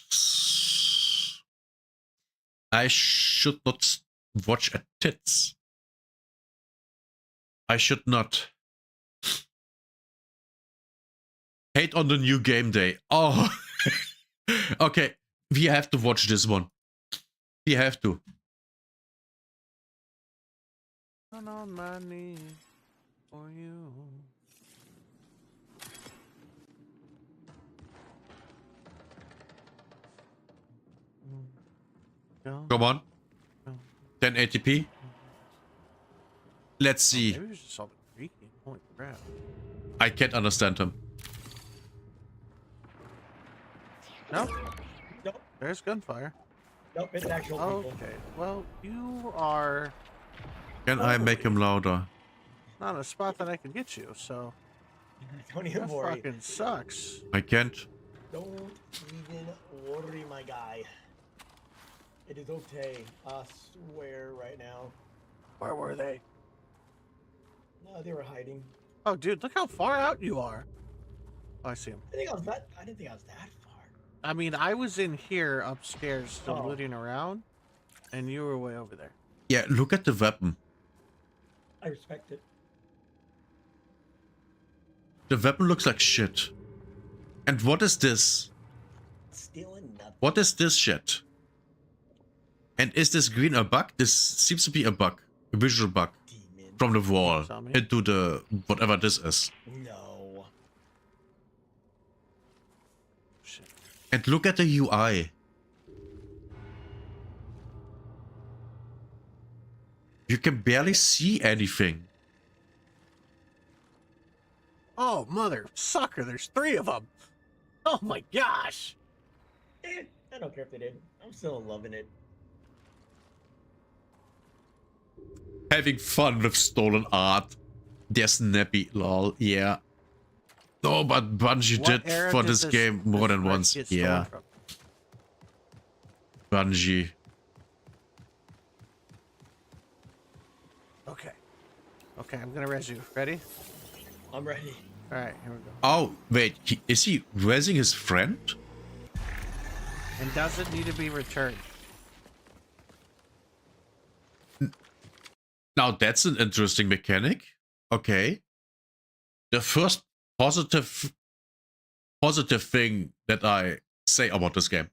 Speaker 1: I should not watch at tits. I should not hate on the new game day. Oh, okay. We have to watch this one. We have to.
Speaker 6: On my knee for you.
Speaker 1: Come on. 1080p. Let's see.
Speaker 6: Maybe it's just all the creaking. Holy crap.
Speaker 1: I can't understand him.
Speaker 6: Nope.
Speaker 7: Nope.
Speaker 6: There's gunfire.
Speaker 7: Nope, it's actual people.
Speaker 6: Okay. Well, you are
Speaker 1: Can I make him louder?
Speaker 6: not in a spot that I can get you, so
Speaker 7: Don't even
Speaker 6: that
Speaker 7: worry.
Speaker 6: fucking sucks.
Speaker 1: I can't.
Speaker 7: Don't even worry, my guy. It is okay. I swear right now.
Speaker 6: Where were they?
Speaker 7: No, they were hiding.
Speaker 6: Oh, dude, look how far out you are. Oh, I see him.
Speaker 7: I didn't think I was that far.
Speaker 6: I mean, I was in here upstairs still
Speaker 7: Oh.
Speaker 6: looting around, and you were way over there.
Speaker 1: Yeah, look at the weapon.
Speaker 7: I respect it.
Speaker 1: The weapon looks like shit. And what is this?
Speaker 7: Stealing nothing.
Speaker 1: What is this shit? And is this green a bug? This seems to be a bug. A visual bug.
Speaker 7: Demon.
Speaker 1: From the wall
Speaker 6: Saw me.
Speaker 1: into the whatever this is.
Speaker 7: No.
Speaker 6: Shit.
Speaker 1: And look at the UI. You can barely see anything.
Speaker 6: Oh, mother sucker, there's 3 of them. Oh my gosh.
Speaker 7: I don't care if they did. I'm still loving it.
Speaker 1: Having fun with stolen art. They're snappy, lol. Yeah. No, but Bungie
Speaker 6: What
Speaker 1: did
Speaker 6: era
Speaker 1: for
Speaker 6: did
Speaker 1: this game more than
Speaker 6: wreck
Speaker 1: once.
Speaker 6: get stolen
Speaker 1: Yeah.
Speaker 6: from?
Speaker 1: Bungie.
Speaker 6: Okay. Okay, I'm gonna res you. Ready?
Speaker 7: I'm ready.
Speaker 6: Alright, here we go.
Speaker 1: Oh, wait. Is he raising his friend?
Speaker 8: And does it need to be returned?
Speaker 1: Now that's an interesting mechanic. Okay. The first positive thing that I say about this game.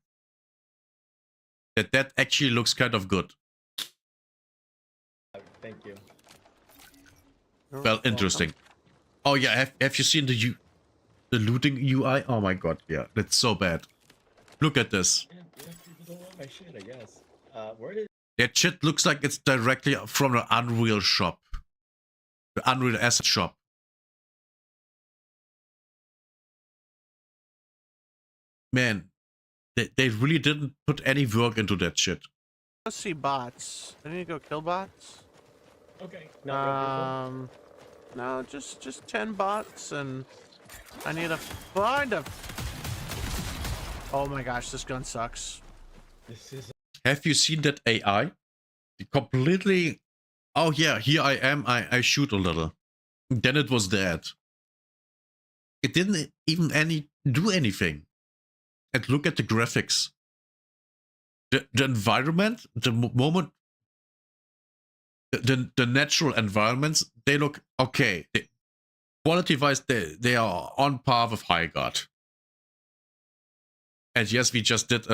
Speaker 1: That actually looks kind of good.
Speaker 7: Thank you.
Speaker 1: Well, interesting. Oh yeah, have you seen the looting UI? Oh my god, yeah, that's so bad. Look at this.
Speaker 7: Yeah, people don't want my shit, I guess. Where did
Speaker 1: That shit looks like it's directly from the Unreal shop. The Unreal Asset shop. Man, they really didn't put any work into that shit.
Speaker 8: Let's see bots. I need to go kill bots.
Speaker 7: Okay. Not real people.
Speaker 8: No, just 10 bots, and I need to find a. Oh my gosh, this gun sucks.
Speaker 7: This is
Speaker 1: Have you seen that AI? It completely. Oh yeah, here I am. I shoot a little. Then it was dead. It didn't even do anything. And look at the graphics. The environment, the moment, the natural environments, they look okay. Quality-wise, they are on par with High Guard. And yes, we just did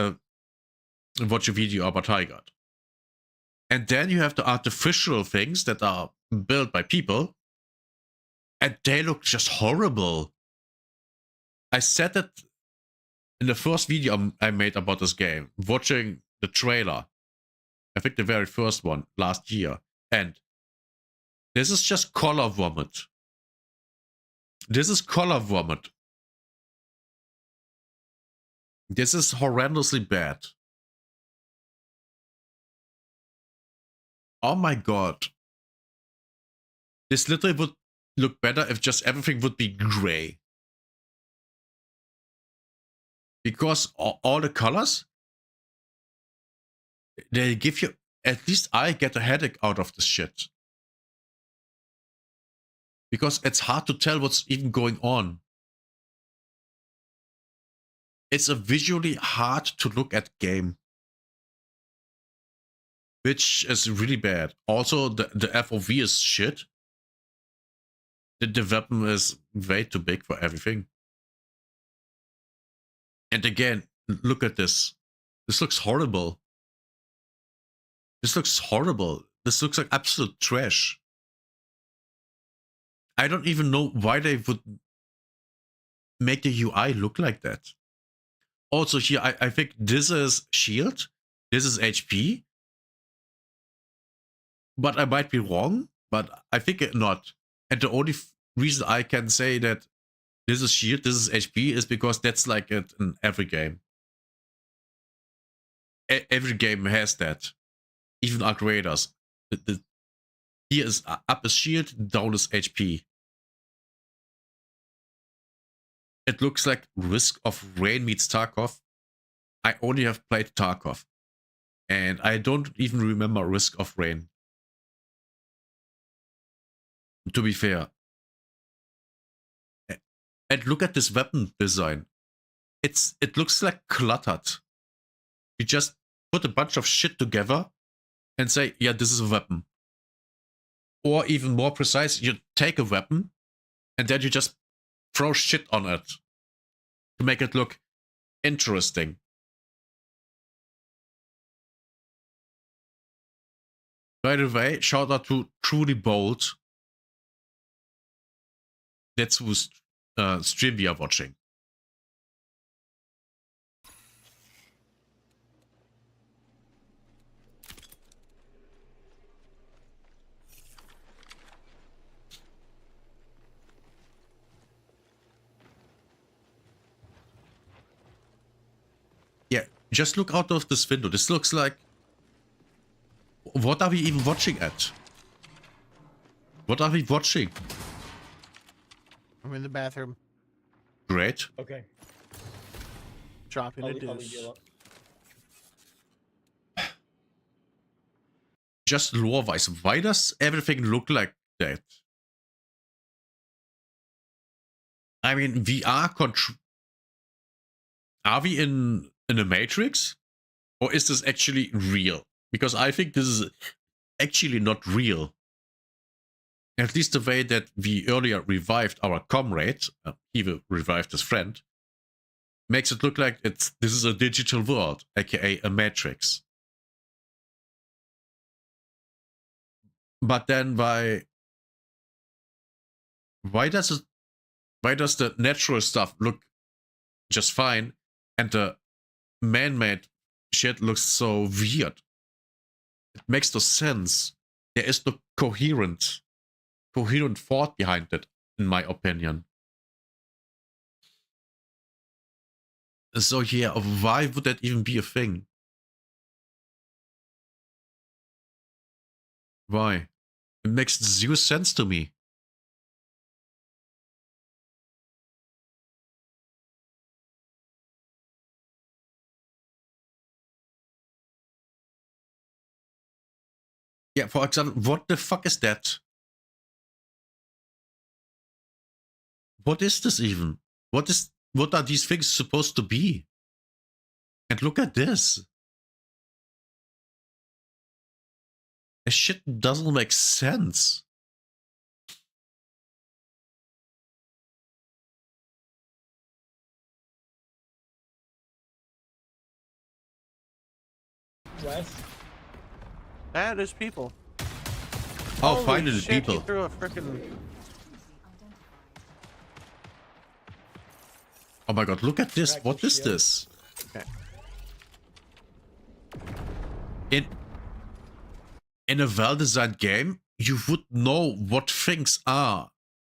Speaker 1: watch a video about High Guard. And then you have the artificial things that are built by people, and they look just horrible. I said that in the first video I made about this game, watching the trailer. I think the very first one last year. And this is just color vomit. This is color vomit. This is horrendously bad. Oh my god. This literally would look better if just everything would be gray. Because all the colors, they give you, at least I get a headache out of this shit. Because it's hard to tell what's even going on. It's a visually hard to look at game. Which is really bad. Also, the FOV is shit. The weapon is way too big for everything. And again, look at this. This looks horrible. This looks horrible. This looks like absolute trash. I don't even know why they would make the UI look like that. Also here, I think this is shield. This is HP. But I might be wrong. But I think not. And the only reason I can say that this is shield, this is HP, is because that's like it in every game. Every game has that. Even our creators. Here is up is shield, down is HP. It looks like Risk of Rain meets Tarkov. I only have played Tarkov. And I don't even remember Risk of Rain. To be fair. And look at this weapon design. It looks like cluttered. You just put a bunch of shit together and say, yeah, this is a weapon. Or even more precise, you take a weapon and then you just throw shit on it to make it look interesting. By the way, shout out to Truly Bold. That's whose stream we are watching. Yeah, just look out of this window. This looks like... What are we even watching at? What are we watching?
Speaker 8: I'm in the bathroom.
Speaker 1: Great.
Speaker 7: okay.
Speaker 8: Dropping a
Speaker 7: I'll leave
Speaker 8: deuce.
Speaker 7: you alone.
Speaker 1: Just lore-wise, why does everything look like that? I mean, VR control... Are we in in a Matrix? Or is this actually real? Because I think this is actually not real. At least the way that we earlier revived our comrade, he revived his friend, makes it look like this is a digital world, aka a Matrix. But then why does the natural stuff look just fine and the man-made shit looks so weird? It makes no sense. There is no coherent thought behind it, in my opinion. So yeah, why would that even be a thing? Why? It makes zero sense to me. Yeah, for example, what the fuck is that? What is this even? What are these things supposed to be? And look at this. This shit doesn't make sense.
Speaker 7: Wes?
Speaker 8: That is people.
Speaker 1: Oh,
Speaker 8: Holy
Speaker 1: finally,
Speaker 8: shit,
Speaker 1: people.
Speaker 8: He threw a freaking.
Speaker 1: Oh my god, look at this.
Speaker 7: Crack
Speaker 1: What
Speaker 7: the
Speaker 1: is
Speaker 7: shield.
Speaker 1: this?
Speaker 8: Okay.
Speaker 1: In a well-designed game, you would know what things are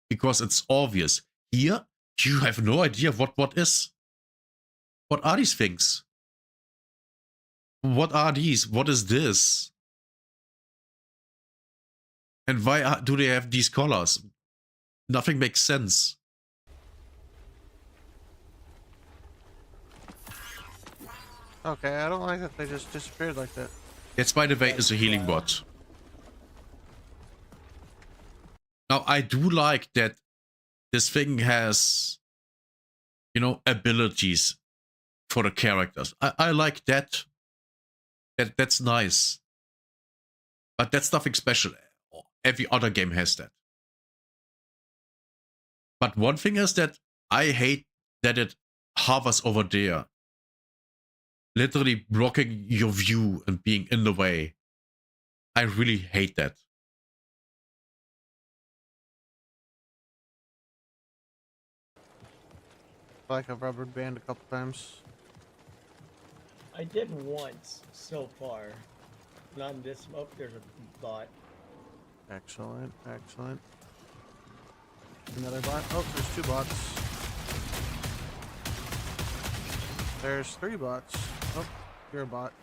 Speaker 1: because it's obvious. Here, you have no idea what is. What are these things? What are these? What is this? And why do they have these colors? Nothing makes sense.
Speaker 8: Okay, I don't like that they just disappeared like that.
Speaker 1: That's, by the way, is a healing bot. Now, I do like that this thing has, you know, abilities for the characters. I like that. That's nice. But that's nothing special. Every other game has that. But one thing is that I hate that it hovers over there. Literally blocking your view and being in the way. I really hate that.
Speaker 8: Like a rubber band a couple times.
Speaker 7: I did once so far. Not in this. Oh, there's a bot.
Speaker 8: Excellent, excellent. Another bot. Oh, there's 2 bots. There's 3 bots. Oh, you're a bot.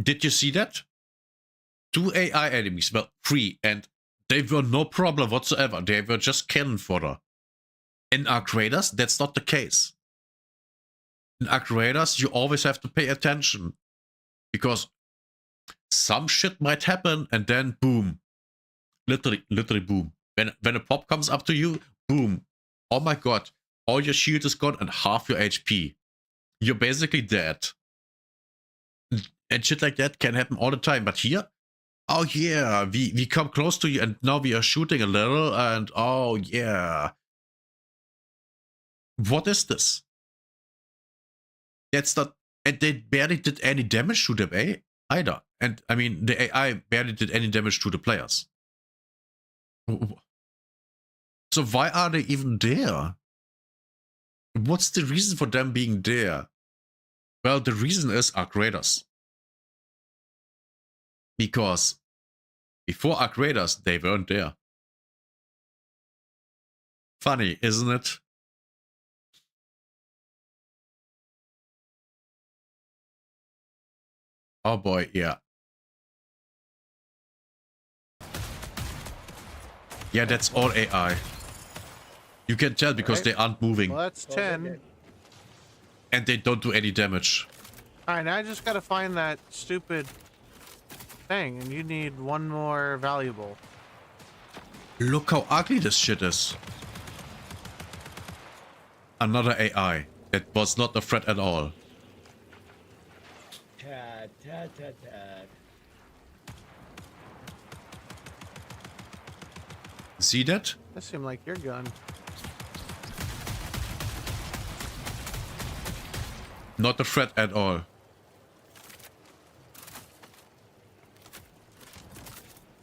Speaker 1: Did you see that? 2 AI enemies, well, 3, and they were no problem whatsoever. They were just cannon fodder. In Arc Raiders, that's not the case. In Arc Raiders, you always have to pay attention. Because some shit might happen, and then boom. Literally boom. When a pop comes up to you, boom. Oh my god. All your shield is gone and half your HP. You're basically dead. And shit like that can happen all the time. But here, oh yeah, we come close to you and now we are shooting a little and oh yeah. What is this? That's not, and they barely did any damage to them either. And I mean, the AI barely did any damage to the players. So why are they even there? What's the reason for them being there? Well, the reason is Arc Raiders. Because before Arc Raiders, they weren't there. Funny, isn't it? Oh boy, yeah. Yeah, that's all AI. You can tell because
Speaker 8: Right.
Speaker 1: they aren't moving.
Speaker 8: Well, that's 10.
Speaker 1: And they don't do any damage.
Speaker 8: Alright, now I just gotta find that stupid thing, and you need 1 more valuable.
Speaker 1: Look how ugly this shit is. Another AI that was not a threat at all.
Speaker 7: Tad.
Speaker 1: See that?
Speaker 8: That seemed like your gun.
Speaker 1: Not a threat at all.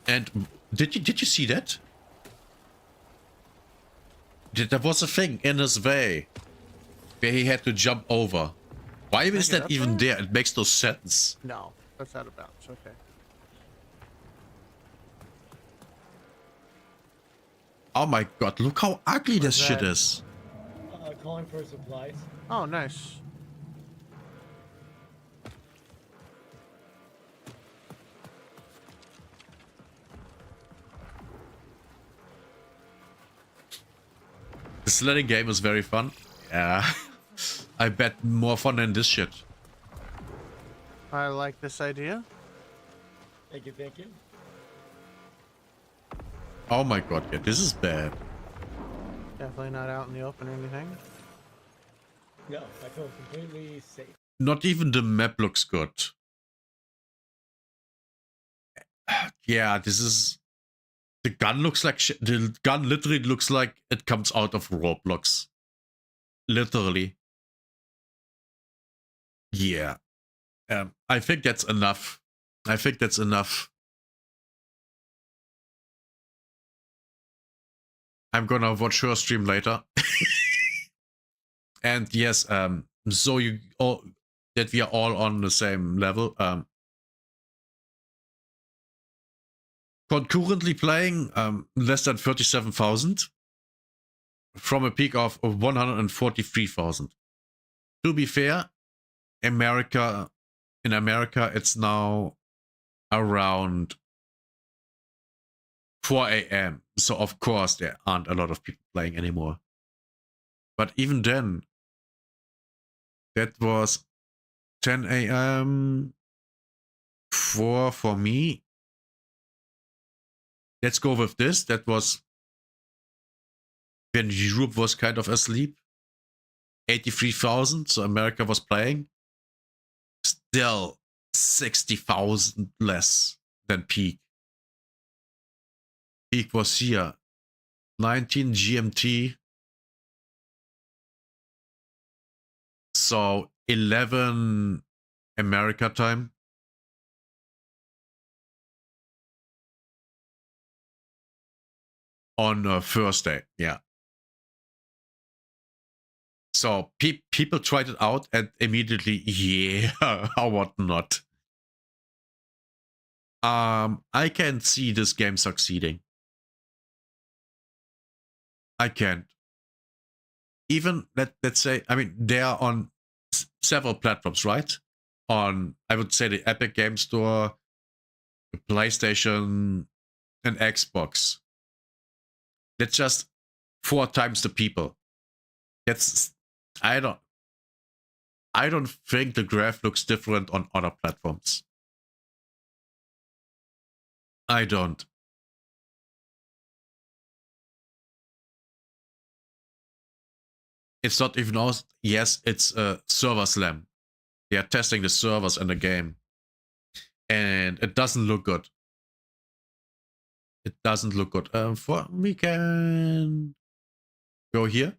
Speaker 1: And did you see that? There was a thing in his way where he had to jump over. Why is
Speaker 8: get
Speaker 1: that
Speaker 8: up
Speaker 1: even
Speaker 8: there?
Speaker 1: there? It makes no sense.
Speaker 8: No, that's out of bounds. Okay.
Speaker 1: Oh my god, look how ugly this shit
Speaker 8: that?
Speaker 1: is.
Speaker 7: Calling for supplies.
Speaker 8: Oh, nice.
Speaker 1: The sledding game is very fun. Yeah. I bet more fun than this shit.
Speaker 8: I like this idea.
Speaker 7: Thank you.
Speaker 1: Oh my god, yeah, this is bad.
Speaker 8: Definitely not out in the open or anything.
Speaker 7: No, I feel completely safe.
Speaker 1: Not even the map looks good. Yeah, this is... The gun looks like shit. The gun literally looks like it comes out of Roblox. Literally. Yeah. I think that's enough. I'm gonna watch her stream later. And yes, so you all that we are all on the same level. Concurrently playing less than 37,000 from a peak of 143,000. To be fair, in America it's now around 4 a.m. So of course there aren't a lot of people playing anymore. But even then, that was 10 a.m. for me. Let's go with this. That was when Europe was kind of asleep. 83,000, so America was playing. Still 60,000 less than peak. Peak was here. 19 GMT. So 11 America time. On Thursday, yeah. So people tried it out and immediately, yeah, how what not? I can't see this game succeeding. I can't. Even let's say, I mean, they are on several platforms, right? On, I would say, the Epic Game Store, the PlayStation, and Xbox. That's just 4 times the people. That's, I don't think the graph looks different on other platforms. I don't. It's not even out. Yes, it's a server slam. They are testing the servers in the game. And it doesn't look good. It doesn't look good. We can go here.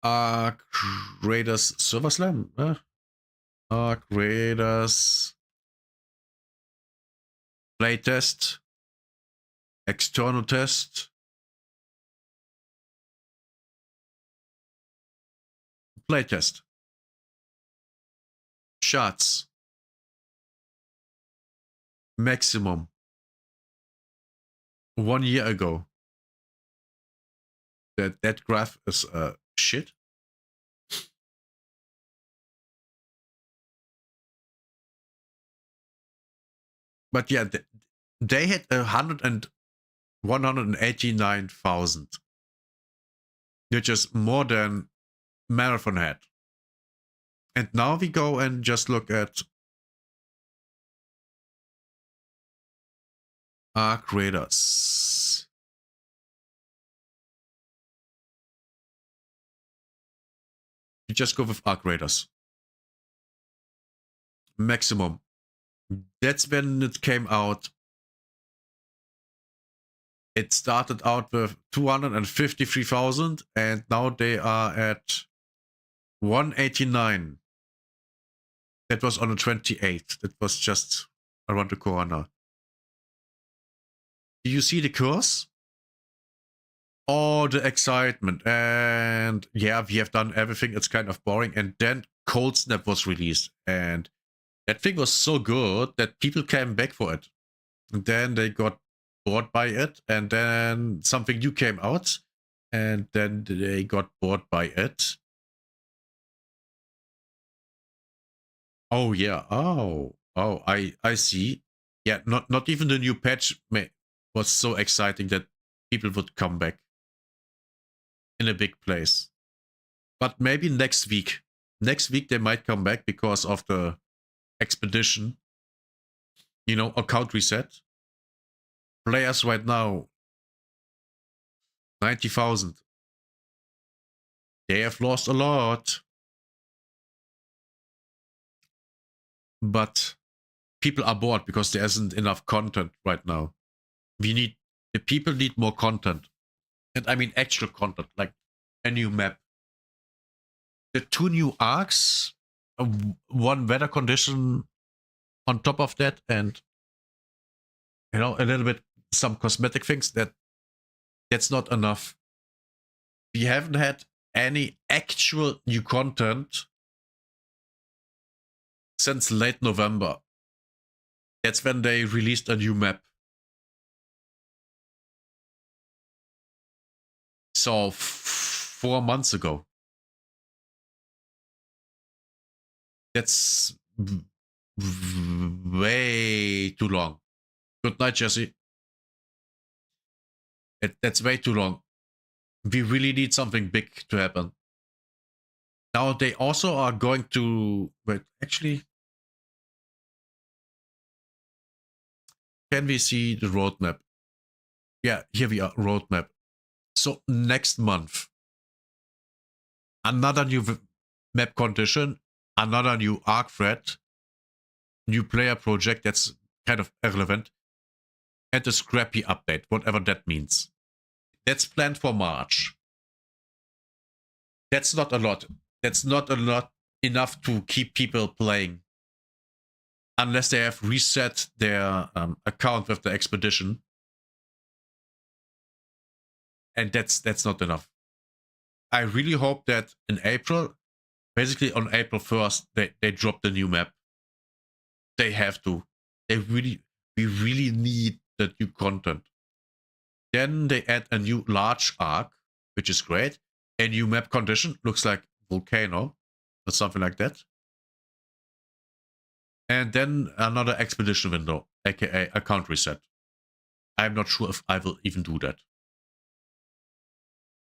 Speaker 1: Creators server slam. Creators playtest. External test. Playtest. Shots. Maximum. 1 year ago. That graph is shit. But yeah, they had 189,000, which is more than Marathon had. And now we go and just look at Arc Raiders. You just go with Arc Raiders. maximum. That's when it came out. It started out with 253,000 and now they are at 189. That was on the 28th. That was just around the corner. Do you see the curse? All the excitement. And yeah, we have done everything. It's kind of boring. And then Cold Snap was released. And that thing was so good that people came back for it. And then they got bored by it. And then something new came out. And then they got bored by it. Oh yeah. Oh, I see. Yeah, not even the new patch was so exciting that people would come back in a big place. But maybe next week. Next week they might come back because of the expedition. You know, account reset. Players right now 90,000. They have lost a lot. But people are bored because there isn't enough content right now. The people need more content. And I mean actual content, like a new map. The 2 new arcs, one weather condition on top of that, and you know, a little bit some cosmetic things. That's not enough. We haven't had any actual new content since late November. That's when they released a new map. So 4 months ago. That's way too long. Good night, Jesse. That's way too long. We really need something big to happen. Now they also are going to... Wait, actually... Can we see the roadmap? Yeah, here we are, roadmap. So next month, another new map condition, another new arc thread, new player project that's kind of irrelevant, and a scrappy update, whatever that means. That's planned for March. That's not a lot. That's not a lot enough to keep people playing. Unless they have reset their account with the expedition. And that's not enough. I really hope that in April, basically on April 1st, they drop the new map. They have to. We really need the new content. Then they add a new large arc, which is great. A new map condition, looks like Volcano, or something like that. And then another expedition window, aka account reset. I'm not sure if I will even do that.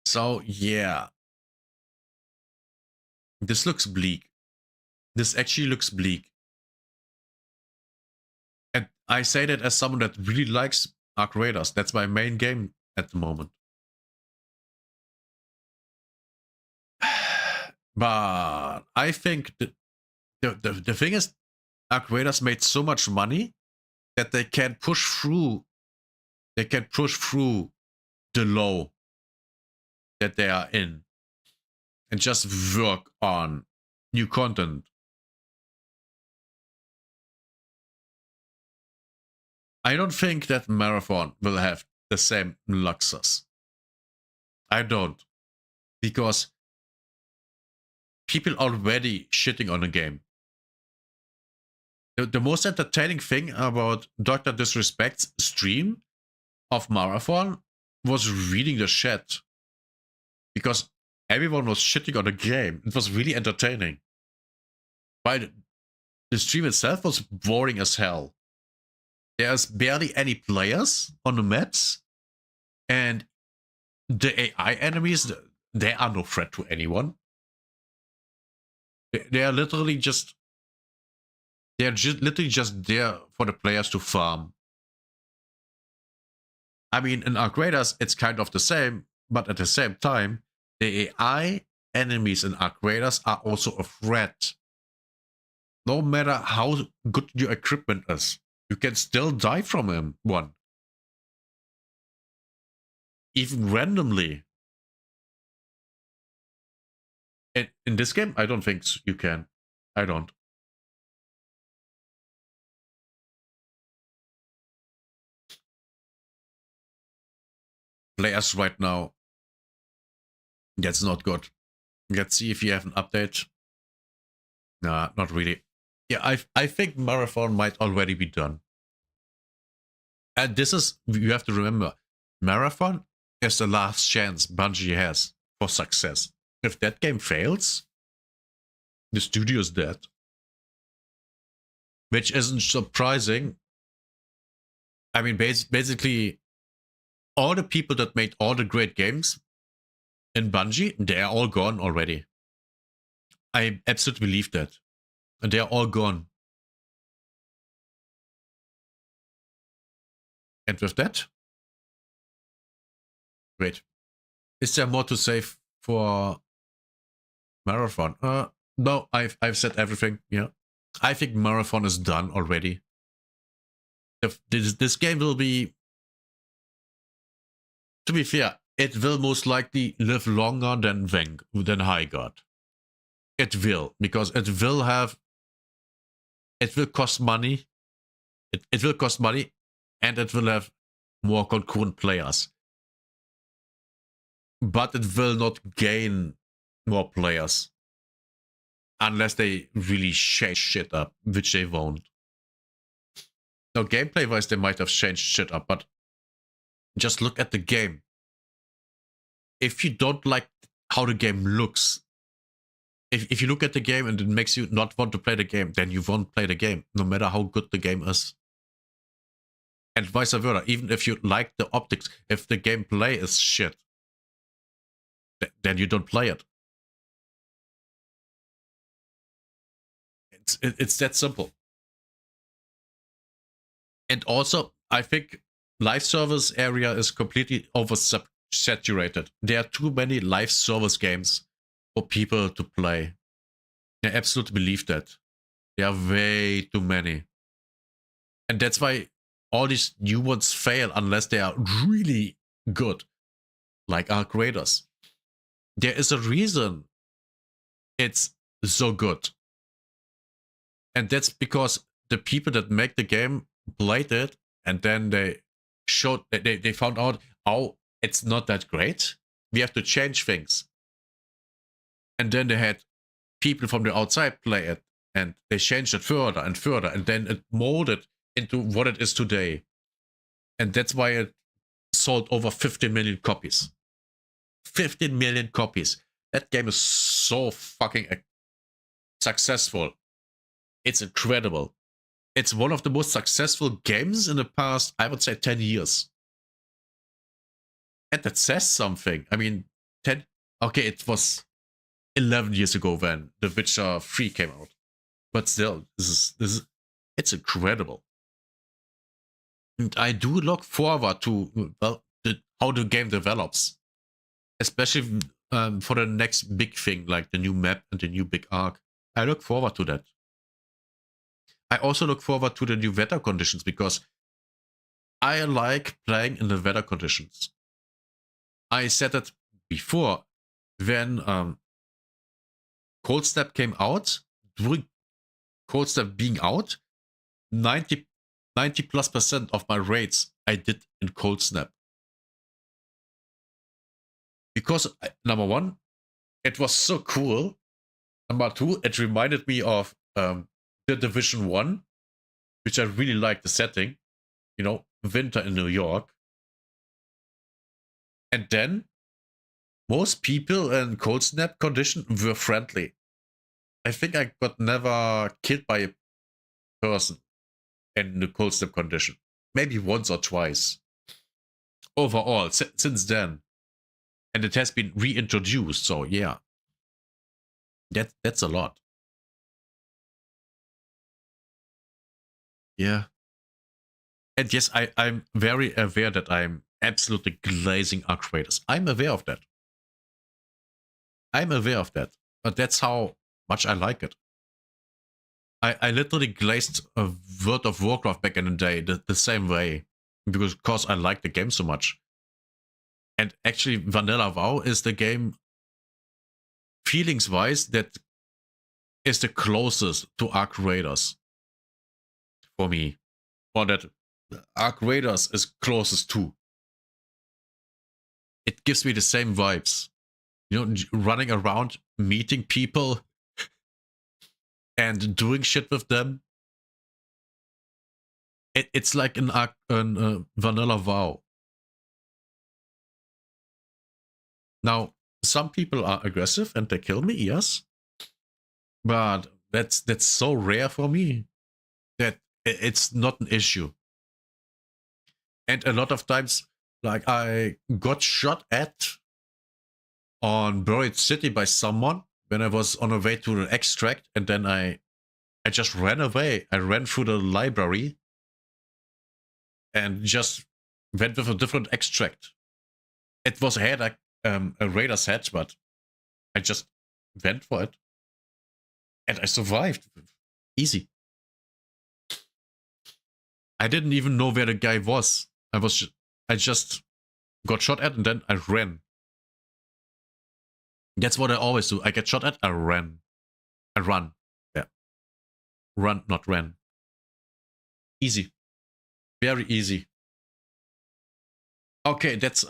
Speaker 1: So yeah. This looks bleak. This actually looks bleak. And I say that as someone that really likes Arc Raiders. That's my main game at the moment. But I think the thing is, Arc Raiders made so much money that they can push through. They can push through the low that they are in and just work on new content. I don't think that Marathon will have the same luxus. I don't. Because people already shitting on the game. The most entertaining thing about Dr. Disrespect's stream of Marathon was reading the chat. Because everyone was shitting on the game. It was really entertaining. But the stream itself was boring as hell. There's barely any players on the maps. And the AI enemies, they are no threat to anyone. They are literally just... They're literally just there for the players to farm. I mean, in Arc Raiders, it's kind of the same, but at the same time, the AI enemies in Arc Raiders are also a threat. No matter how good your equipment is, you can still die from him one. Even randomly. In this game, I don't think you can. I don't. Players right now. That's not good. Let's see if you have an update. Nah, not really. Yeah, I think Marathon might already be done. And this is, you have to remember, Marathon is the last chance Bungie has for success. If that game fails, the studio's dead. Which isn't surprising. I mean, basically, all the people that made all the great games in Bungie, they're all gone already. I absolutely believe that. And they're all gone. And with that, wait, is there more to say for Marathon? No, I've said everything. Yeah, I think Marathon is done already. This game will be, to be fair, it will most likely live longer than High God. It will, because it will cost money. It will cost money, and it will have more concurrent players. But it will not gain more players. Unless they really change shit up, which they won't. Now, gameplay-wise, they might have changed shit up, but just look at the game. If you don't like how the game looks, if you look at the game and it makes you not want to play the game, then you won't play the game, no matter how good the game is. And vice versa, even if you like the optics, if the gameplay is shit, then you don't play it. It's that simple. And also, I think live service area is completely oversaturated. There are too many live service games for people to play. I absolutely believe that. There are way too many. And that's why all these new ones fail unless they are really good, like Arc Raiders. There is a reason it's so good. And that's because the people that make the game played it, and then they found out, oh, it's not that great. We have to change things. And then they had people from the outside play it, and they changed it further and further, and then it molded into what it is today. And that's why it sold over 15 million copies. 15 million copies. That game is so fucking successful. It's incredible. It's one of the most successful games in the past, I would say, 10 years. And that says something. I mean, okay, it was 11 years ago when The Witcher 3 came out. But still, it's incredible. And I do look forward to how the game develops. Especially for the next big thing, like the new map and the new big arc. I look forward to that. I also look forward to the new weather conditions, because I like playing in the weather conditions. I said it before, when Cold Snap came out, during Cold Snap being out, 90+% of my raids I did in Cold Snap. Because, number one, it was so cool. Number two, it reminded me of The Division 1, which I really liked the setting. You know, winter in New York. And then, most people in Cold Snap condition were friendly. I think I got never killed by a person in the Cold Snap condition. Maybe once or twice. Overall, since then. And it has been reintroduced, so yeah. That's a lot. Yeah. And yes, I'm very aware that I'm absolutely glazing Arc Raiders. I'm aware of that. I'm aware of that. But that's how much I like it. I literally glazed a World of Warcraft back in the day the same way, because I like the game so much. And actually, Vanilla WoW is the game, feelings-wise, that is the closest to Arc Raiders for me, or that Arc Raiders is closest to. It gives me the same vibes, you know, running around, meeting people, and doing shit with them. It's like an Vanilla WoW. Now, some people are aggressive and they kill me, yes, but that's so rare for me that it's not an issue. And a lot of times, like, I got shot at on Buried City by someone when I was on a way to the extract, and then I just ran away. I ran through the library and just went with a different extract. It was a Raider's head, but I just went for it. And I survived. Easy. I didn't even know where the guy was. I just got shot at and then I ran. That's what I always do. I get shot at, I ran. I run. Yeah. Run, not ran. Easy. Very easy. Okay, that's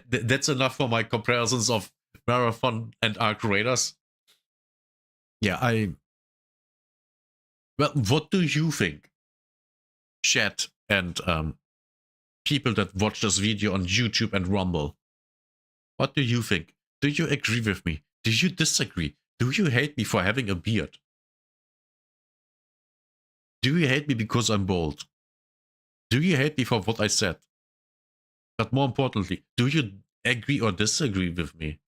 Speaker 1: that's enough for my comparisons of Marathon and Arc Raiders. Yeah, well, what do you think? Chat and people that watch this video on YouTube and Rumble. What do you think? Do you agree with me? Do you disagree? Do you hate me for having a beard? Do you hate me because I'm bald? Do you hate me for what I said? But more importantly, do you agree or disagree with me?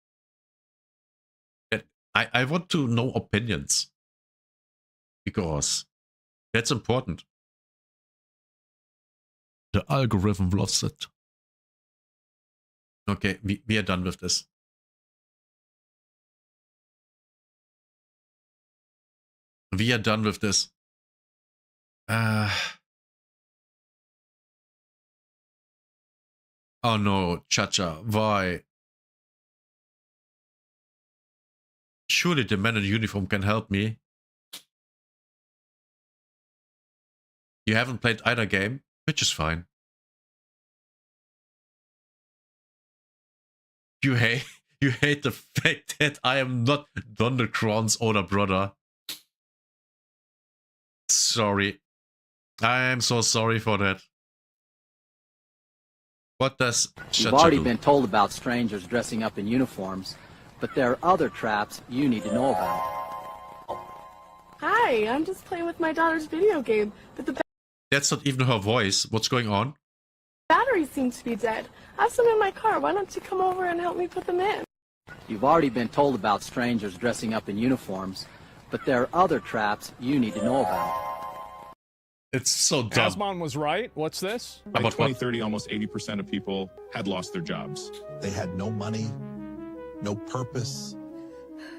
Speaker 1: I want to know opinions. Because that's important. The algorithm loves it. Okay, we are done with this. We are done with this. Oh no, Chacha, why? Surely the man in uniform can help me. You haven't played either game, which is fine. You hate the fact that I am not Donald Crown's older brother. Sorry. I am so sorry for that. What does Chacha
Speaker 9: You've already
Speaker 1: do?
Speaker 9: been told about strangers dressing up in uniforms, but there are other traps you need to know about.
Speaker 10: Hi, I'm just playing with my daughter's video game, but the
Speaker 1: That's not even her voice. What's going on?
Speaker 10: batteries seem to be dead. I have some in my car. Why don't you come over and help me put them in?
Speaker 9: You've already been told about strangers dressing up in uniforms, but there are other traps you need to know about.
Speaker 1: It's so dumb.
Speaker 11: Asmon was right. What's this?
Speaker 1: By
Speaker 11: By
Speaker 1: 2030,
Speaker 11: 2030, almost 80% of people had lost their jobs.
Speaker 12: They had no money, no purpose,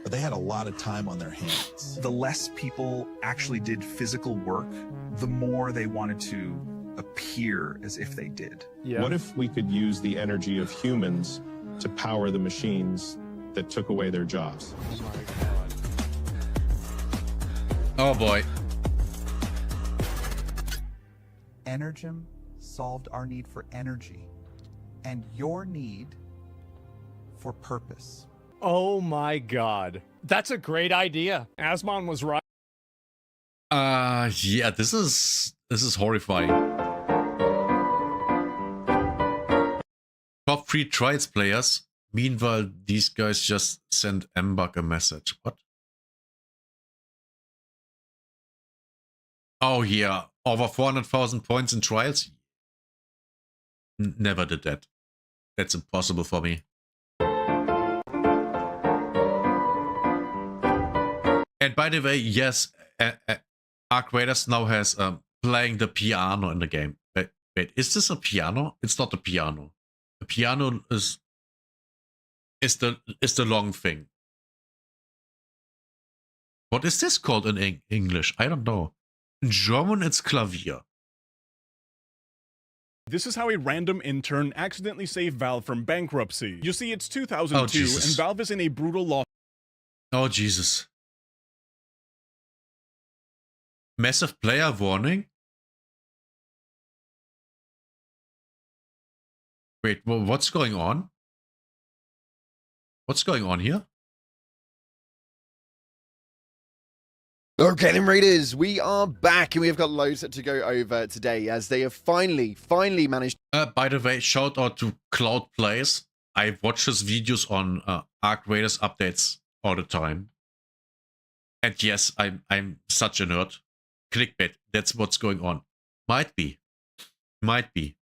Speaker 12: but they had a lot of time on their hands.
Speaker 13: The less people actually did physical work, the more they wanted to appear as if they did.
Speaker 11: What if we could use the energy of humans to power the machines that took away their jobs?
Speaker 1: Oh boy.
Speaker 14: Energem solved our need for energy and your need for purpose.
Speaker 11: Oh my god. That's a great idea. Asmon was right.
Speaker 1: Yeah, this is horrifying. Top 3 trials players. Meanwhile, these guys just send Mbug a message. What? Oh yeah, over 400,000 points in trials? Never did that. That's impossible for me. And by the way, yes, Arc Raiders now has playing the piano in the game. Wait, is this a piano? It's not a piano. A piano is the long thing. What is this called in English? I don't know. In German, it's Klavier.
Speaker 15: This is how a random intern accidentally saved Valve from bankruptcy. You see, it's 2002, and Valve is in a brutal loss.
Speaker 1: Oh, Jesus. Massive player warning? Wait, well, what's going on? What's going on here?
Speaker 16: Okay then, Raiders, we are back and we have got loads to go over today as they have finally managed.
Speaker 1: By the way, shout out to Cloud Plays. I watch his videos on Arc Raiders updates all the time. And yes, I'm such a nerd. Clickbait, that's what's going on. Might be.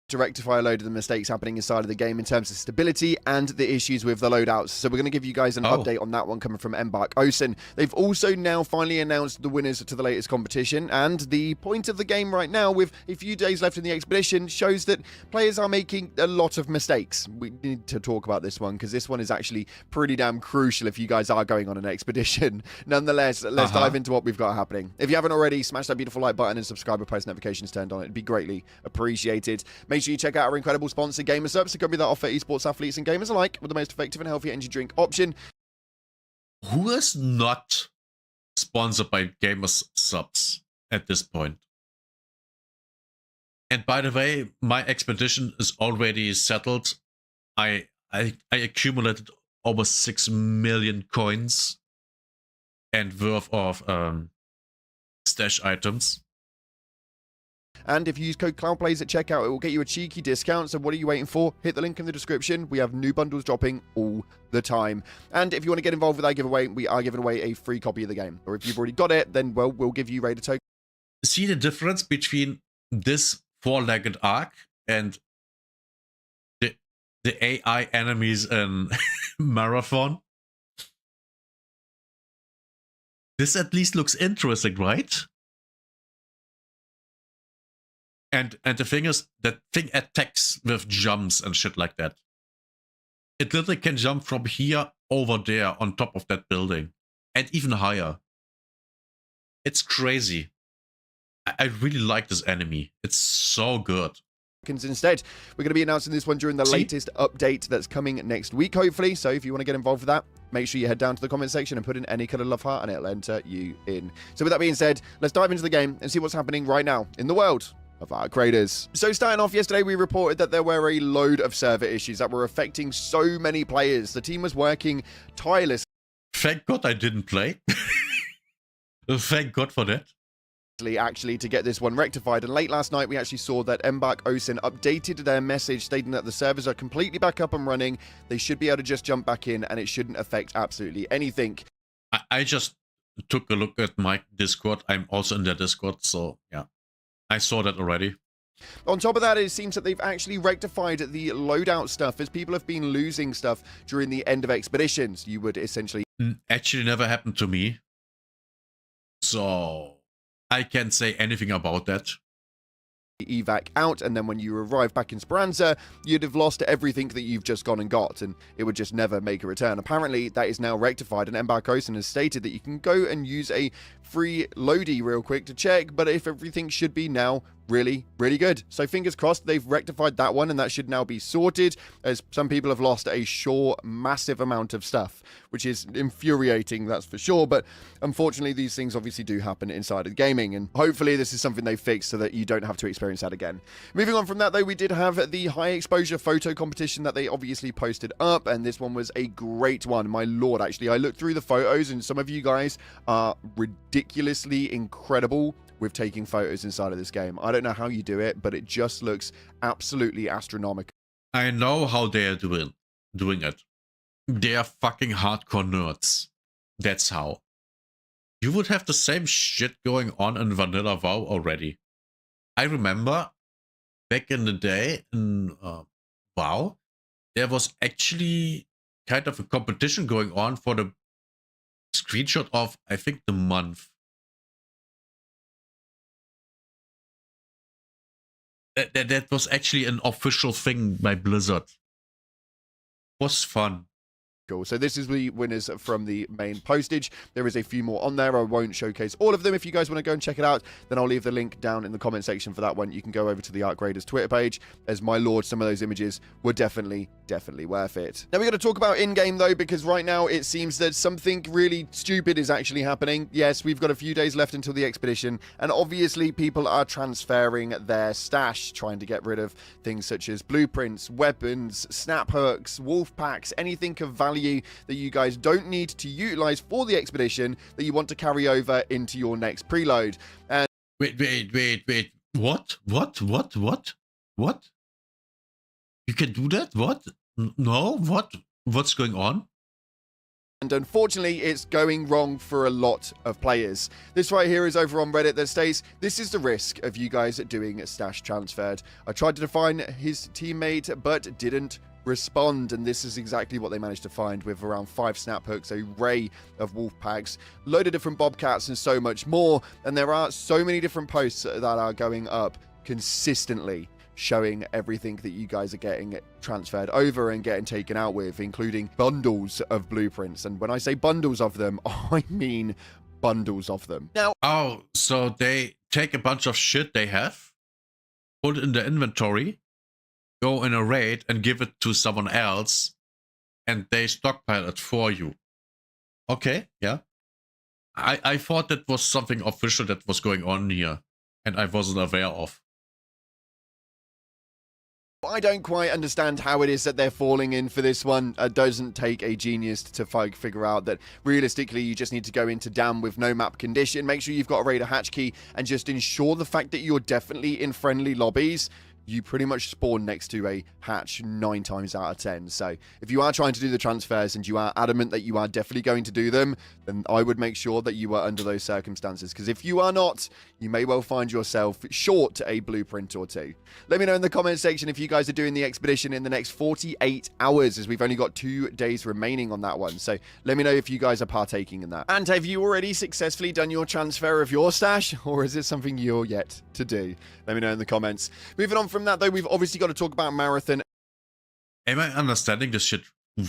Speaker 16: To rectify a load of the mistakes happening inside of the game in terms of stability and the issues with the loadouts. So we're going to give you guys an update on that one coming from Embark Ocean. They've also now finally announced the winners to the latest competition, and the point of the game right now, with a few days left in the expedition, shows that players are making a lot of mistakes. We need to talk about this one because this one is actually pretty damn crucial if you guys are going on an expedition. Nonetheless, let's dive into what we've got happening. If you haven't already, smash that beautiful like button and subscribe with post notifications turned on. It'd be greatly appreciated. Make sure you check out our incredible sponsor, GamerSupps, a company that offer esports athletes and gamers alike with the most effective and healthy energy drink option.
Speaker 1: Who is not sponsored by GamerSupps at this point? And by the way, my expedition is already settled. I accumulated over 6 million coins and worth of stash items.
Speaker 16: And if you use code CloudPlays at checkout, it will get you a cheeky discount. So what are you waiting for? Hit the link in the description. We have new bundles dropping all the time. And if you want to get involved with our giveaway, we are giving away a free copy of the game. Or if you've already got it, then, well, we'll give you Raider token.
Speaker 1: See the difference between this four-legged arc and the AI enemies in Marathon? This at least looks interesting, right? And the thing is, that thing attacks with jumps and shit like that. It literally can jump from here over there on top of that building. And even higher. It's crazy. I really like this enemy. It's so good.
Speaker 16: Instead, we're going to be announcing this one during the latest update that's coming next week, hopefully. So if you want to get involved with that, make sure you head down to the comment section and put in any kind of love heart and it'll enter you in. So with that being said, let's dive into the game and see what's happening right now in the world of our creators. So starting off yesterday, we reported that there were a load of server issues that were affecting so many players. The team was working tirelessly.
Speaker 1: Thank God I didn't play. Thank God for that.
Speaker 16: Actually, to get this one rectified. And late last night, we actually saw that Embark Ocean updated their message stating that the servers are completely back up and running. They should be able to just jump back in and it shouldn't affect absolutely anything.
Speaker 1: I just took a look at my Discord. I'm also in their Discord, so yeah. I saw that already.
Speaker 16: On top of that, it seems that they've actually rectified the loadout stuff as people have been losing stuff during the end of expeditions. You would essentially...
Speaker 1: Actually never happened to me. So I can't say anything about that.
Speaker 16: Evac out, and then when you arrive back in Speranza, you'd have lost everything that you've just gone and got, and it would just never make a return. Apparently, that is now rectified, and Embark Ocean has stated that you can go and use a free loadie real quick to check, but if everything should be now really good. So fingers crossed they've rectified that one, and that should now be sorted, as some people have lost a massive amount of stuff, which is infuriating, that's for sure. But unfortunately, these things obviously do happen inside of gaming, and hopefully this is something they fixed so that you don't have to experience that again. Moving on from that, though, we did have the high exposure photo competition that they obviously posted up, and this one was a great one. My lord, actually, I looked through the photos, and some of you guys are ridiculously incredible with taking photos inside of this game. I don't know how you do it, but it just looks absolutely astronomical.
Speaker 1: I know how they are doing it. They are fucking hardcore nerds. That's how. You would have the same shit going on in Vanilla WoW already. I remember back in the day in WoW, there was actually kind of a competition going on for the screenshot of, I think, the month. That was actually an official thing by Blizzard. It was fun.
Speaker 16: Cool. So this is the winners from the main postage. There is a few more on there. I won't showcase all of them. If you guys want to go and check it out, then I'll leave the link down in the comment section for that one. You can go over to the Arc Raiders Twitter page. As my lord, some of those images were definitely worth it. Now we got to talk about in-game though, because right now it seems that something really stupid is actually happening. Yes, we've got a few days left until the expedition, and obviously people are transferring their stash, trying to get rid of things such as blueprints, weapons, snap hooks, wolf packs, anything of value that you guys don't need to utilize for the expedition that you want to carry over into your next preload. And
Speaker 1: Wait. What? You can do that? What? No? What? What's going on?
Speaker 16: And unfortunately, it's going wrong for a lot of players. This right here is over on Reddit that states, "This is the risk of you guys doing stash transferred. I tried to define his teammate, but didn't respond." And this is exactly what they managed to find, with around 5 snap hooks, a array of wolf packs, load of different bobcats, and so much more. And there are so many different posts that are going up consistently, showing everything that you guys are getting transferred over and getting taken out with, including bundles of blueprints. And when I say bundles of them, I mean bundles of them. Now,
Speaker 1: oh, so they take a bunch of shit they have, put it in the inventory, go in a raid and give it to someone else, and they stockpile it for you. Okay, yeah. I thought that was something official that was going on here, and I wasn't aware of.
Speaker 16: I don't quite understand how it is that they're falling in for this one. It doesn't take a genius to figure out that realistically you just need to go into dam with no map condition, make sure you've got a raider hatch key, and just ensure the fact that you're definitely in friendly lobbies. You pretty much spawn next to a hatch 9 times out of 10. So if you are trying to do the transfers and you are adamant that you are definitely going to do them, then I would make sure that you are under those circumstances. Because if you are not, you may well find yourself short a blueprint or two. Let me know in the comment section if you guys are doing the expedition in the next 48 hours, as we've only got 2 days remaining on that one. So let me know if you guys are partaking in that. And have you already successfully done your transfer of your stash, or is it something you're yet to do? Let me know in the comments. Moving on from that, though, we've obviously got to talk about Marathon.
Speaker 1: Am I understanding this shit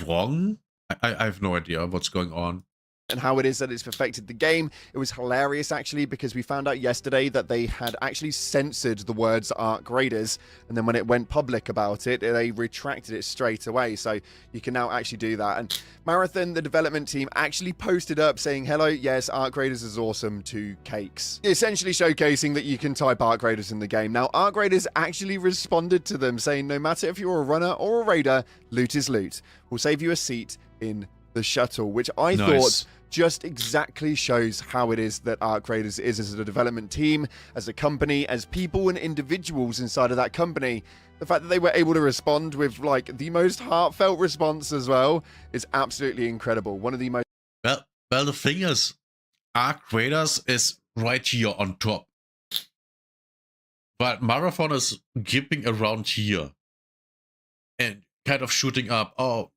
Speaker 1: wrong? I have no idea what's going on.
Speaker 16: And how it is that it's affected the game. It was hilarious, actually, because we found out yesterday that they had actually censored the words Arc Raiders, and then when it went public about it, they retracted it straight away. So you can now actually do that. And Marathon, the development team, actually posted up saying, "Hello, yes, Arc Raiders is awesome," to Cakes, essentially showcasing that you can type Arc Raiders in the game. Now, Arc Raiders actually responded to them, saying, "No matter if you're a runner or a raider, loot is loot. We'll save you a seat in the shuttle," which I thought just exactly shows how it is that Arc Raiders is as a development team, as a company, as people and individuals inside of that company. The fact that they were able to respond with like the most heartfelt response as well is absolutely incredible. One of the most...
Speaker 1: Well, the thing is, Arc Raiders is right here on top. But Marathon is gipping around here and kind of shooting up. Oh,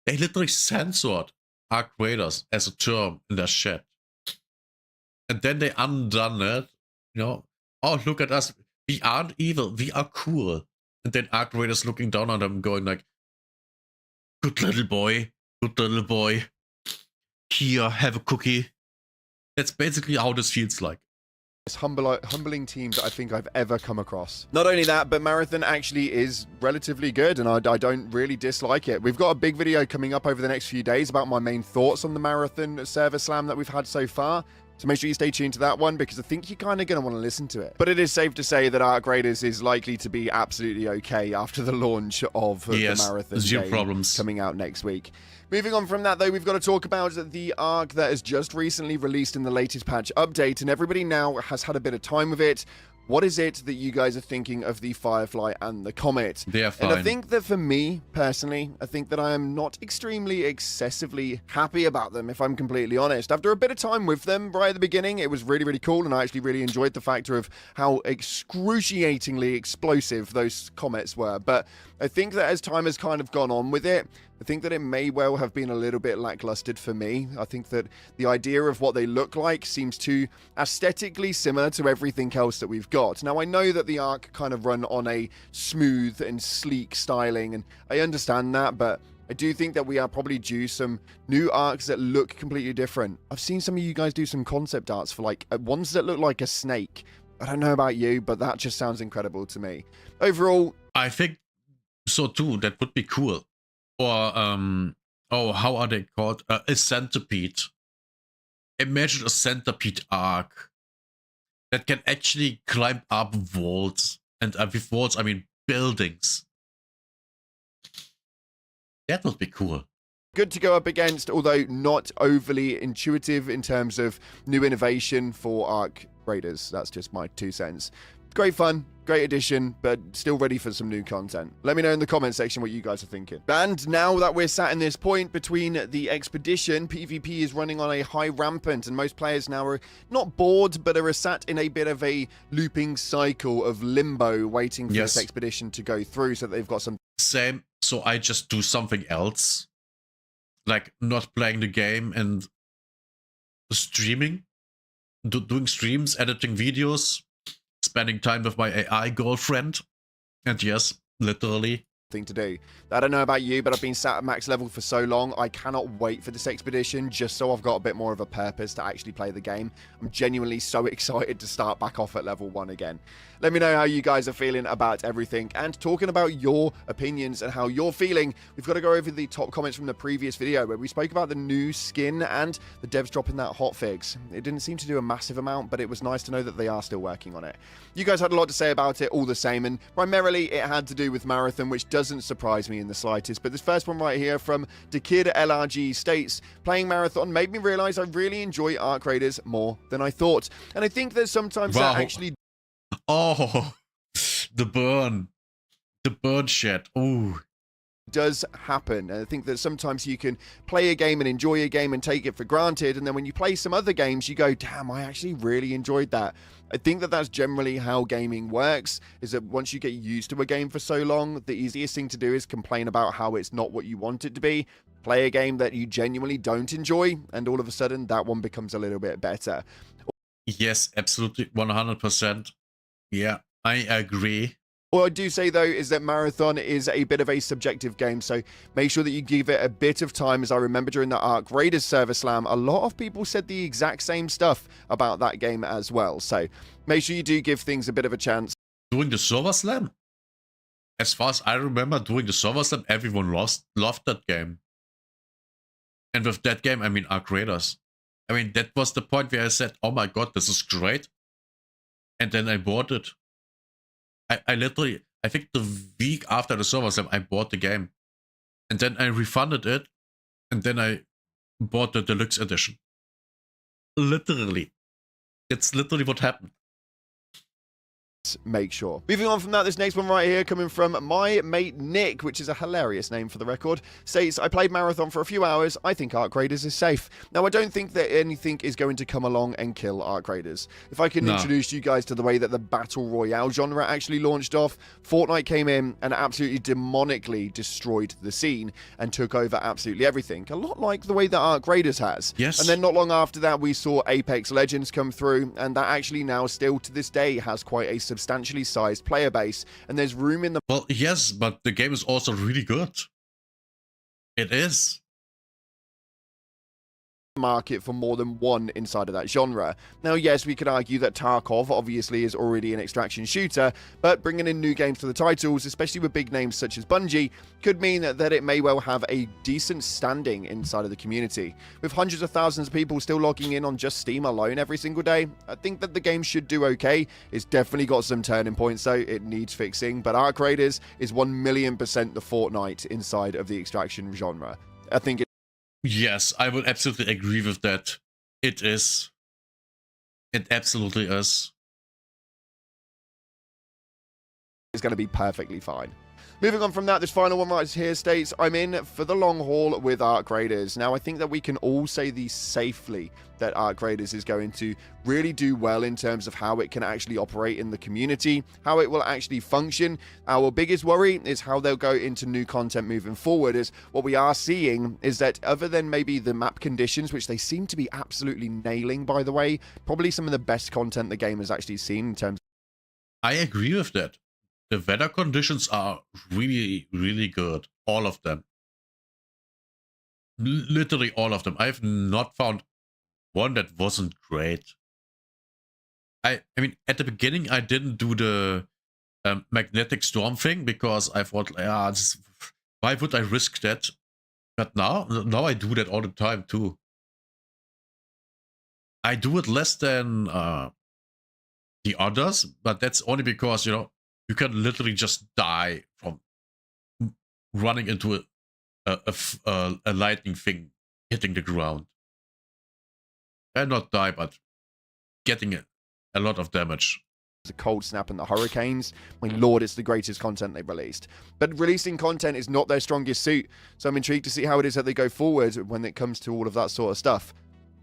Speaker 1: they literally censored Arc Raiders as a term in their chat. And then they undone it. You know, oh, look at us. We aren't evil. We are cool. And then Arc Raiders looking down on them going like, good little boy. Good little boy. Here, have a cookie. That's basically how this feels like.
Speaker 16: Humbling teams I think I've ever come across. Not only that, but Marathon actually is relatively good, and I don't really dislike it. We've got a big video coming up over the next few days about my main thoughts on the Marathon server slam that we've had so far. So make sure you stay tuned to that one, because I think you're kind of going to want to listen to it. But it is safe to say that Arc Raiders is likely to be absolutely okay after the launch of the Marathon game
Speaker 1: problems
Speaker 16: coming out next week. Moving on from that, though, we've got to talk about the Arc that has just recently released in the latest patch update, and everybody now has had a bit of time with it. What is it that you guys are thinking of the Firefly and the Comet?
Speaker 1: They are fine.
Speaker 16: And I think that for me, personally, I think that I am not extremely excessively happy about them, if I'm completely honest. After a bit of time with them right at the beginning, it was really, really cool, and I actually really enjoyed the factor of how excruciatingly explosive those comets were. But I think that as time has kind of gone on with it, I think that it may well have been a little bit lackluster for me. I think that the idea of what they look like seems too aesthetically similar to everything else that we've got. Now, I know that the Arc kind of run on a smooth and sleek styling, and I understand that, but I do think that we are probably due some new arcs that look completely different. I've seen some of you guys do some concept arts for like ones that look like a snake. I don't know about you, but that just sounds incredible to me. Overall,
Speaker 1: I think so too. That would be cool. Or oh, how are they called? A centipede. Imagine a centipede arc that can actually climb up walls, and with walls I mean buildings. That would be cool.
Speaker 16: Good to go up against, although not overly intuitive in terms of new innovation for Arc Raiders. That's just my 2 cents. Great fun, great addition, but still ready for some new content. Let me know in the comment section what you guys are thinking. And now that we're sat in this point between the expedition, PvP is running on a high rampant, and most players now are not bored, but are sat in a bit of a looping cycle of limbo, waiting for this expedition to go through so that they've got some...
Speaker 1: Same, so I just do something else. Like not playing the game and streaming, doing streams, editing videos, spending time with my AI girlfriend, and yes, literally.
Speaker 16: Thing to do. I don't know about you, but I've been sat at max level for so long, I cannot wait for this expedition just so I've got a bit more of a purpose to actually play the game. I'm genuinely so excited to start back off at level 1 again. Let me know how you guys are feeling about everything, and talking about your opinions and how you're feeling, we've got to go over the top comments from the previous video where we spoke about the new skin and the devs dropping that hotfix. It didn't seem to do a massive amount, but it was nice to know that they are still working on it. You guys had a lot to say about it all the same, and primarily it had to do with Marathon, which doesn't surprise me in the slightest. But this first one right here from Dekid LRG states, playing Marathon made me realize I really enjoy Arc Raiders more than I thought. And I think that sometimes that actually...
Speaker 1: Oh, the burn shit. Ooh.
Speaker 16: Does happen. And I think that sometimes you can play a game and enjoy a game and take it for granted, and then when you play some other games you go, damn, I actually really enjoyed that. I think that that's generally how gaming works, is that once you get used to a game for so long, the easiest thing to do is complain about how it's not what you want it to be, play a game that you genuinely don't enjoy, and all of a sudden that one becomes a little bit better.
Speaker 1: Yes, absolutely, 100%. Yeah, I agree.
Speaker 16: What I do say, though, is that Marathon is a bit of a subjective game, so make sure that you give it a bit of time. As I remember during the Arc Raiders server slam, a lot of people said the exact same stuff about that game as well. So make sure you do give things a bit of a chance.
Speaker 1: During the server slam? As far as I remember, during the server slam, everyone loved that game. And with that game, I mean Arc Raiders. I mean, that was the point where I said, oh my god, this is great. And then I bought it. I literally, I think the week after the server slam, I bought the game. And then I refunded it. And then I bought the deluxe edition. Literally. That's literally what happened.
Speaker 16: Make sure. Moving on from that, this next one right here coming from my mate Nick, which is a hilarious name for the record, states, I played Marathon for a few hours. I think Arc Raiders is safe. Now, I don't think that anything is going to come along and kill Arc Raiders. If I can introduce you guys to the way that the Battle Royale genre actually launched off, Fortnite came in and absolutely demonically destroyed the scene and took over absolutely everything. A lot like the way that Arc Raiders has.
Speaker 1: Yes.
Speaker 16: And then not long after that, we saw Apex Legends come through, and that actually now still to this day has quite a substantially sized player base, and there's room in the...
Speaker 1: Well, yes, but the game is also really good. It is.
Speaker 16: Market for more than one inside of that genre. Now, yes, we could argue that Tarkov obviously is already an extraction shooter, but bringing in new games to the titles, especially with big names such as Bungie, could mean that it may well have a decent standing inside of the community. With hundreds of thousands of people still logging in on just Steam alone every single day, I think that the game should do okay. It's definitely got some turning points though, it needs fixing, but Arc Raiders is 1,000,000% the Fortnite inside of the extraction genre. I think it...
Speaker 1: Yes, I would absolutely agree with that. It is. It absolutely is.
Speaker 16: It's going to be perfectly fine. Moving on from that, this final one right here states, I'm in for the long haul with Arc Raiders. Now, I think that we can all say these safely, that Arc Raiders is going to really do well in terms of how it can actually operate in the community, how it will actually function. Our biggest worry is how they'll go into new content moving forward, as what we are seeing is that other than maybe the map conditions, which they seem to be absolutely nailing, by the way, probably some of the best content the game has actually seen in terms...
Speaker 1: I agree with that. The weather conditions are really, really good. All of them. Literally all of them. I've not found one that wasn't great. I mean, at the beginning, I didn't do the magnetic storm thing because I thought, why would I risk that? But now I do that all the time too. I do it less than the others, but that's only because, you know, you can literally just die from running into a lightning thing hitting the ground. And not die, but getting a lot of damage.
Speaker 16: The cold snap and the hurricanes. My lord, it's the greatest content they've released. But releasing content is not their strongest suit, so I'm intrigued to see how it is that they go forward when it comes to all of that sort of stuff.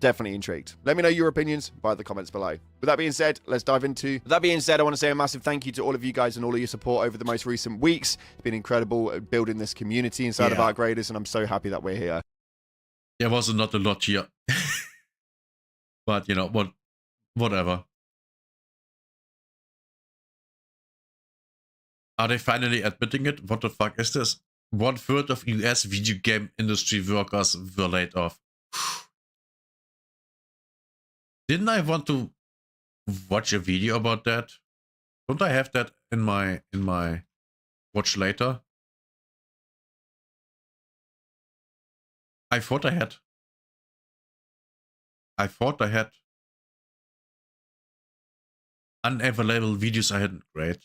Speaker 16: Definitely intrigued. Let me know your opinions by the comments below. With that being said, let's dive into... With that being said, I want to say a massive thank you to all of you guys and all of your support over the most recent weeks. It's been incredible building this community inside of Outgraders, and I'm so happy that we're here.
Speaker 1: There was not a lot here. But, you know, whatever. Are they finally admitting it? What the fuck is this? 1/3 of US video game industry workers were laid off. Didn't I want to watch a video about that? Don't I have that in my watch later? I thought I had. Unavailable videos I hadn't. Great.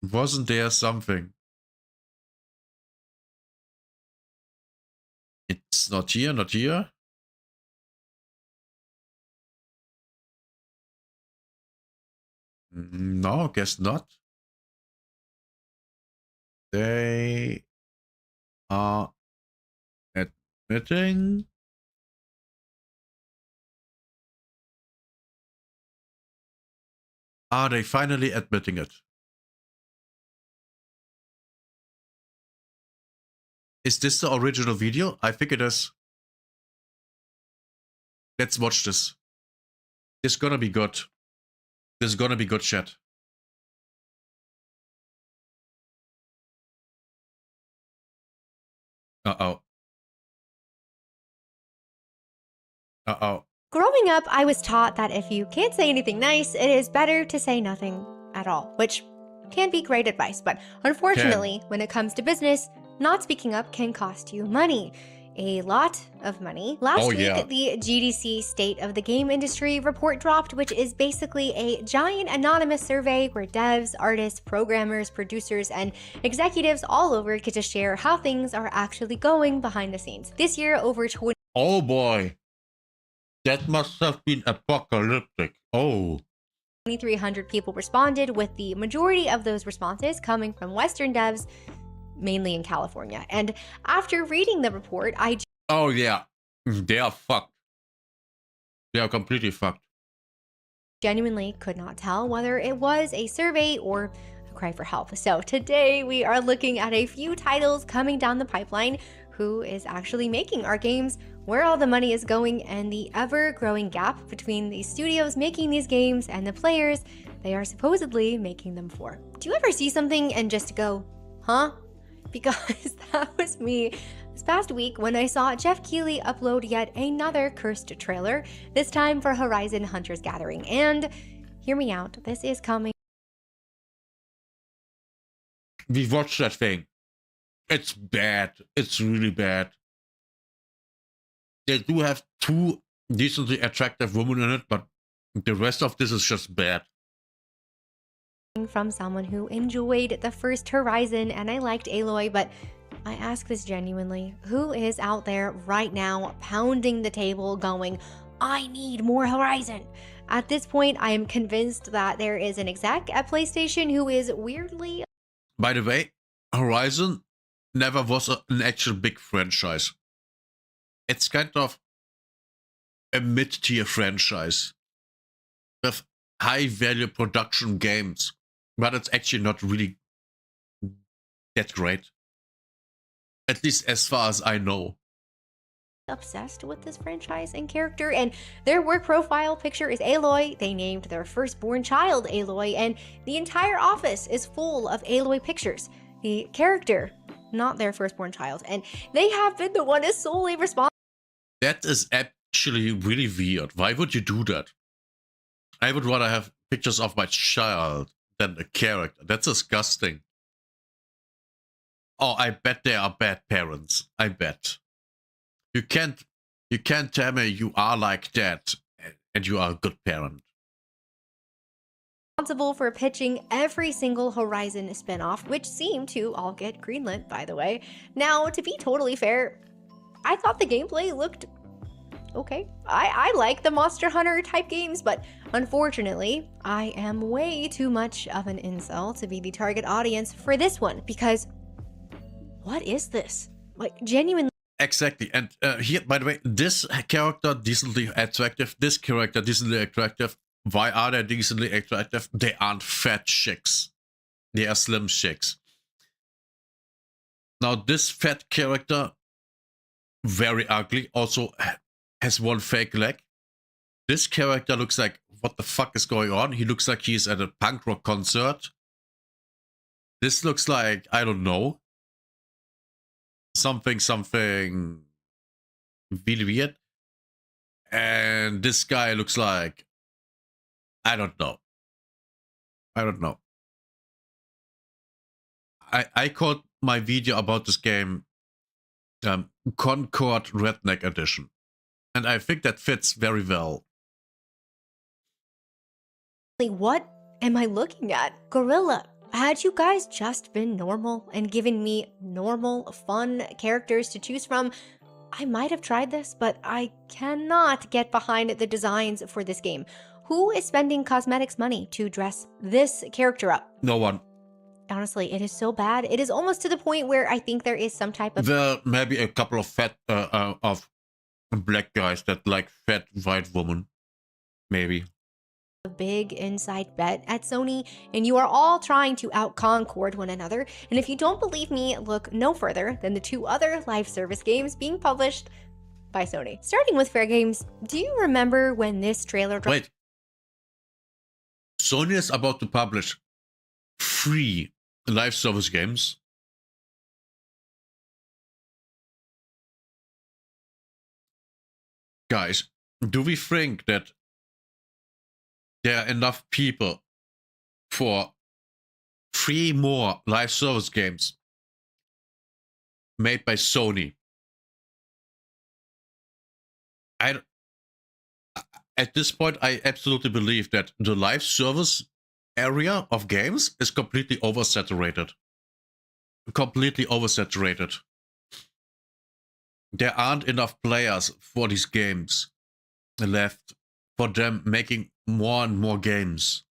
Speaker 1: Wasn't there something? It's not here, not here. No, guess not. They are admitting. Are they finally admitting it? Is this the original video? I think it is. Let's watch this. This is gonna be good. This is gonna be good, chat. Uh-oh. Uh-oh.
Speaker 17: Growing up, I was taught that if you can't say anything nice, it is better to say nothing at all, which can be great advice. But unfortunately, when it comes to business, not speaking up can cost you money. A lot of money. Last week, the GDC State of the Game Industry report dropped, which is basically a giant anonymous survey where devs, artists, programmers, producers, and executives all over get to share how things are actually going behind the scenes. This year, over 20...
Speaker 1: Oh boy. That must have been apocalyptic. Oh.
Speaker 17: 2,300 people responded, with the majority of those responses coming from Western devs, mainly in California. And after reading the report,
Speaker 1: Oh yeah, they are fucked. They are completely fucked.
Speaker 17: Genuinely could not tell whether it was a survey or a cry for help. So today we are looking at a few titles coming down the pipeline, who is actually making our games, where all the money is going, and the ever-growing gap between the studios making these games and the players they are supposedly making them for. Do you ever see something and just go, huh? Because that was me this past week when I saw Jeff Keighley upload yet another cursed trailer, this time for Horizon Hunter's Gathering. And hear me out, this is coming.
Speaker 1: We watched that thing. It's bad. It's really bad. They do have 2 decently attractive women in it, but the rest of this is just bad.
Speaker 17: From someone who enjoyed the first Horizon, and I liked Aloy, but I ask this genuinely, who is out there right now pounding the table going, I need more Horizon? At this point, I am convinced that there is an exec at PlayStation who is weirdly...
Speaker 1: By the way, Horizon never was an actual big franchise. It's kind of a mid-tier franchise with high-value production games. But it's actually not really that great. At least as far as I know.
Speaker 17: Obsessed with this franchise and character, and their work profile picture is Aloy. They named their firstborn child Aloy, and the entire office is full of Aloy pictures. the character, not their firstborn child. And they have been the one who's solely responsible.
Speaker 1: That is actually really weird. Why would you do that? I would rather have pictures of my child than a character. That's disgusting. Oh, I bet they are bad parents. I bet. You can't tell me you are like that and you are a good parent.
Speaker 17: Responsible for pitching every single Horizon spinoff, which seemed to all get greenlit, by the way. Now, to be totally fair, I thought the gameplay looked okay. I like the Monster Hunter type games, but unfortunately, I am way too much of an incel to be the target audience for this one, because what is this? Like, genuinely.
Speaker 1: Exactly. And here, by the way, this character decently attractive, this character decently attractive. Why are they decently attractive? They aren't fat chicks. They are slim chicks. Now, this fat character, very ugly, also has one fake leg. This character looks like, what the fuck is going on? He looks like he's at a punk rock concert. This looks like, I don't know, something really weird. And this guy looks like, I don't know. I called my video about this game Concord Redneck Edition. And I think that fits very well.
Speaker 17: What am I looking at? Gorilla, had you guys just been normal and given me normal, fun characters to choose from, I might have tried this, but I cannot get behind the designs for this game. Who is spending cosmetics money to dress this character up?
Speaker 1: No one.
Speaker 17: Honestly, it is so bad. It is almost to the point where I think there is some type of...
Speaker 1: There may be a couple of fat, of black guys that like fat white women. Maybe.
Speaker 17: Big inside bet at Sony, and you are all trying to out-Concord one another. And if you don't believe me, look no further than the two other live service games being published by Sony. Starting with Fair Games, do you remember when this trailer dropped?
Speaker 1: Wait. Sony is about to publish 3 live service games. Guys, do we think that there are enough people for 3 more live service games made by Sony? At this point, I absolutely believe that the live service area of games is completely oversaturated. There aren't enough players for these games left for them making more and more games.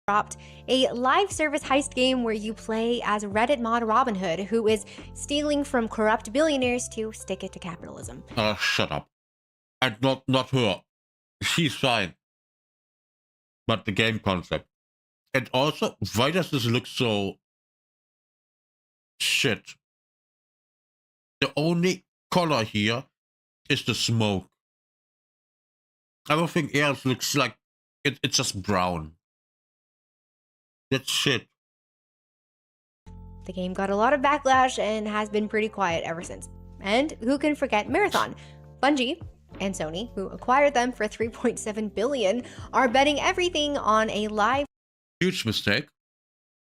Speaker 17: Dropped a live service heist game where you play as Reddit mod Robin Hood, who is stealing from corrupt billionaires to stick it to capitalism.
Speaker 1: Shut up. And not her. She's fine. But the game concept. And also, why does this look so shit? The only color here is the smoke. Everything else looks like it's just brown. That's shit.
Speaker 17: The game got a lot of backlash and has been pretty quiet ever since. And who can forget Marathon? Bungie and Sony, who acquired them for $3.7 billion, are betting everything on a live
Speaker 1: huge mistake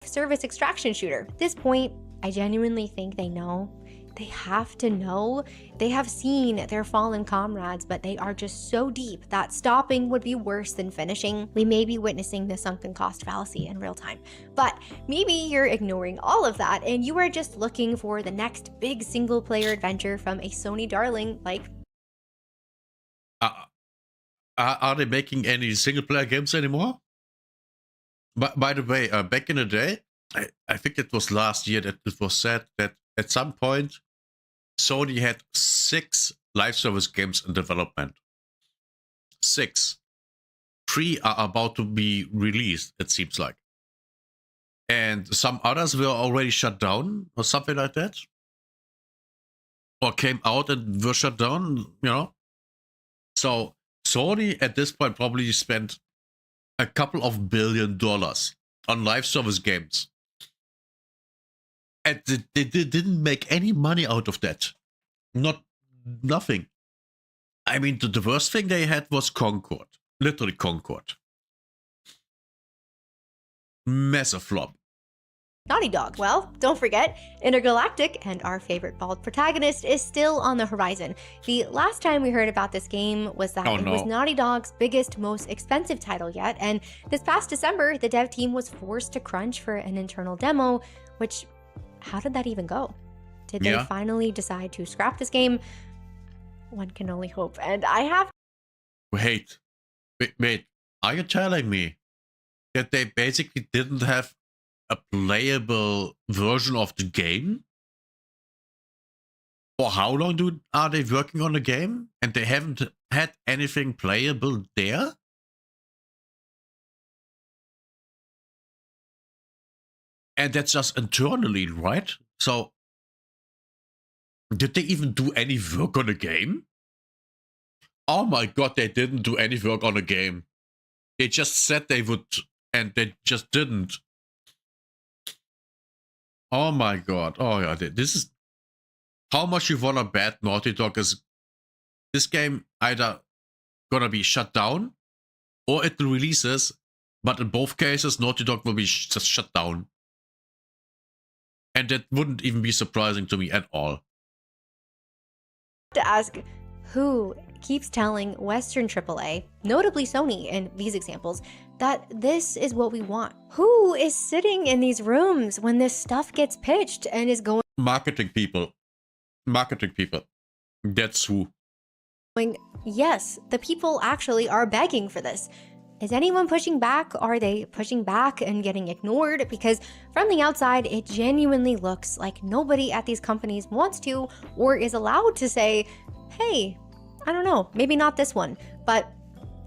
Speaker 17: service extraction shooter. At this point, I genuinely think they know. They have to know. They have seen their fallen comrades, but they are just so deep that stopping would be worse than finishing. We may be witnessing the sunken cost fallacy in real time, but maybe you're ignoring all of that and you are just looking for the next big single player adventure from a Sony darling like...
Speaker 1: Are they making any single player games anymore? By the way, back in the day, I think it was last year that it was said that at some point, Sony had 6 live service games in development. 6. 3 are about to be released, it seems like. And some others were already shut down or something like that. Or came out and were shut down, you know. So Sony at this point probably spent a couple of $1 billion on live service games. And they didn't make any money out of that. Nothing. I mean, the worst thing they had was Concord. Literally Concord. Massive flop.
Speaker 17: Naughty Dog. Well, don't forget, Intergalactic and our favorite bald protagonist is still on the horizon. The last time we heard about this game was that it was Naughty Dog's biggest, most expensive title yet, and this past December, the dev team was forced to crunch for an internal demo, which, how did that even go? Did they finally decide to scrap this game? One can only hope, and I have...
Speaker 1: Wait, are you telling me that they basically didn't have a playable version of the game? For how long are they working on the game and they haven't had anything playable there? And that's just internally, right? So, did they even do any work on the game? Oh my god, they didn't do any work on the game. They just said they would, and they just didn't. Oh my god. Oh yeah, this is how much you wanna bet Naughty Dog is this game either gonna be shut down or it releases, but in both cases Naughty Dog will be just shut down. And that wouldn't even be surprising to me at all.
Speaker 17: To ask who keeps telling Western AAA, notably Sony in these examples, that this is what we want. Who is sitting in these rooms when this stuff gets pitched and is going...
Speaker 1: Marketing people. That's who.
Speaker 17: Yes, the people actually are begging for this. Is anyone pushing back? Are they pushing back and getting ignored? Because from the outside, it genuinely looks like nobody at these companies wants to or is allowed to say, hey, I don't know, maybe not this one, but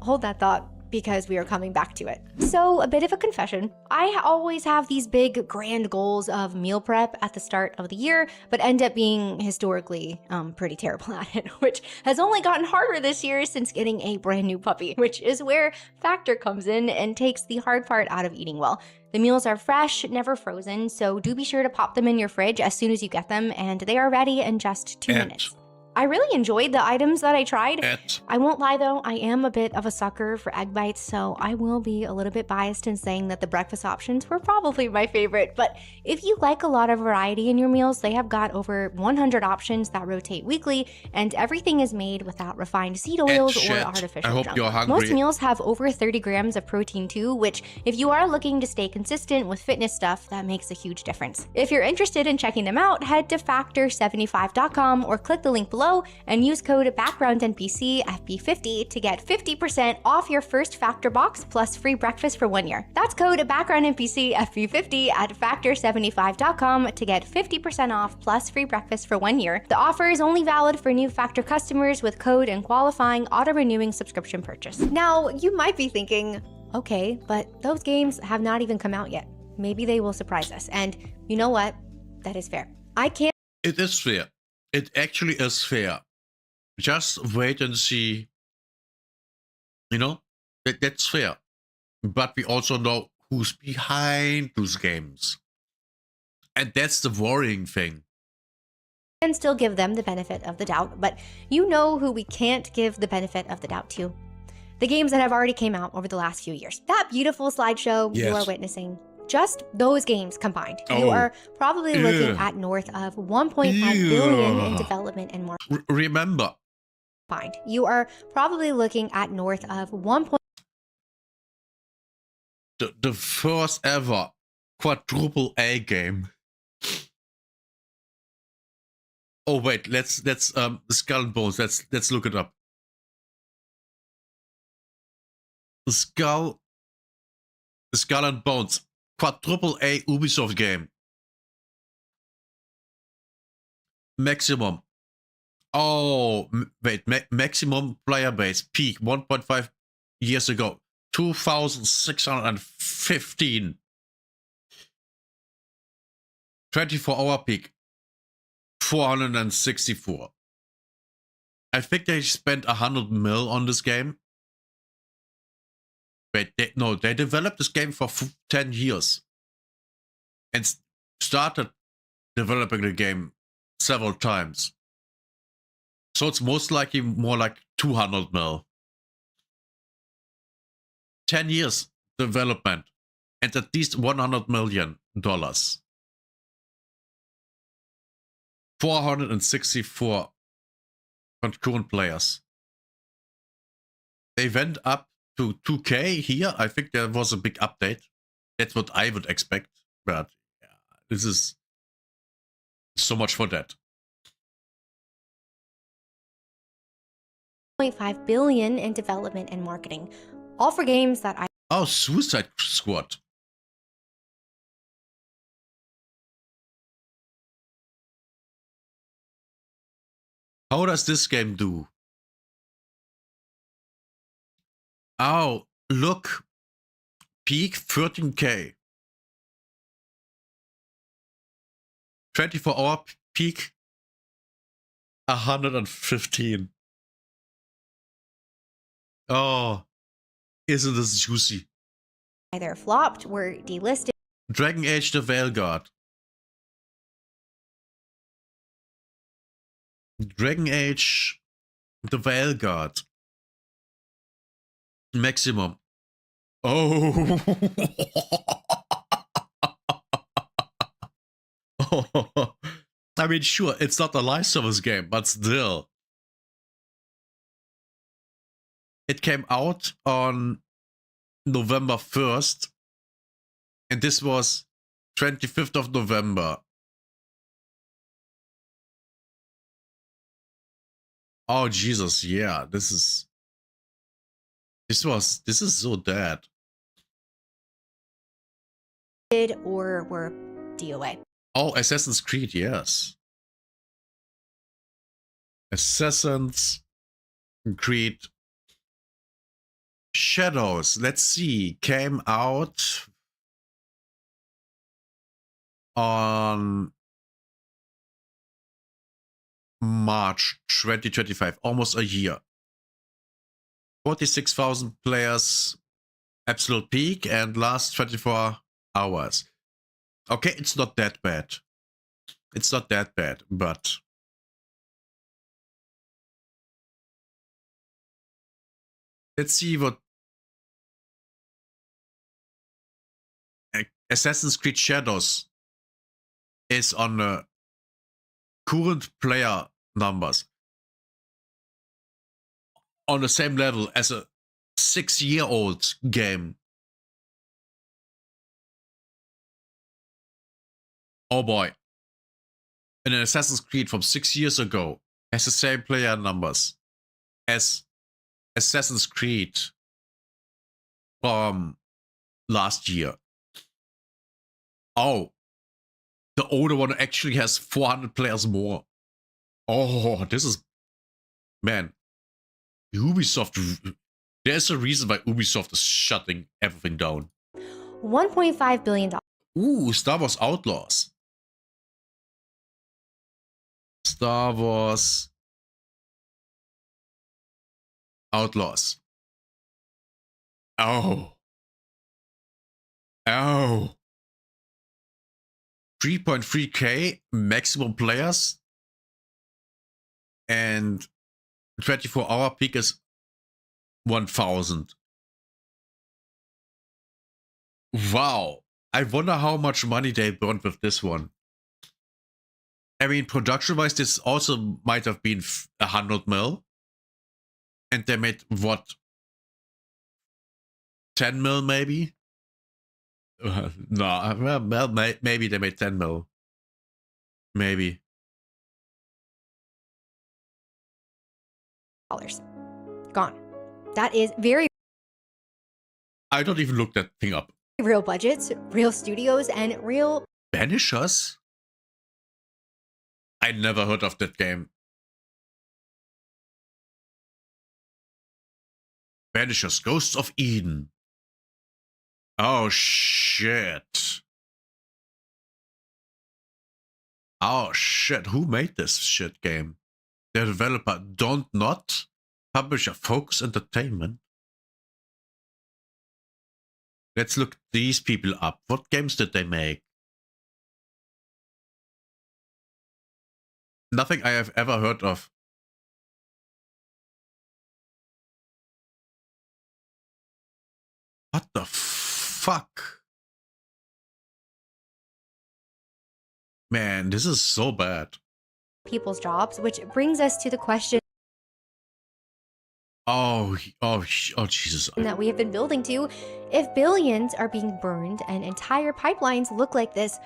Speaker 17: hold that thought because we are coming back to it. So a bit of a confession, I always have these big grand goals of meal prep at the start of the year, but end up being historically pretty terrible at it, which has only gotten harder this year since getting a brand new puppy, which is where Factor comes in and takes the hard part out of eating well. The meals are fresh, never frozen, so do be sure to pop them in your fridge as soon as you get them, and they are ready in just 2 minutes. I really enjoyed the items that I tried. I won't lie though, I am a bit of a sucker for egg bites, so I will be a little bit biased in saying that the breakfast options were probably my favorite. But if you like a lot of variety in your meals, they have got over 100 options that rotate weekly, and everything is made without refined seed oils or artificial
Speaker 1: I hope
Speaker 17: junk.
Speaker 1: you're hungry.
Speaker 17: Most meals have over 30 grams of protein too, which if you are looking to stay consistent with fitness stuff, that makes a huge difference. If you're interested in checking them out, head to factor75.com or click the link below and use code BackgroundNPCFB50 to get 50% off your first Factor box plus free breakfast for 1 year. That's code BackgroundNPCFB50 at factor75.com to get 50% off plus free breakfast for 1 year. The offer is only valid for new Factor customers with code and qualifying auto-renewing subscription purchase. Now, you might be thinking, okay, but those games have not even come out yet. Maybe they will surprise us. And you know what? That is fair. I can't...
Speaker 1: It is fair. It actually is fair. Just wait and see. You know, that's fair. But we also know who's behind those games. And that's the worrying thing.
Speaker 17: And still give them the benefit of the doubt, but you know who we can't give the benefit of the doubt to. The games that have already came out over the last few years. That beautiful slideshow you are witnessing. Just those games combined, you are probably looking at north of 1.5 billion in development and more.
Speaker 1: Remember,
Speaker 17: you are probably looking at north of 1.
Speaker 1: The first ever quadruple A game. Oh wait, let's Skull and Bones. Let's look it up. Skull and Bones. Quadruple A Ubisoft game. Maximum. Oh, wait. Maximum player base. Peak 1.5 years ago. 2,615. 24-hour peak. 464. I think they spent 100 mil on this game. Wait, they developed this game for 10 years and started developing the game several times. So it's most likely more like 200 mil. 10 years development and at least $100 million. 464 concurrent players. They went up to 2K here. I think there was a big update. That's what I would expect. But yeah, this is so much for that.
Speaker 17: $0.5 billion in development and marketing, all for games that I...
Speaker 1: Oh, Suicide Squad. How does this game do? Oh, look. Peak 13K. 24-hour peak 115. Oh, isn't this juicy?
Speaker 17: either flopped, were delisted.
Speaker 1: Dragon Age the Veilguard. Dragon Age the Veilguard. Maximum. Oh. I mean, sure, it's not a live service game, but still. It came out on November 1st, and this was 25th of November. Oh, Jesus, yeah, this is so dead.
Speaker 17: Or were DOA.
Speaker 1: Oh, Assassin's Creed, yes. Assassin's Creed Shadows, let's see, came out on March 2025, almost a year. 46,000 players, absolute peak, and last 24 hours. Okay, it's not that bad. It's not that bad, but let's see what Assassin's Creed Shadows is on the current player numbers. On the same level as a 6-year-old game. Oh boy. And an Assassin's Creed from 6 years ago has the same player numbers as Assassin's Creed from last year. Oh, the older one actually has 400 players more. Oh, this is, man, Ubisoft, there's a reason why Ubisoft is shutting everything down.
Speaker 17: $1.5 billion.
Speaker 1: Ooh, Star Wars Outlaws. Star Wars Outlaws. Oh. Oh. 3.3K maximum players. And 24-hour peak is 1,000. Wow. I wonder how much money they burned with this one. I mean, production-wise, this also might have been 100 mil. And they made, what? 10 mil, maybe? No, well, maybe they made 10 mil. Maybe.
Speaker 17: Gone. That is very
Speaker 1: I don't even look that thing up.
Speaker 17: real budgets, real studios, and real
Speaker 1: Banishers? I never heard of that game. Banishers, Ghosts of Eden. Oh, shit. Oh, shit. Who made this shit game? The developer Don't Not. Publisher Focus Entertainment. Let's look these people up. What games did they make? Nothing I have ever heard of. What the fuck? Man, this is so bad.
Speaker 17: People's jobs, which brings us to the question
Speaker 1: Oh, Jesus.
Speaker 17: that we have been building to. If billions are being burned and entire pipelines look like this,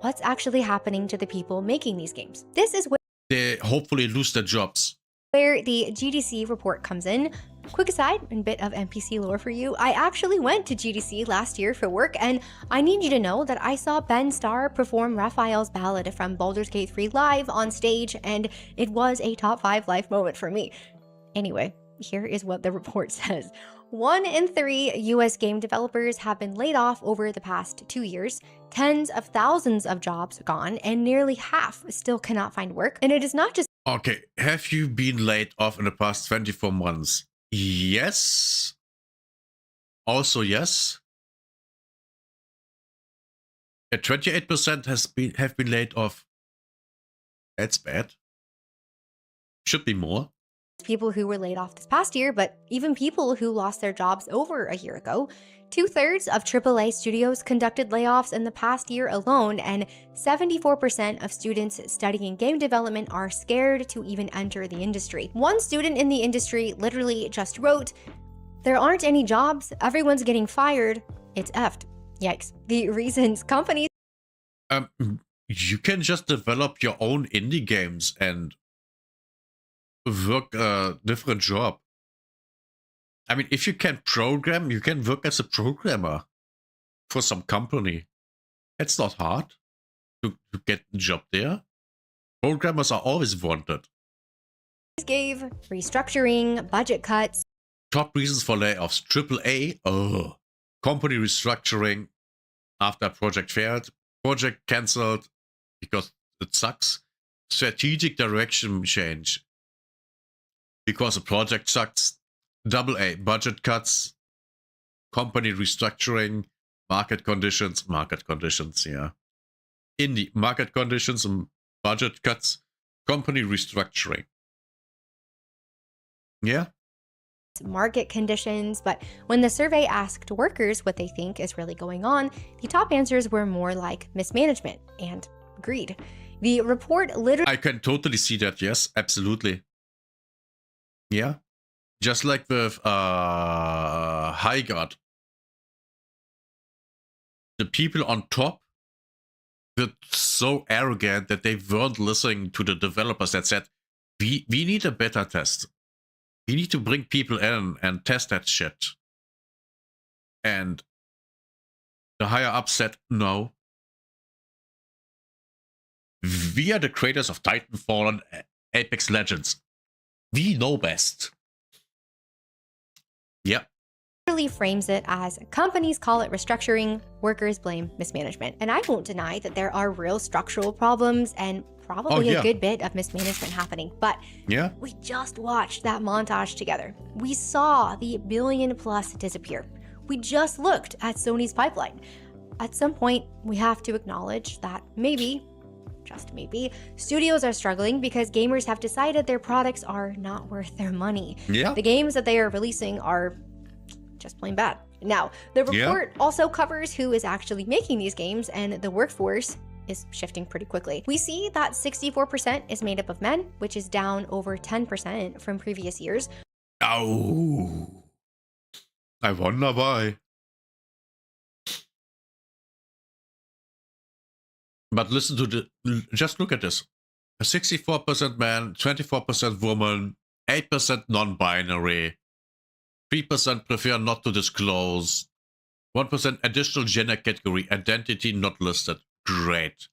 Speaker 17: what's actually happening to the people making these games? This is
Speaker 1: They hopefully lose their jobs.
Speaker 17: where the GDC report comes in. Quick aside and bit of NPC lore for you. I actually went to GDC last year for work, and I need you to know that I saw Ben Starr perform Raphael's Ballad from Baldur's Gate 3 live on stage, and it was a top 5 life moment for me. Anyway, here is what the report says. 1 in 3 US game developers have been laid off over the past 2 years, tens of thousands of jobs gone, and nearly half still cannot find work. And it is not just
Speaker 1: Okay, have you been laid off in the past 24 months? Yes. Also yes. 28% have been laid off. That's bad. Should be more.
Speaker 17: people who were laid off this past year, but even people who lost their jobs over a year ago. 2/3 of AAA studios conducted layoffs in the past year alone, and 74% of students studying game development are scared to even enter the industry. One student in the industry literally just wrote, "There aren't any jobs, everyone's getting fired, it's effed." Yikes. The reasons companies
Speaker 1: You can just develop your own indie games and work a different job. I mean, if you can program, you can work as a programmer for some company. It's not hard to get a job there. Programmers are always wanted.
Speaker 17: gave restructuring, budget cuts.
Speaker 1: Top reasons for layoffs: AAA, company restructuring after a project failed, project cancelled because it sucks, strategic direction change because the project sucks, AA, budget cuts, company restructuring, market conditions, yeah. Indie, market conditions and budget cuts, company restructuring. Yeah.
Speaker 17: Market conditions, but when the survey asked workers what they think is really going on, the top answers were more like mismanagement and greed. The report literally
Speaker 1: I can totally see that, yes, absolutely. Yeah. Just like with High God. The people on top were so arrogant that they weren't listening to the developers that said, we need a beta test. We need to bring people in and test that shit. And the higher up said, no. We are the creators of Titanfall and Apex Legends. We know best. Yeah.
Speaker 17: frames it as companies call it restructuring, workers blame mismanagement. And I won't deny that there are real structural problems and probably a good bit of mismanagement happening. But we just watched that montage together. We saw the $1 billion+ disappear. We just looked at Sony's pipeline. At some point, we have to acknowledge that maybe, just maybe, studios are struggling because gamers have decided their products are not worth their money.
Speaker 1: Yeah.
Speaker 17: The games that they are releasing are just plain bad. Now, the report also covers who is actually making these games, and the workforce is shifting pretty quickly. We see that 64% is made up of men, which is down over 10% from previous years.
Speaker 1: Oh, I wonder why. But listen to the, just look at this. 64% man, 24% woman, 8% non-binary, 3% prefer not to disclose, 1% additional gender category, identity not listed. Great.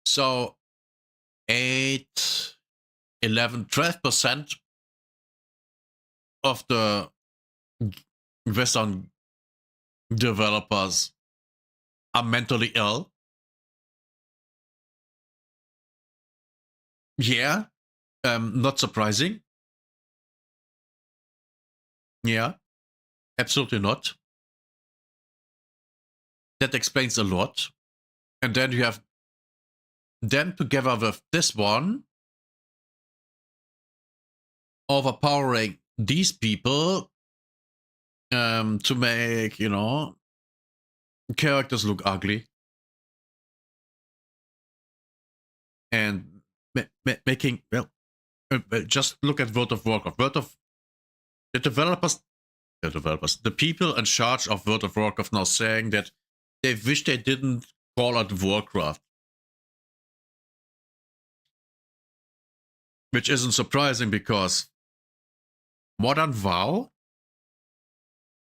Speaker 1: So 8, 11, 12% of the Western developers are mentally ill. Yeah, not surprising. Yeah, absolutely not. That explains a lot. And then you have then together with this one, overpowering these people to make, you know, characters look ugly. And making, well, just look at World of Warcraft. The developers, the people in charge of World of Warcraft now saying that they wish they didn't call it Warcraft. Which isn't surprising because modern WoW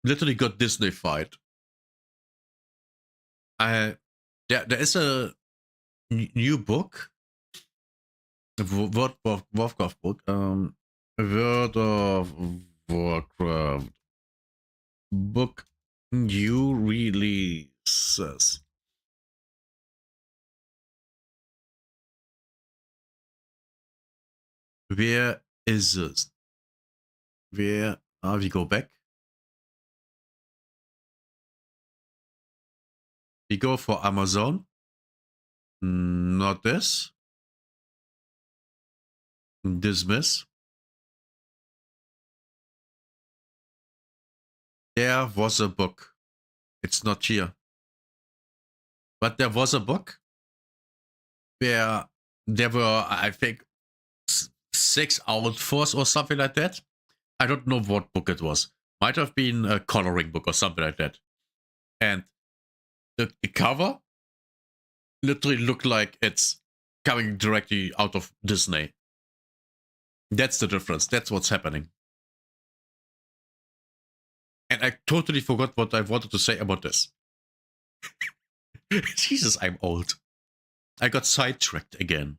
Speaker 1: literally got Disney-fied. There is a new book, World of Warcraft book, World of Warcraft book new releases. Where is it? Where we go back? We go for Amazon. Not this. Dismiss. There was a book. It's not here. But there was a book where there were, I think, 6 authors or something like that. I don't know what book it was. Might have been a coloring book or something like that. And the cover literally looked like it's coming directly out of Disney. That's the difference. That's what's happening. And I totally forgot what I wanted to say about this. Jesus, I'm old. I got sidetracked again.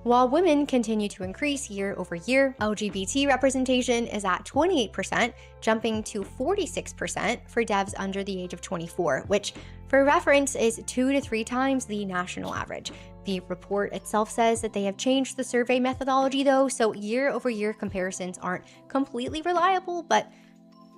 Speaker 17: While women continue to increase year over year, LGBT representation is at 28%, jumping to 46% for devs under the age of 24, which, for reference, is 2 to 3 times the national average. The report itself says that they have changed the survey methodology though, so year over year comparisons aren't completely reliable, but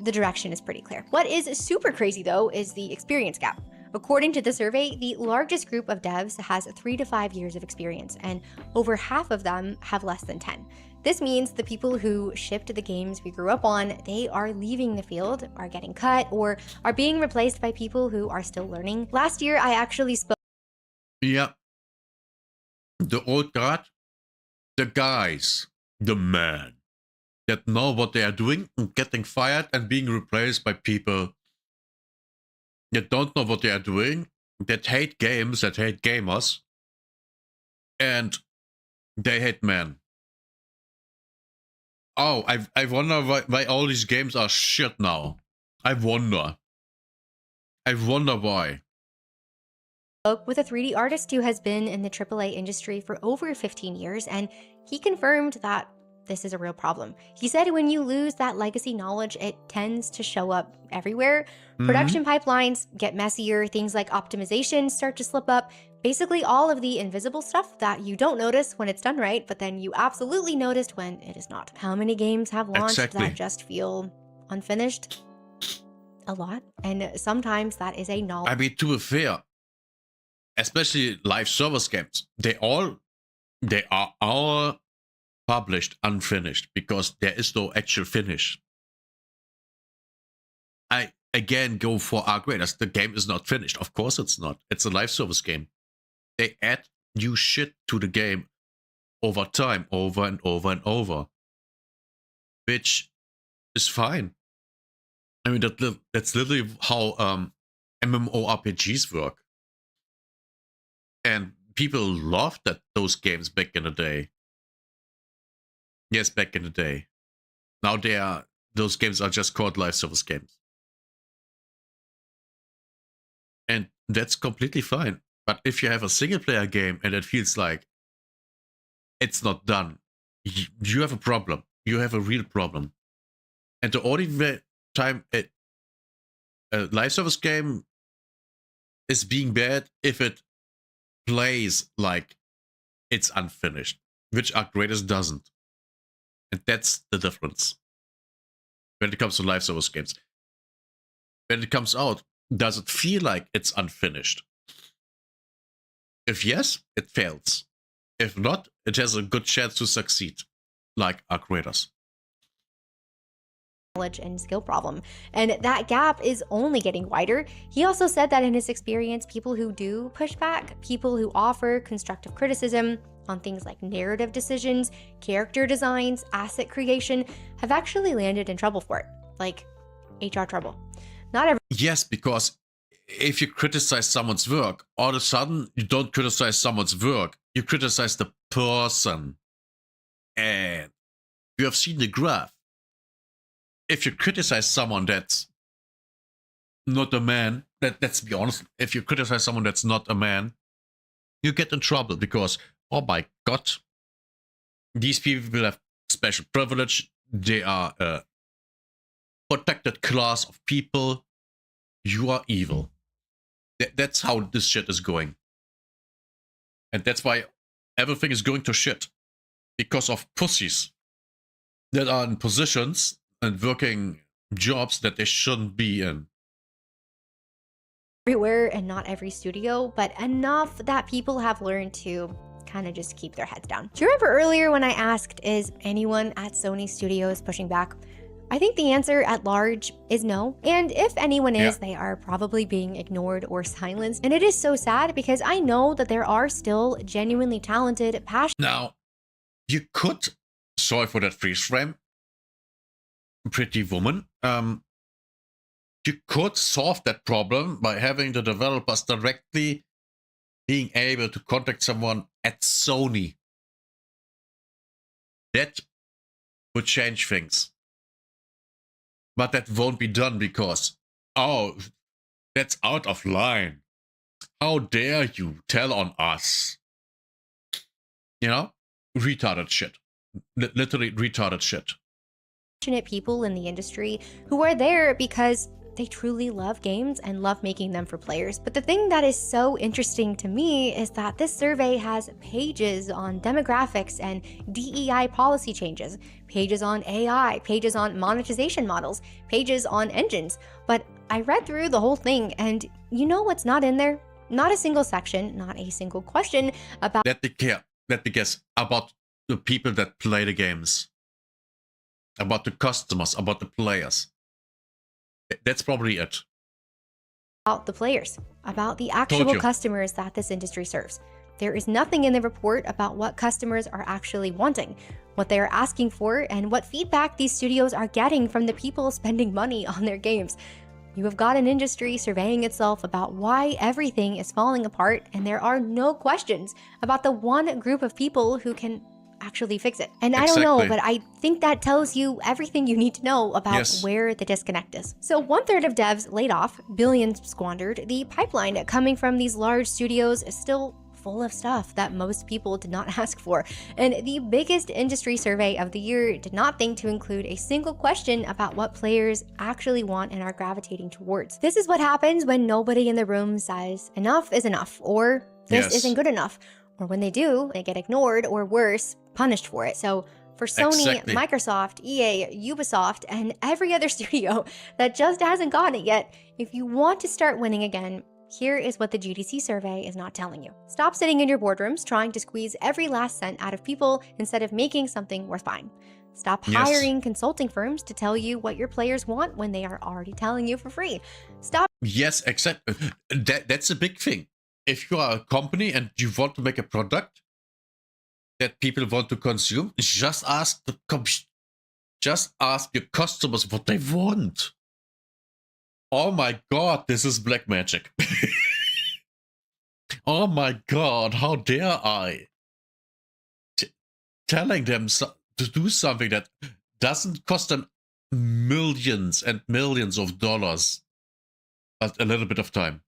Speaker 17: the direction is pretty clear. What is super crazy though is the experience gap. According to the survey, the largest group of devs has 3 to 5 years of experience, and over half of them have less than 10. This means the people who shipped the games we grew up on, they are leaving the field, are getting cut, or are being replaced by people who are still learning. Last year, I actually spoke.
Speaker 1: Yeah. The old guard, the guys, the men that know what they are doing, getting fired and being replaced by people that don't know what they are doing, that hate games, that hate gamers, and they hate men. Oh, I wonder why all these games are shit now. I wonder why.
Speaker 17: Spoke with a 3D artist who has been in the AAA industry for over 15 years, and he confirmed that this is a real problem. He said when you lose that legacy knowledge, it tends to show up everywhere. Production pipelines get messier, things like optimization start to slip up, basically all of the invisible stuff that you don't notice when it's done right, but then you absolutely noticed when it is not. How many games have launched that just feel unfinished? A lot. And sometimes that is a knowledge.
Speaker 1: I mean, to be fair, especially live service games, they are all published unfinished because there is no actual finish. I again go for Argraders. The game is not finished. Of course it's not. It's a live service game. They add new shit to the game over time, over and over and over, which is fine. I mean, that's literally how MMORPGs work. And people loved those games back in the day. Yes, back in the day. Now those games are just called live service games. And that's completely fine. But if you have a single player game and it feels like it's not done, you have a problem. You have a real problem. And the only time a live service game is being bad if it plays like it's unfinished, which Argraders doesn't. And that's the difference when it comes to live service games. When it comes out, does it feel like it's unfinished? If yes, it fails. If not, it has a good chance to succeed, like our creators.
Speaker 17: Knowledge and skill problem, and that gap is only getting wider. He also said that in his experience, people who do push back, people who offer constructive criticism on things like narrative decisions, character designs, asset creation, have actually landed in trouble for it, like HR trouble. Not every—
Speaker 1: Yes, because if you criticize someone's work, all of a sudden you don't criticize someone's work, you criticize the person. And you have seen the graph. If you criticize someone that's not a man, let's be honest, if you criticize someone that's not a man, you get in trouble because, oh my god, these people will have special privilege. They are a protected class of people. You are evil. That's how this shit is going. And that's why everything is going to shit. Because of pussies that are in positions and working jobs that they shouldn't be in.
Speaker 17: Everywhere and not every studio, but enough that people have learned to kind of just keep their heads down. Do you remember earlier when I asked, is anyone at Sony Studios pushing back? I think the answer at large is no. And if anyone is, they are probably being ignored or silenced. And it is so sad because I know that there are still genuinely talented, passionate—
Speaker 1: Now, you could, sorry for that freeze frame, pretty woman, you could solve that problem by having the developers directly being able to contact someone at Sony. That would change things. But that won't be done because, oh, that's out of line. How dare you tell on us? You know? Retarded shit. Literally retarded shit.
Speaker 17: Passionate people in the industry who are there because they truly love games and love making them for players. But the thing that is so interesting to me is that this survey has pages on demographics and DEI policy changes, pages on AI, pages on monetization models, pages on engines. But I read through the whole thing, and you know what's not in there? Not a single section, not a single question about—
Speaker 1: Let me guess, about the people that play the games. About the customers, about the players. That's probably it.
Speaker 17: About the players, about the actual customers that this industry serves. There is nothing in the report about what customers are actually wanting, what they are asking for, and what feedback these studios are getting from the people spending money on their games. You have got an industry surveying itself about why everything is falling apart, and there are no questions about the one group of people who can actually fix it. And I don't know, but I think that tells you everything you need to know about where the disconnect is. So 1/3 of devs laid off, billions squandered. The pipeline coming from these large studios is still full of stuff that most people did not ask for. And the biggest industry survey of the year did not think to include a single question about what players actually want and are gravitating towards. This is what happens when nobody in the room says enough is enough, or this isn't good enough. Or when they do, they get ignored, or worse, punished for it. So for Sony, Microsoft, EA, Ubisoft, and every other studio that just hasn't gotten it yet, if you want to start winning again, here is what the GDC survey is not telling you. Stop sitting in your boardrooms trying to squeeze every last cent out of people instead of making something worth buying. Stop hiring consulting firms to tell you what your players want when they are already telling you for free. Stop—
Speaker 1: Yes, exactly. That's a big thing. If you are a company and you want to make a product that people want to consume, just ask your customers what they want. Oh my god, this is black magic. Oh my god, how dare I? Telling them to do something that doesn't cost them millions and millions of dollars, but a little bit of time.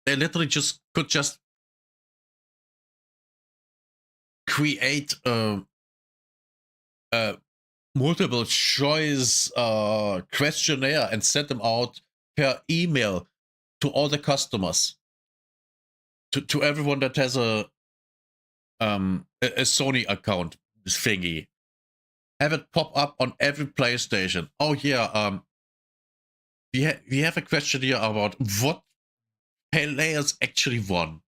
Speaker 1: They literally could just create a multiple choice questionnaire and send them out per email to all the customers, to everyone that has a Sony account thingy. Have it pop up on every PlayStation. Oh yeah, we have a question here about what players actually want.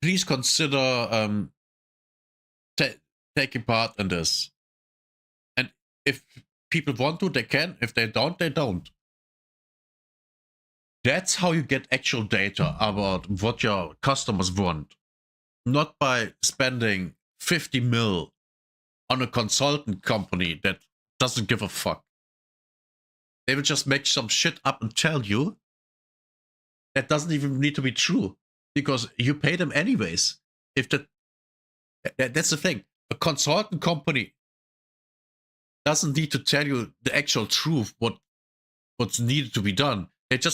Speaker 1: Please consider taking part in this. And if people want to, they can. If they don't, they don't. That's how you get actual data about what your customers want. Not by spending 50 mil on a consultant company that doesn't give a fuck. They will just make some shit up and tell you. That doesn't even need to be true, because you pay them anyways. If that's the thing. A consultant company doesn't need to tell you the actual truth, what's needed to be done. It's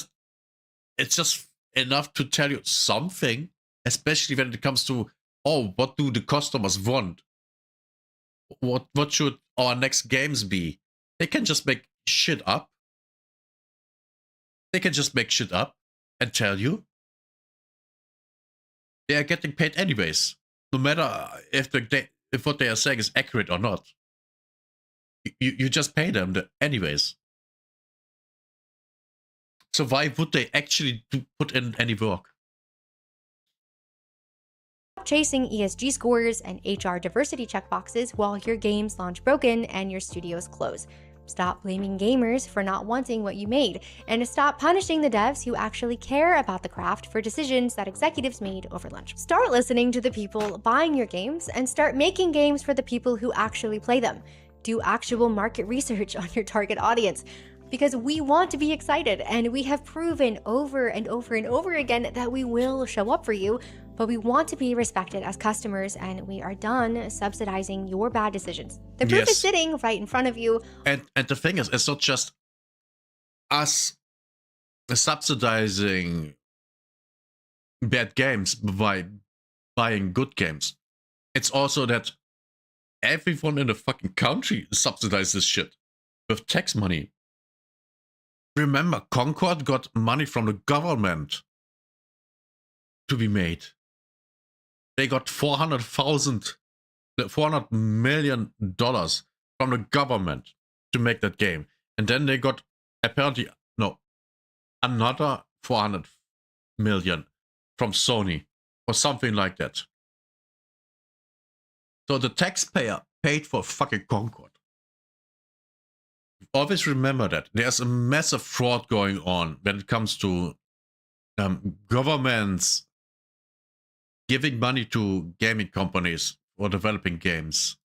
Speaker 1: just enough to tell you something, especially when it comes to, oh, what do the customers want? What should our next games be? They can just make shit up. They can just make shit up and tell you. They are getting paid anyways, no matter if what they are saying is accurate or not. You just pay them anyways. So why would they actually put in any work?
Speaker 17: Chasing ESG scores and HR diversity checkboxes while your games launch broken and your studios close. Stop blaming gamers for not wanting what you made, and stop punishing the devs who actually care about the craft for decisions that executives made over lunch. Start listening to the people buying your games and start making games for the people who actually play them. Do actual market research on your target audience, because we want to be excited, and we have proven over and over and over again that we will show up for you, but we want to be respected as customers, and we are done subsidizing your bad decisions. The proof is sitting right in front of you.
Speaker 1: And the thing is, it's not just us subsidizing bad games by buying good games. It's also that everyone in the fucking country subsidizes shit with tax money. Remember, Concord got money from the government to be made. They got $400 million from the government to make that game. And then they got apparently, another 400 million from Sony or something like that. So the taxpayer paid for fucking Concord. Always remember that there's a massive fraud going on when it comes to governments giving money to gaming companies for developing games.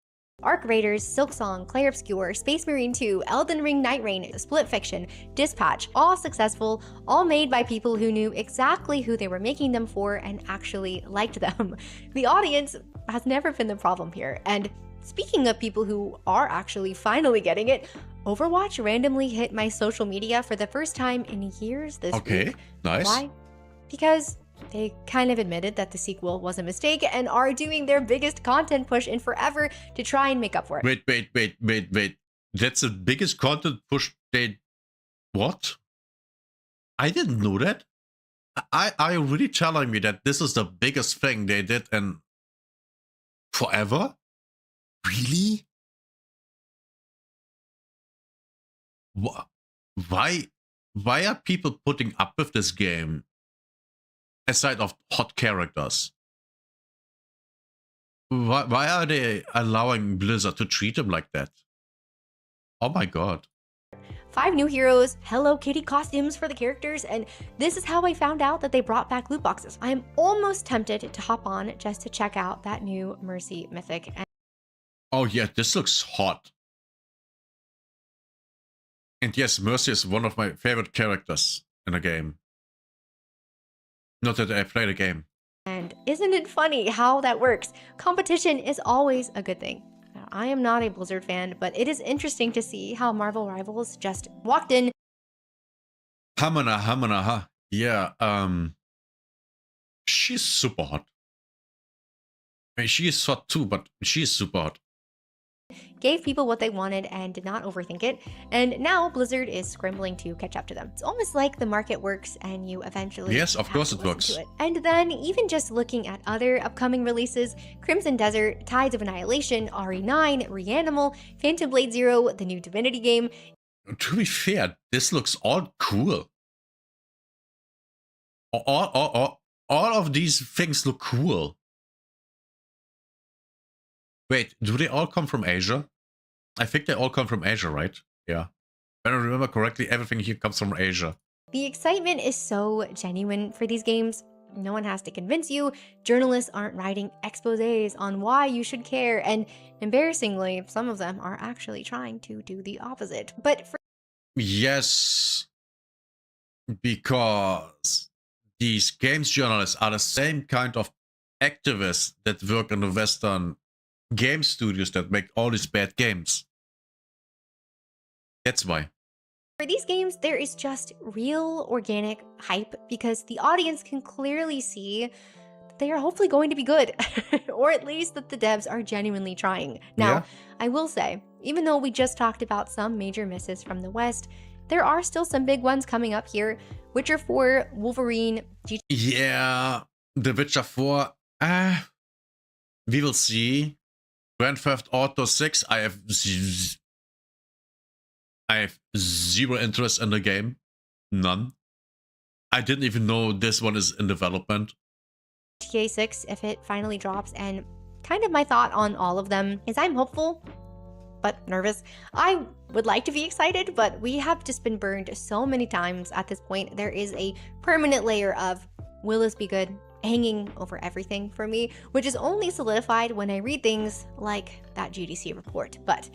Speaker 17: Arc Raiders, Silksong, Clay Obscure, Space Marine 2, Elden Ring Night Rain, Split Fiction, Dispatch, all successful, all made by people who knew exactly who they were making them for and actually liked them. The audience has never been the problem here. And speaking of people who are actually finally getting it, Overwatch randomly hit my social media for the first time in years this week.
Speaker 1: Okay, nice.
Speaker 17: Why? Because they kind of admitted that the sequel was a mistake and are doing their biggest content push in forever to try and make up for it.
Speaker 1: Wait. That's the biggest content push they... What? I didn't know that. Are you really telling me that this is the biggest thing they did in forever? Really? Why are people putting up with this game aside of hot characters? Why are they allowing Blizzard to treat them like that? Oh my god.
Speaker 17: 5 new heroes, Hello Kitty costumes for the characters, and this is how I found out that they brought back loot boxes. I am almost tempted to hop on just to check out that new Mercy Mythic.
Speaker 1: Oh yeah, this looks hot. And yes, Mercy is one of my favorite characters in a game. Not that I play the game.
Speaker 17: And isn't it funny how that works? Competition is always a good thing. Now, I am not a Blizzard fan, but it is interesting to see how Marvel Rivals just walked in.
Speaker 1: Hamana. Yeah, she's super hot. I mean, she is hot too, but she's super hot.
Speaker 17: Gave people what they wanted and did not overthink it, and now Blizzard is scrambling to catch up to them. It's almost like the market works and you eventually
Speaker 1: Yes, of course it works.
Speaker 17: And then even just looking at other upcoming releases, Crimson Desert, Tides of Annihilation, RE9, Reanimal, Phantom Blade Zero, the new Divinity game.
Speaker 1: To be fair, this looks all cool. All of these things look cool. Wait, do they all come from Asia? I think they all come from Asia, right? Yeah. If I remember correctly, everything here comes from Asia.
Speaker 17: The excitement is so genuine for these games. No one has to convince you. Journalists aren't writing exposés on why you should care, and embarrassingly, some of them are actually trying to do the opposite. But for
Speaker 1: yes, because these games journalists are the same kind of activists that work in the Western game studios that make all these bad games. That's why.
Speaker 17: For these games, there is just real organic hype because the audience can clearly see that they are hopefully going to be good, or at least that the devs are genuinely trying. Now,
Speaker 1: Yeah.
Speaker 17: I will say, even though we just talked about some major misses from the West, there are still some big ones coming up here. Witcher 4, Wolverine,
Speaker 1: Yeah, The Witcher 4, we will see. Grand Theft Auto 6, I have zero interest in the game. None. I didn't even know this one is in development.
Speaker 17: GTA 6 if it finally drops, and kind of my thought on all of them is I'm hopeful but nervous. I would like to be excited, but we have just been burned so many times at this point. There is a permanent layer of will this be good hanging over everything for me, which is only solidified when I read things like that GDC report. But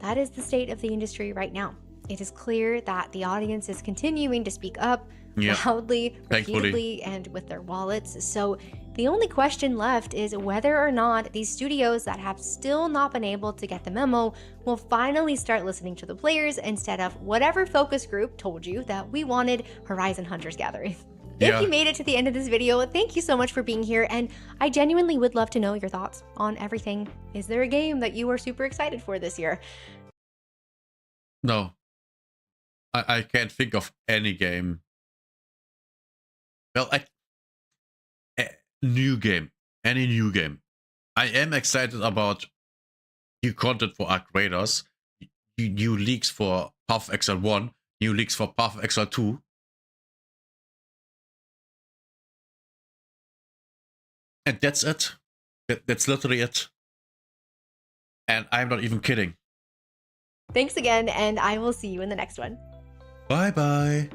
Speaker 17: that is the state of the industry right now. It is clear that the audience is continuing to speak up loudly, repeatedly, and with their wallets. So the only question left is whether or not these studios that have still not been able to get the memo will finally start listening to the players instead of whatever focus group told you that we wanted Horizon Hunters Gathering. If you made it to the end of this video, thank you so much for being here, and I genuinely would love to know your thoughts on everything. Is there a game that you are super excited for this year?
Speaker 1: No. I can't think of any game. Well, new game. Any new game. I am excited about new content for Arc Raiders, new leaks for Path of Exile 1, new leaks for Path of Exile 2. And that's it. That's literally it. And I'm not even kidding.
Speaker 17: Thanks again, and I will see you in the next one.
Speaker 1: Bye-bye.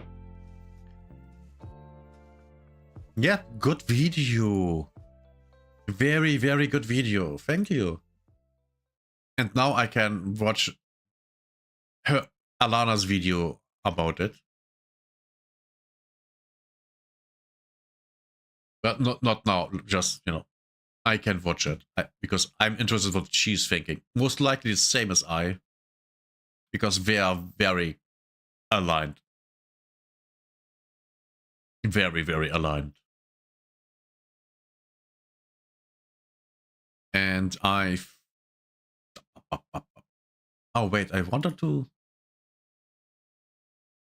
Speaker 1: Yeah, good video. Very, very good video. Thank you. And now I can watch Alana's video about it. But not now, just, you know, I can watch it because I'm interested in what she's thinking. Most likely the same as I, because they are very aligned. Very, very aligned. And oh wait, I wanted to...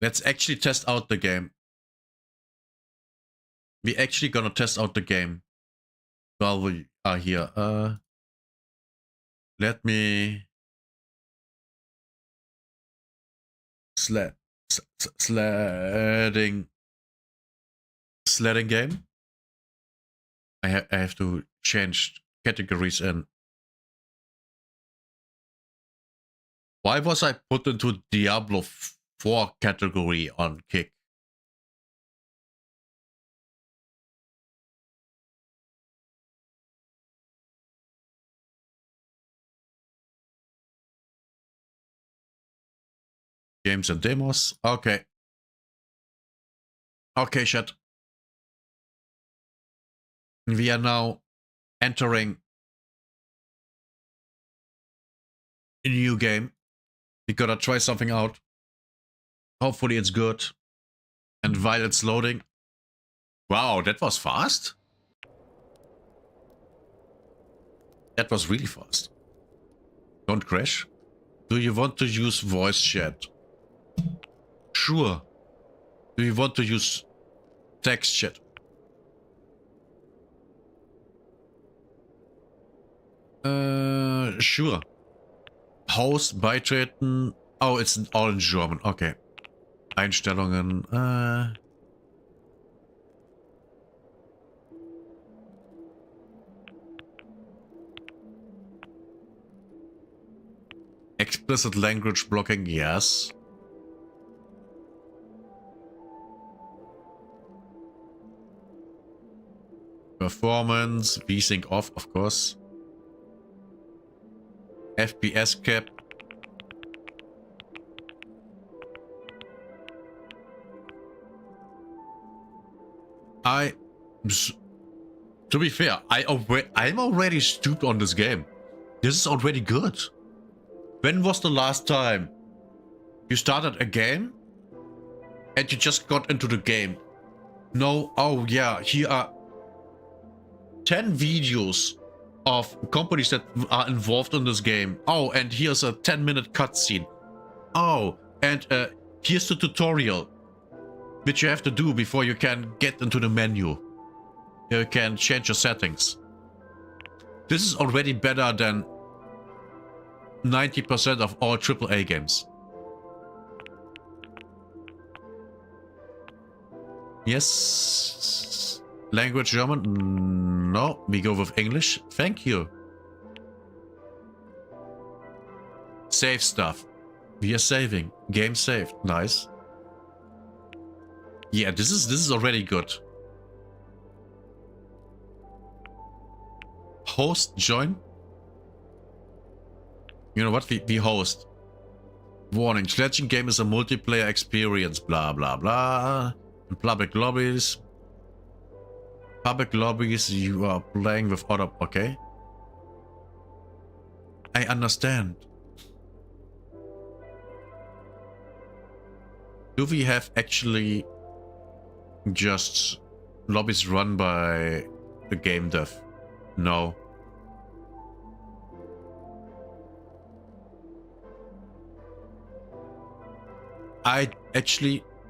Speaker 1: Let's actually test out the game. We're actually gonna test out the game while we are here. Let me... Sledding game. I have to change categories in. Why was I put into Diablo 4 category on Kick? Games and demos. Okay. Okay, chat. We are now entering a new game. We gotta try something out. Hopefully it's good. And while it's loading... Wow, that was fast. That was really fast. Don't crash. Do you want to use voice chat? Sure. Do you want to use text chat? Sure. Host beitreten. Oh, it's all in German. Okay. Einstellungen. Explicit language blocking, yes. Performance, VSync off, of course. FPS cap. To be fair, I'm already stupid on this game. This is already good. When was the last time you started a game and you just got into the game? No, oh yeah, here are 10 videos of companies that are involved in this game. Oh, and here's a 10-minute cutscene. Oh, and here's the tutorial, which you have to do before you can get into the menu. You can change your settings. This is already better than 90% of all AAA games. Yes. Language German? No, we go with English. Thank you. Save stuff. We are saving. Game saved. Nice. Yeah, this is already good. Host join. You know what? We host. Warning: sledging game is a multiplayer experience. Blah blah blah. In public lobbies. Public lobbies. You are playing with other. Okay. I understand. Do we have actually just lobbies run by the game dev? No.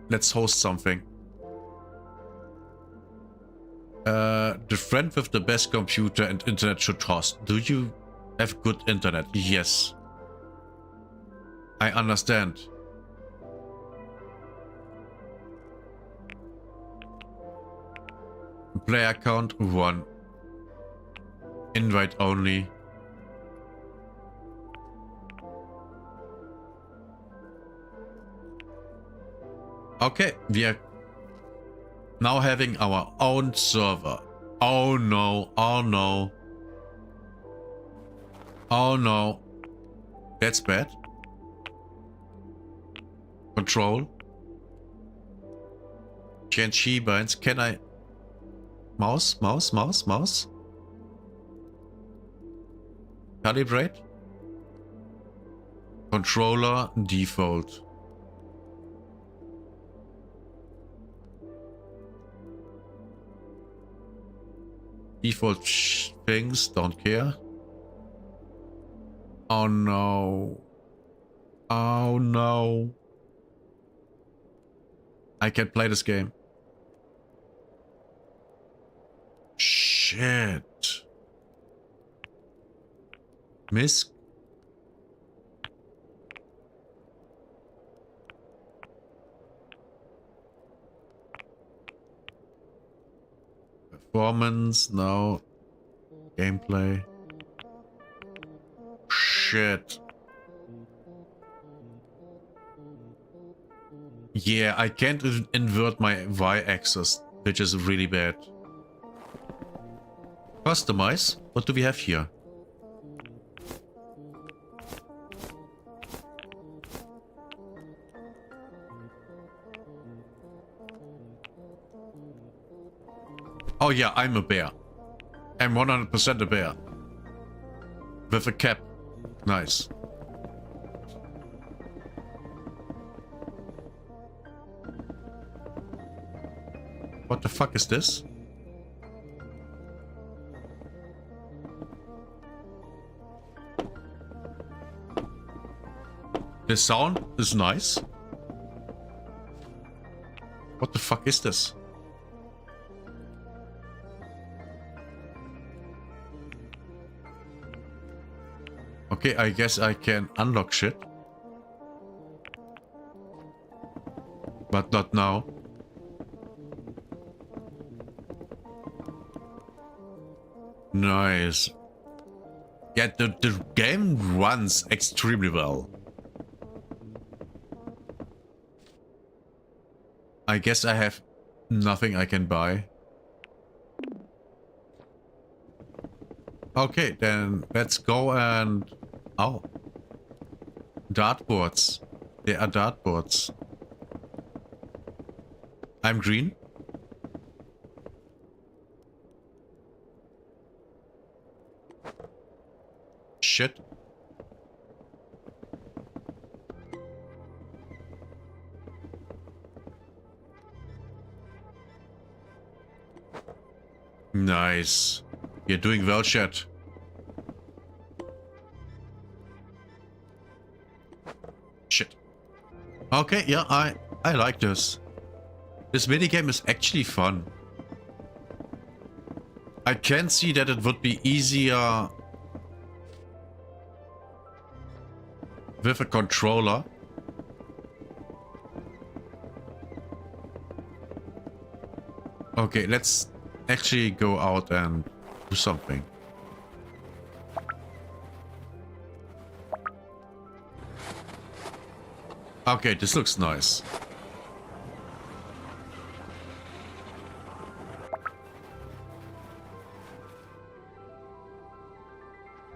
Speaker 1: Let's host something. The friend with the best computer and internet should host. Do you have good internet? Yes. I understand. Player count 1. Invite only. Okay, we are now having our own server. Oh no, oh no. Oh no. That's bad. Control. Change keybinds. Can I... Mouse? Calibrate. Controller default. Default things, don't care. Oh no. Oh no. I can't play this game. Shit. Miss. Performance, no. Gameplay. Shit. Yeah, I can't invert my Y-axis, which is really bad. Customize. What do we have here? Oh yeah, I'm a bear. I'm 100% a bear. With a cap. Nice. What the fuck is this? The sound is nice. What the fuck is this? Okay, I guess I can unlock shit. But not now. Nice. Yeah, the game runs extremely well. I guess I have nothing I can buy. Okay, then let's go and... Oh. Dartboards. There are dartboards. I'm green. Shit. Nice. You're doing well, chat. Shit. Okay, yeah, I like this. This minigame is actually fun. I can see that it would be easier with a controller. Okay, let's actually go out and do something. Okay, this looks nice.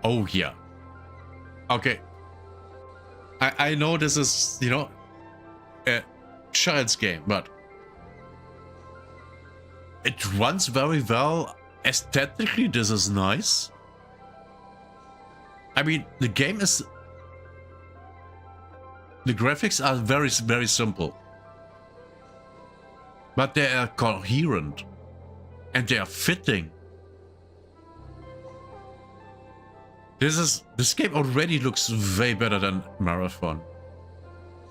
Speaker 1: Oh yeah. Okay. I know this is, you know, a child's game, but it runs very well. Aesthetically, this is nice. I mean, the game is... The graphics are very, very simple. But they are coherent. And they are fitting. This game already looks way better than Marathon.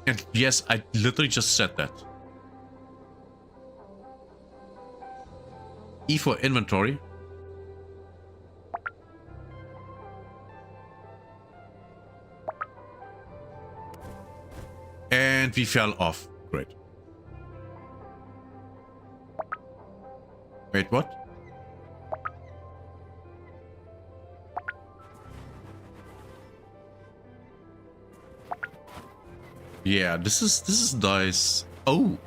Speaker 1: And yes, I literally just said that. E for inventory. And we fell off. Great. Wait, what? Yeah, this is nice. Oh,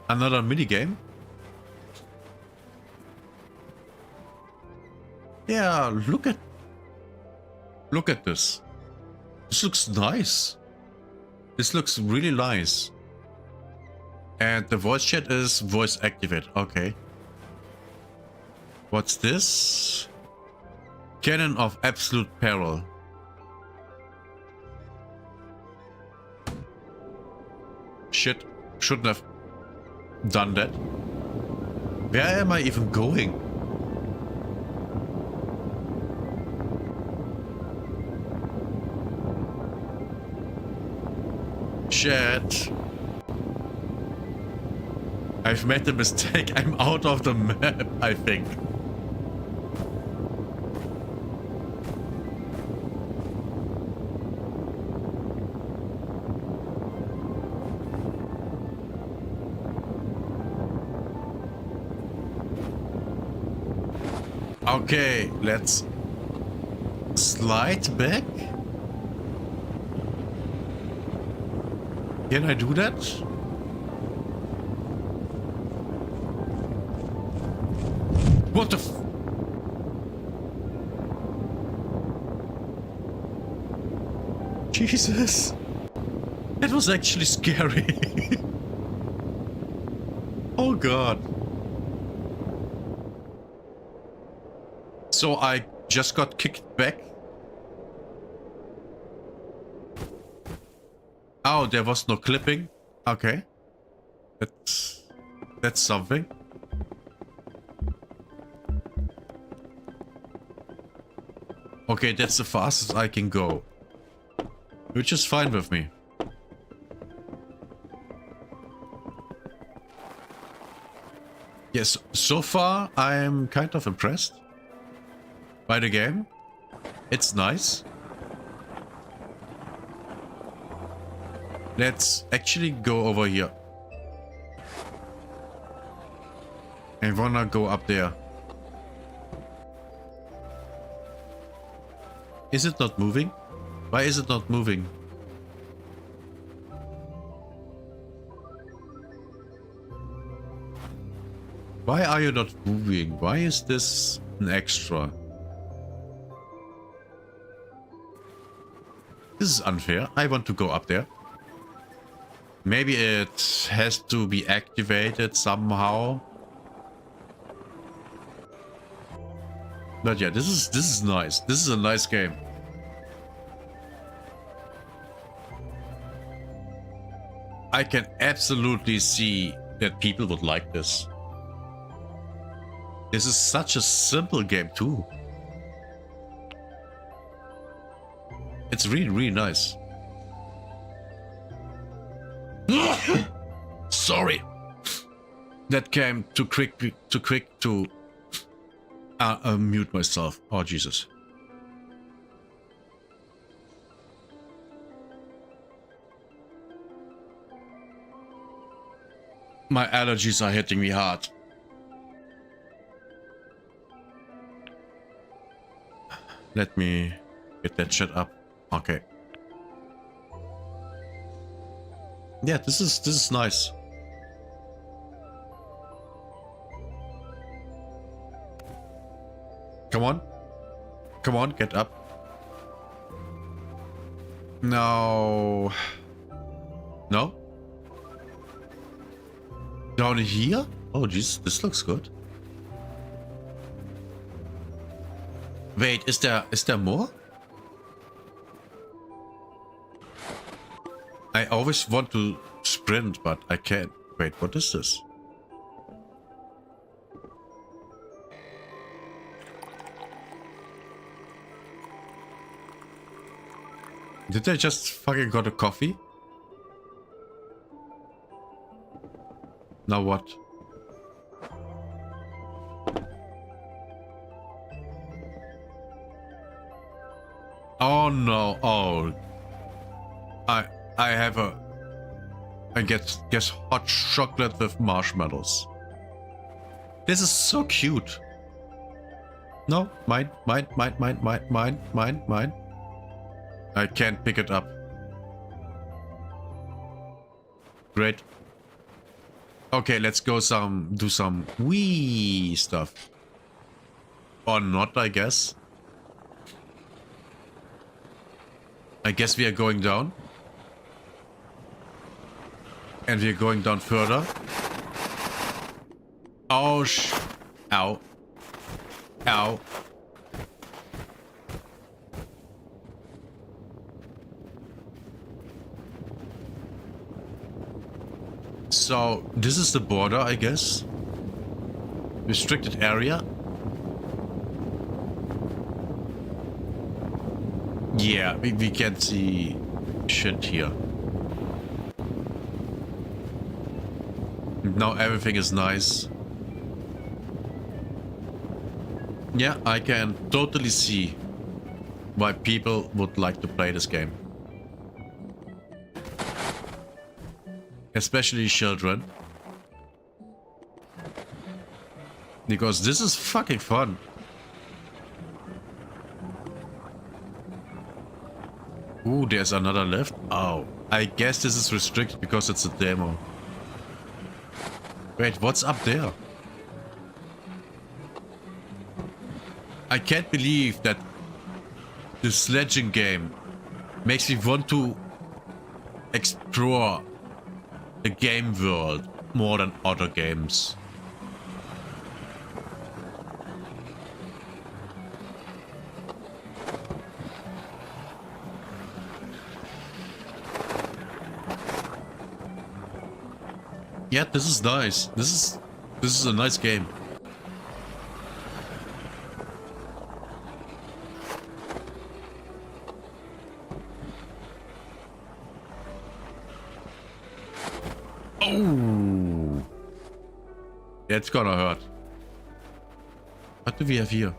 Speaker 1: another minigame. Yeah, look at this. This looks nice. This looks really nice. And the voice chat is voice activate. Okay. What's this? Cannon of Absolute Peril. Shit. Shouldn't have done that. Where am I even going? Shit. I've made a mistake. I'm out of the map, I think. Okay, let's slide back. Can I do that? What the f... Jesus. That was actually scary. Oh god. So I just got kicked back. Oh, there was no clipping. Okay. That's something. Okay, that's the fastest I can go. Which is fine with me. Yes, so far I am kind of impressed by the game. It's nice. Let's actually go over here. I wanna go up there. Is it not moving? Why is it not moving? Why are you not moving? Why is this an extra? This is unfair. I want to go up there. Maybe it has to be activated somehow. But yeah, this is nice. This is a nice game. I can absolutely see that people would like this. This is such a simple game too. It's really, really nice. Sorry. That came too quick to mute myself. Oh, Jesus. My allergies are hitting me hard. Let me get that shit up. Okay. Yeah, this is nice. Come on. Come on, get up. No. No? Down here? Oh, jeez, this looks good. Wait, is there more? I always want to sprint, but I can't. Wait, what is this? Did I just fucking got a coffee? Now what? Oh no! Oh, I have a. I guess hot chocolate with marshmallows. This is so cute. No, mine. I can't pick it up. Great. Okay, let's go do some wee stuff. Or not, I guess. I guess we are going down. And we are going down further. Oh, ow. Ow. So, this is the border, I guess. Restricted area. Yeah, we can't see shit here. Now everything is nice. Yeah, I can totally see why people would like to play this game. Especially children. Because this is fucking fun. Ooh, there's another lift. Oh, I guess this is restricted because it's a demo. Wait, what's up there? I can't believe that the sledging game makes me want to explore the game world more than other games. Yeah, this is nice. This is a nice game. Oh, it's gonna hurt. What do we have here?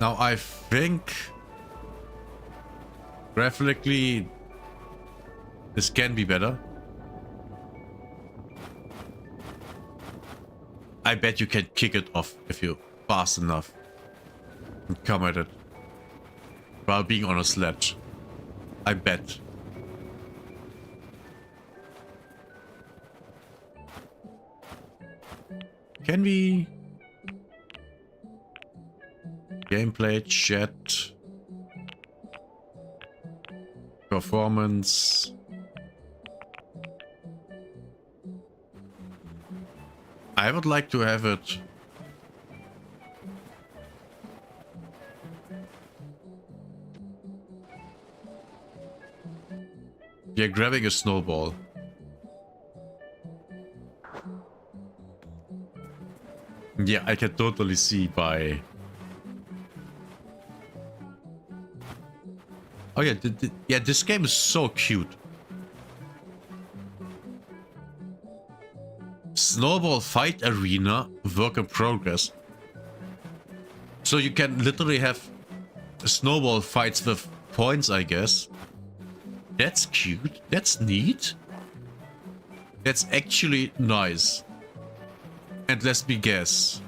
Speaker 1: Now I think graphically this can be better. I bet you can kick it off if you fast enough and come at it while being on a sledge. I bet. Can we... Gameplay, chat... Performance... I would like to have it... We are grabbing a snowball. Yeah, I can totally see by... Oh yeah, yeah, this game is so cute. Snowball fight arena, work in progress. So you can literally have snowball fights with points, I guess. That's cute. That's neat. That's actually nice. And let me guess.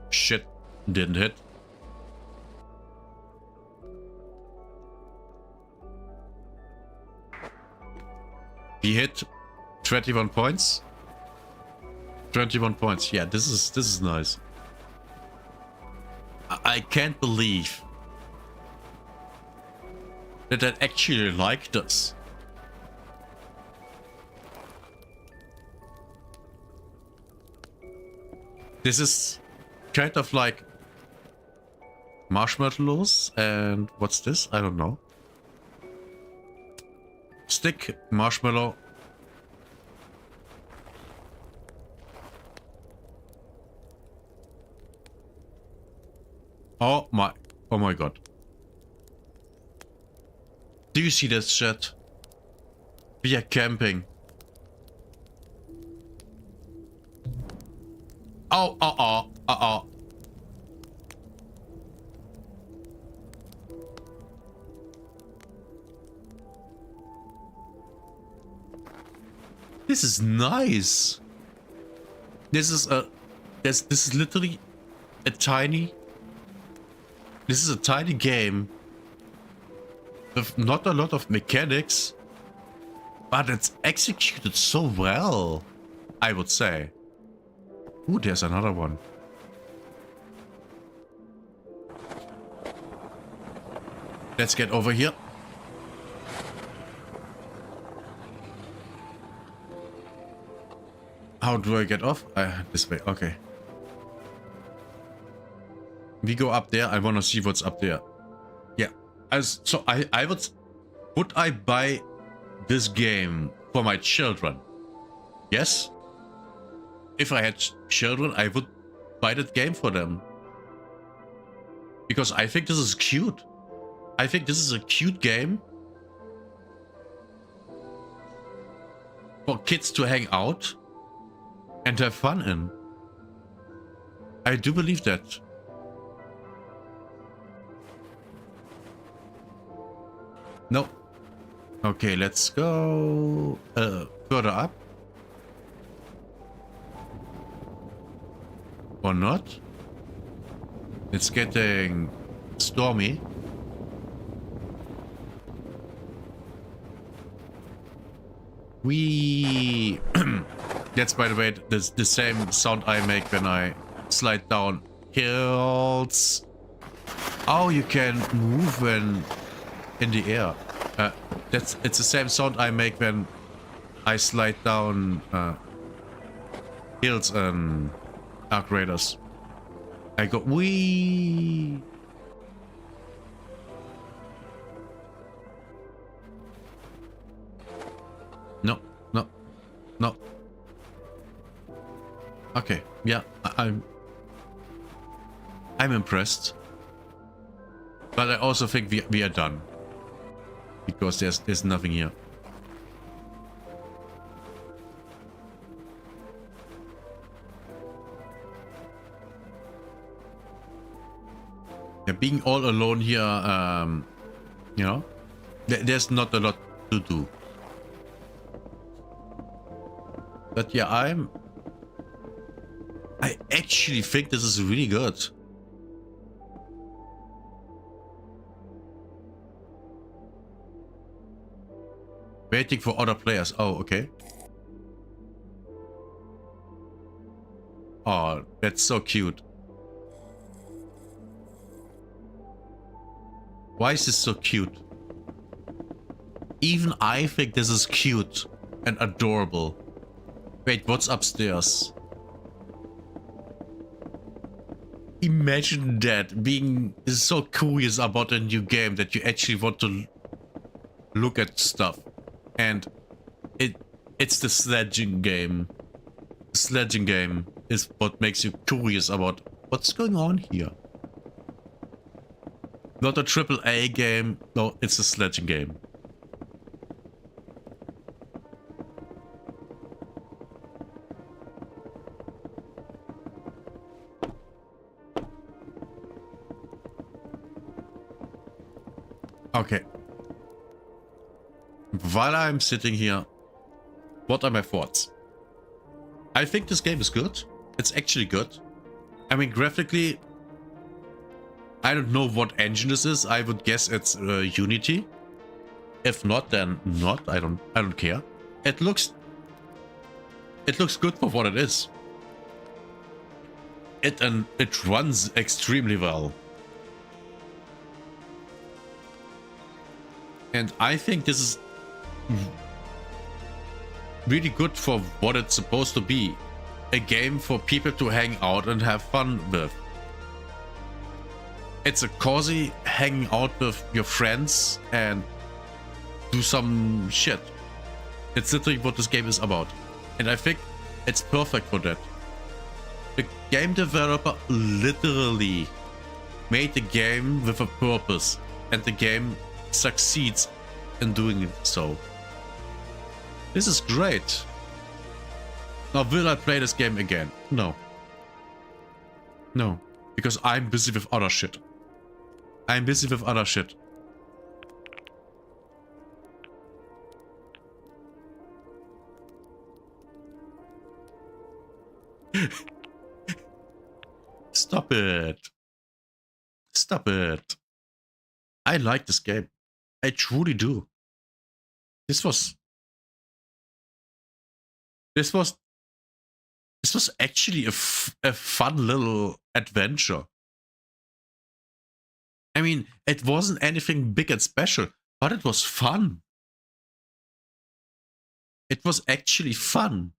Speaker 1: Shit, didn't hit. He hit 21 points. 21 points. Yeah, this is nice. I can't believe that I actually like this. This is kind of like marshmallows and what's this? I don't know. Stick, marshmallow. Oh my god. Do you see this shit? We are camping. Oh. This is nice. This is literally a tiny... This is a tiny game with not a lot of mechanics, but it's executed so well, I would say. Ooh, there's another one. Let's get over here. How do I get off? This way, okay. We go up there. I want to see what's up there. Yeah. So I would I buy this game for my children? Yes. If I had children, I would buy that game for them. Because I think this is cute. I think this is a cute game for kids to hang out and have fun in. I do believe that. No. Okay, let's go further up. Or not. It's getting stormy. That's, by the way, the same sound I make when I slide down hills. Oh, you can move when in the air. It's the same sound I make when I slide down hills and Arc Raiders. I go wee. No. Okay, yeah, I'm impressed, but I also think we are done because there's nothing here. Yeah, being all alone here You know? There's not a lot to do. But yeah, I actually think this is really good. Waiting for other players. Oh, okay. Oh, that's so cute. Why is this so cute? Even I think this is cute and adorable. Wait, what's upstairs? Imagine that, being so curious about a new game that you actually want to look at stuff. And it's the sledging game. The sledging game is what makes you curious about what's going on here. Not a AAA game, no, it's a sledging game. Okay. While I'm sitting here, what are my thoughts? I think this game is good. It's actually good. I mean, graphically, I don't know what engine this is. I would guess it's Unity. If not, then not. I don't care. It looks good for what it is. It runs extremely well. And I think this is really good for what it's supposed to be. A game for people to hang out and have fun with. It's a cozy hanging out with your friends and do some shit. It's literally what this game is about. And I think it's perfect for that. The game developer literally made the game with a purpose. And the game succeeds in doing it so. This is great. Now, will I play this game again? No. No. Because I'm busy with other shit. I'm busy with other shit. Stop it. Stop it. I like this game. I truly do. This was actually a fun little adventure. I mean, it wasn't anything big and special, but it was fun. It was actually fun.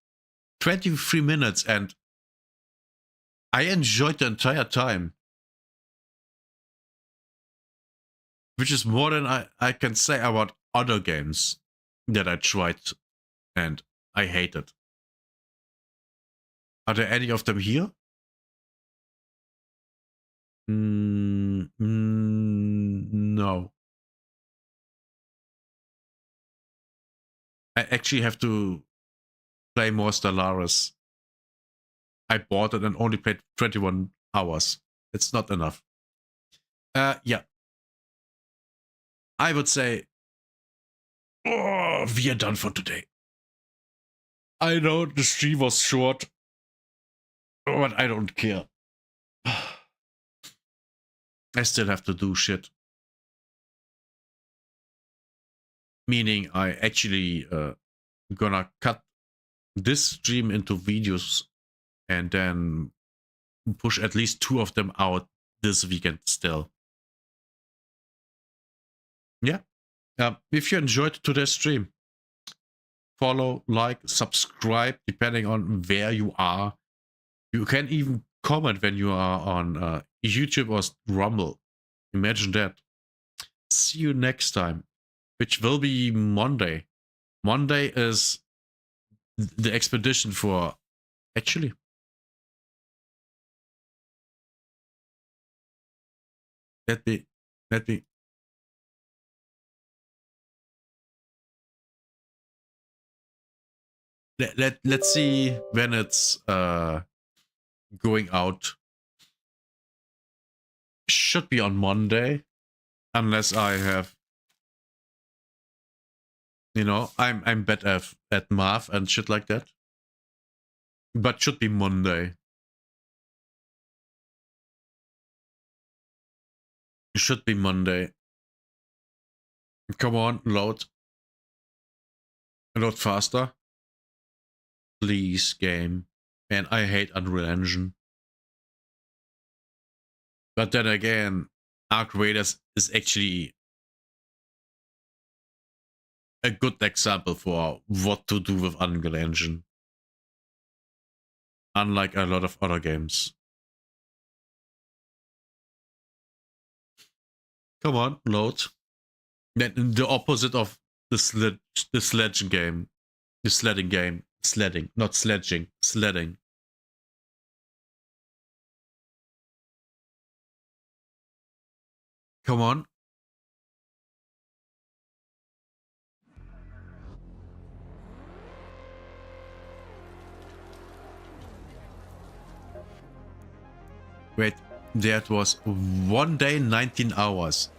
Speaker 1: 23 minutes and I enjoyed the entire time. Which is more than I can say about other games that I tried and I hated. Are there any of them here? No. I actually have to play more Stellaris. I bought it and only played 21 hours. It's not enough. Yeah. I would say, oh, we are done for today. I know the stream was short, but I don't care. I still have to do shit. Meaning I actually gonna cut this stream into videos and then push at least 2 of them out this weekend still. Yeah. If you enjoyed today's stream, follow, like, subscribe, depending on where you are. You can even comment when you are on YouTube or Rumble. Imagine that. See you next time, which will be Monday. Monday is the expedition for... Actually... Let me... Let's see when it's going out. Should be on Monday, unless I have You know, I'm bad at math and shit like that. But should be Monday. It should be Monday. Come on, load. Load faster. Please, game. And I hate Unreal Engine. But then again, Arc Raiders is actually a good example for what to do with Unreal Engine. Unlike a lot of other games. Come on, load. Then the opposite of the sledging game. The sledding game. Sledding, not sledging. Sledding. Come on. Wait, that was 1 day, 19 hours.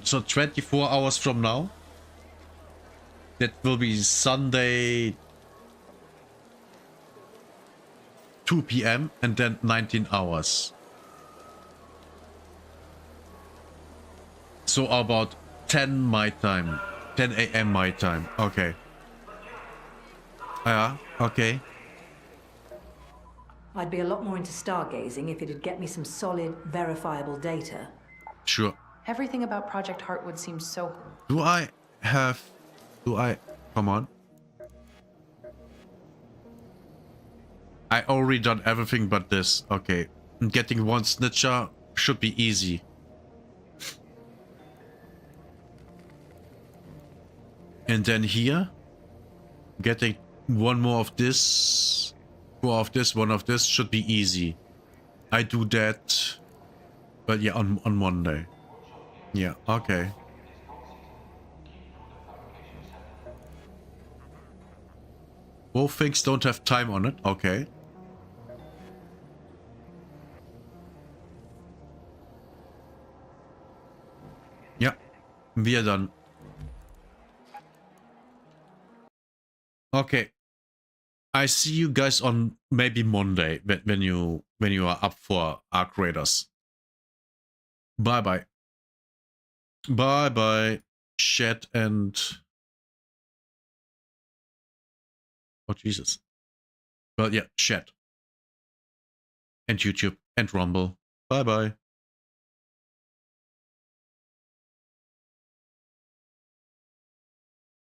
Speaker 1: So 24 hours from now. That will be Sunday 2 p.m. and then 19 hours. So about 10 my time. 10 a.m. my time. Okay. Yeah, okay.
Speaker 18: I'd be a lot more into stargazing if it'd get me some solid, verifiable data.
Speaker 1: Sure.
Speaker 19: Everything about Project Heartwood seems so...
Speaker 1: Come on. I already done everything but this. Okay. Getting one snitcher should be easy. And then here, getting one more of this, 4 of this, 1 of this should be easy. I do that, but yeah, on Monday. Yeah, okay. Both things don't have time on it. Okay. Yeah, we are done. Okay. I see you guys on maybe Monday when you are up for Arc Raiders. Bye bye. Bye bye. Chat and oh Jesus. Well yeah, chat. And YouTube and Rumble. Bye bye.